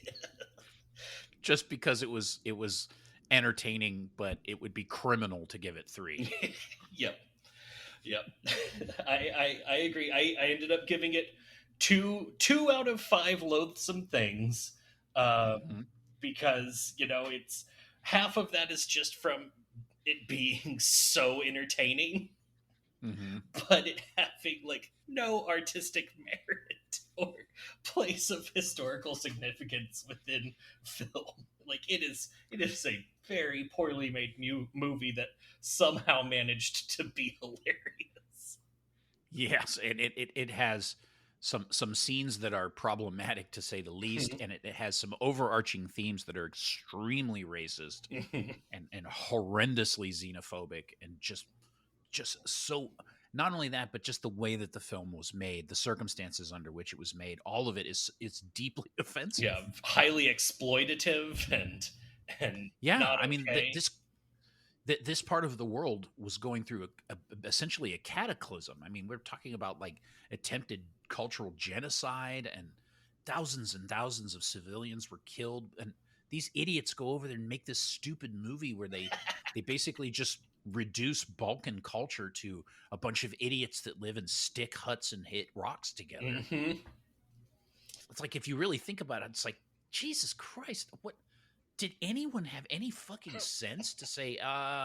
just because it was entertaining, but it would be criminal to give it 3. Yep. I agree. I ended up giving it 2 out of 5 loathsome things, Mhm. because it's half of that is just from it being so entertaining, Mhm. but it having, like, no artistic merit or place of historical significance within film. Like, it is a very poorly made new movie that somehow managed to be hilarious. Yes, and it has some scenes that are problematic to say the least, and it has some overarching themes that are extremely racist and horrendously xenophobic and just so not only that, but just the way that the film was made, the circumstances under which it was made, all of it is deeply offensive. Yeah, highly exploitative and Yeah, not I mean, okay. this part of the world was going through essentially a cataclysm. I mean, we're talking about like attempted cultural genocide, and thousands of civilians were killed, and these idiots go over there and make this stupid movie where they basically just reduce Balkan culture to a bunch of idiots that live in stick huts and hit rocks together. Hmm. It's like, if you really think about it, it's like, Jesus Christ, what did anyone have any fucking sense to say,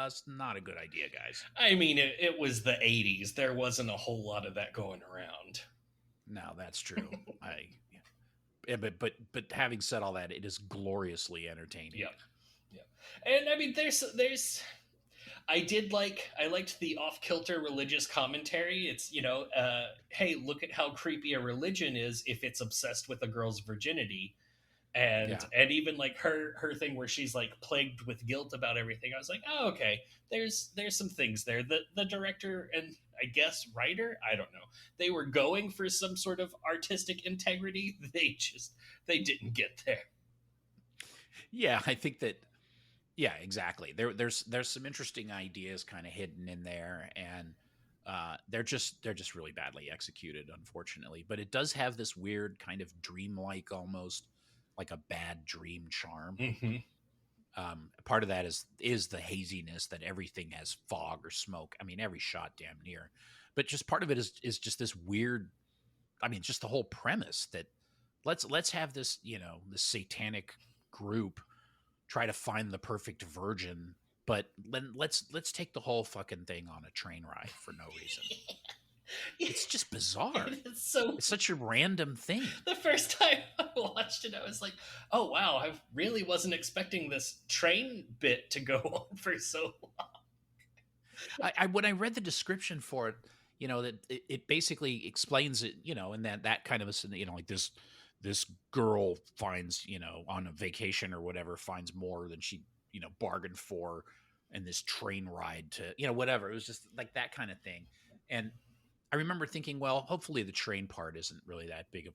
it's not a good idea, guys? I mean, it was the 80s. There wasn't a whole lot of that going around. No, that's true. Yeah, but having said all that, it is gloriously entertaining. Yep. Yep. And I mean, there's I liked the off-kilter religious commentary. It's, hey, look at how creepy a religion is if it's obsessed with a girl's virginity. And even like her thing where she's like plagued with guilt about everything. I was like, oh, okay, there's some things there. The director and I guess writer, I don't know, they were going for some sort of artistic integrity. They didn't get there. Yeah, I think that. Yeah, exactly. There's some interesting ideas kind of hidden in there, and they're just really badly executed, unfortunately. But it does have this weird kind of dreamlike, almost like a bad dream charm. Mm-hmm. Part of that is the haziness, that everything has fog or smoke. I mean, every shot damn near. But just part of it is just this weird. I mean, just the whole premise that let's have this, this satanic group try to find the perfect virgin, but then let's take the whole fucking thing on a train ride for no reason. It's just bizarre. It's such a random thing. The first time I watched it, I was like, oh wow, I really wasn't expecting this train bit to go on for so long. When I read the description for it, that it basically explains it, and that kind of a, like this girl finds, on a vacation or whatever, finds more than she, bargained for, and this train ride to, whatever. It was just like that kind of thing. And I remember thinking, well, hopefully the train part isn't really that big of,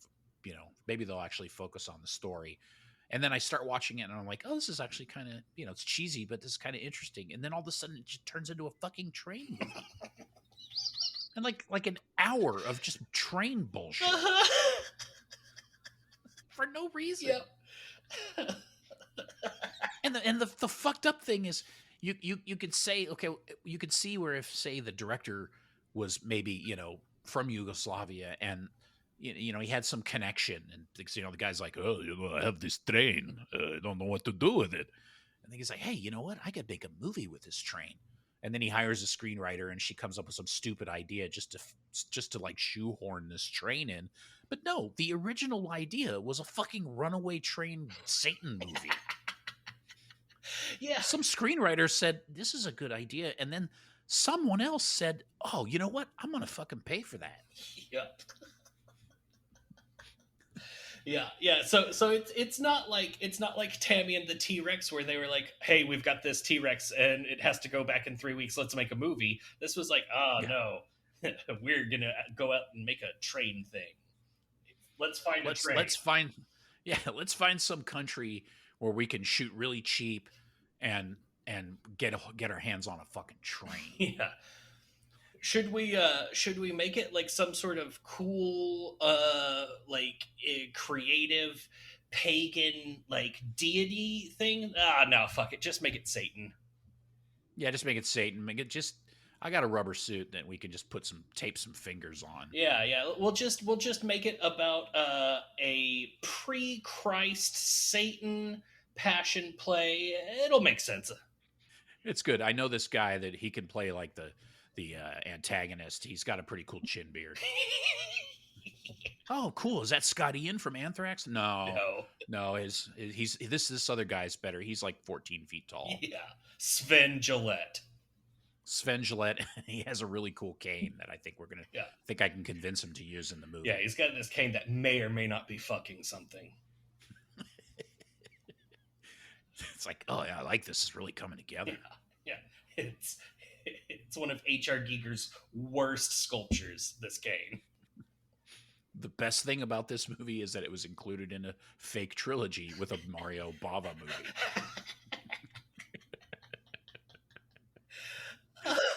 maybe they'll actually focus on the story. And then I start watching it and I'm like, oh, this is actually kind of, it's cheesy, but this is kind of interesting. And then all of a sudden it just turns into a fucking train movie. And like an hour of just train bullshit. For no reason. Yep. and the fucked up thing is you could say, okay, you could see where if, say, the director was maybe, from Yugoslavia, and he had some connection, and the guy's like, oh, I have this train, I don't know what to do with it, and then he's like, hey, you know what, I could make a movie with this train. And then he hires a screenwriter, and she comes up with some stupid idea just to like shoehorn this train in. But no, the original idea was a fucking runaway train Satan movie. Yeah. Some screenwriter said, this is a good idea. And then someone else said, oh, you know what? I'm going to fucking pay for that. Yep. Yeah. So it's not like Tammy and the T-Rex, where they were like, hey, we've got this T-Rex and it has to go back in 3 weeks. Let's make a movie. This was like, no, we're going to go out and make a train thing. Let's find a train. Let's find some country where we can shoot really cheap and get our hands on a fucking train. Yeah. Should we make it like some sort of cool like creative pagan like deity thing? No, fuck it. Just make it Satan. Yeah, just make it Satan. I got a rubber suit that we can just tape some fingers on. Yeah. We'll just make it about a pre-Christ Satan passion play. It'll make sense. It's good. I know this guy that he can play like the antagonist. He's got a pretty cool chin beard. Oh, cool. Is that Scott Ian from Anthrax? No. This other guy's better. He's like 14 feet tall. Yeah. Sven Gillette. He has a really cool cane that I think I can convince him to use in the movie. Yeah, he's got this cane that may or may not be fucking something. It's like, oh yeah, I like this. It's really coming together. Yeah. It's one of H.R. Giger's worst sculptures, this game. The best thing about this movie is that it was included in a fake trilogy with a Mario Bava movie.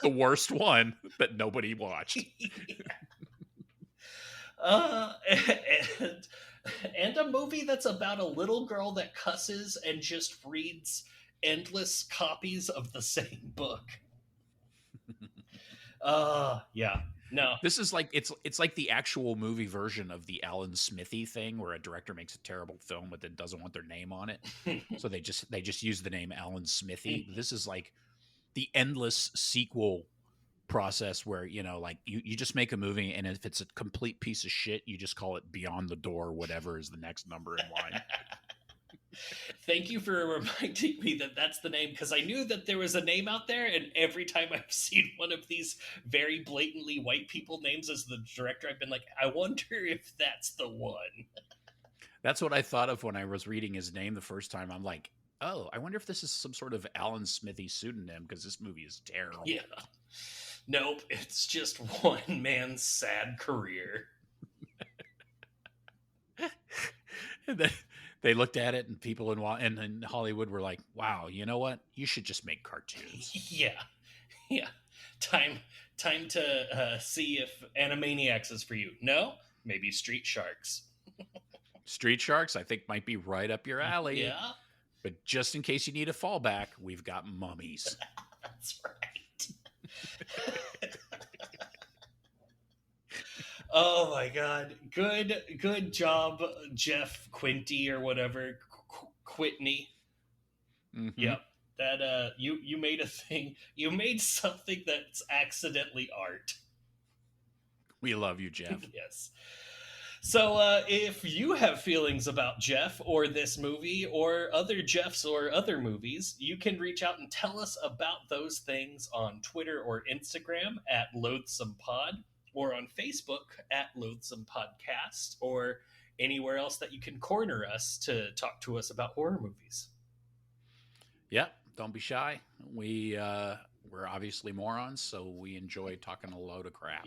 The worst one that nobody watched. And a movie that's about a little girl that cusses and just reads endless copies of the same book. Yeah. No. This is like it's like the actual movie version of the Alan Smithy thing, where a director makes a terrible film but then doesn't want their name on it. So they just use the name Alan Smithy. This is like the endless sequel process where, you know, like you just make a movie, and if it's a complete piece of shit, you just call it Beyond the Door, whatever is the next number in line. Thank you for reminding me that that's the name, because I knew that there was a name out there, and every time I've seen one of these very blatantly white people names as the director, I've been like, I wonder if that's the one. That's what I thought of when I was reading his name the first time. I'm like, oh, I wonder if this is some sort of Alan Smithy pseudonym, because this movie is terrible. Yeah. Nope, it's just one man's sad career. And then they looked at it, and people in Hollywood were like, wow, you know what? You should just make cartoons. Yeah. Time to see if Animaniacs is for you. No? Maybe Street Sharks. Street Sharks, I think, might be right up your alley. Yeah. But just in case you need a fallback, we've got Mummies. That's right. Oh my God! Good job, Jeff Quinty or whatever, Kwitney. Mm-hmm. Yep. That you made a thing. You made something that's accidentally art. We love you, Jeff. Yes. So if you have feelings about Jeff or this movie or other Jeffs or other movies, you can reach out and tell us about those things on Twitter or Instagram at LoathsomePod, or on Facebook at Loathsome Podcast, or anywhere else that you can corner us to talk to us about horror movies. Yep, don't be shy. We're obviously morons, so we enjoy talking a load of crap.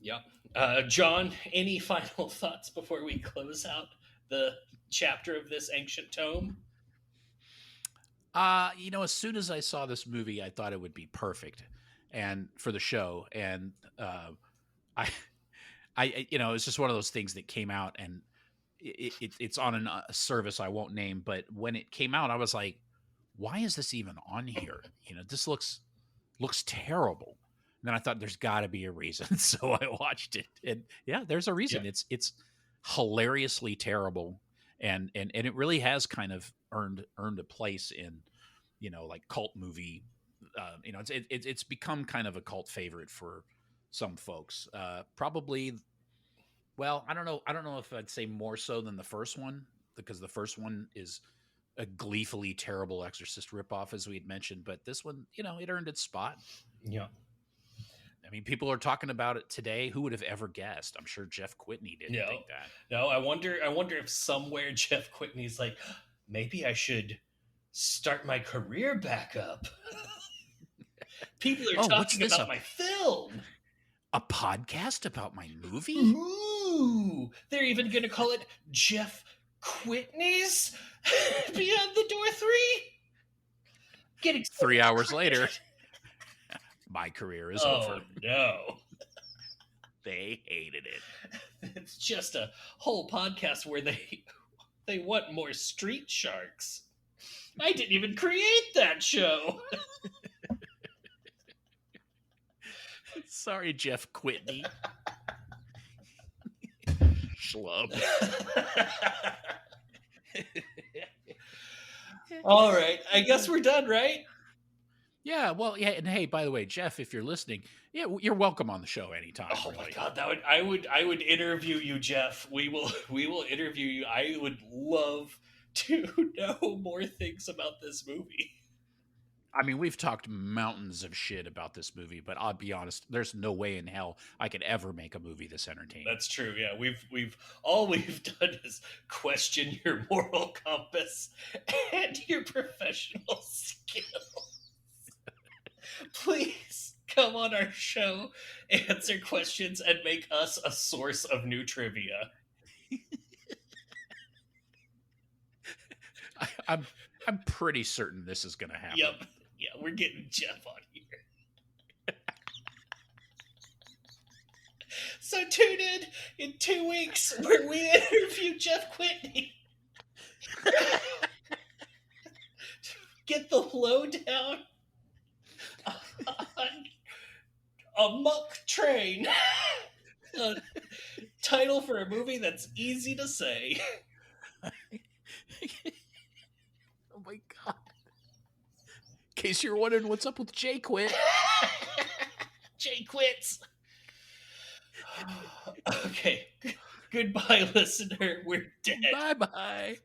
Yep. John, any final thoughts before we close out the chapter of this ancient tome? As soon as I saw this movie, I thought it would be perfect and for the show. And I it's just one of those things that came out, and it's on a service I won't name, but when it came out, I was like, why is this even on here? This looks terrible. And then I thought there's got to be a reason, so I watched it, and yeah, there's a reason. Yeah. It's hilariously terrible, and it really has kind of earned a place in, like cult movie. It's become kind of a cult favorite for some folks. Probably, well, I don't know if I'd say more so than the first one, because the first one is a gleefully terrible Exorcist ripoff, as we had mentioned, but this one, it earned its spot. Yeah. I mean, people are talking about it today. Who would have ever guessed? I'm sure Jeff Kwitney didn't think that. No, I wonder if somewhere Jeff Quitney's like, maybe I should start my career back up. People are talking about my film. A podcast about my movie? Ooh, they're even going to call it Jeff Quitney's Beyond the Door 3? Getting 3 hours later. My career is over. Oh, no. They hated it. It's just a whole podcast where they want more Street Sharks. I didn't even create that show. Sorry, Jeff Kwitney. Schlub. All right. I guess we're done, right? Yeah, well, yeah, and hey, by the way, Jeff, if you're listening, yeah, you're welcome on the show anytime. Oh really. My God, I would interview you, Jeff. We will interview you. I would love to know more things about this movie. I mean, we've talked mountains of shit about this movie, but I'll be honest, there's no way in hell I could ever make a movie this entertaining. That's true. Yeah, we've done is question your moral compass and your professional skills. come on our show, answer questions, and make us a source of new trivia. I'm pretty certain this is going to happen. Yep. Yeah, we're getting Jeff on here. So tune in 2 weeks where we interview Jeff Kwitney. Get the lowdown on Amok Train. A title for a movie that's easy to say. Oh my god. In case you're wondering what's up with Jay Quit. Jay quits. Okay. Goodbye, listener. We're dead. Bye-bye.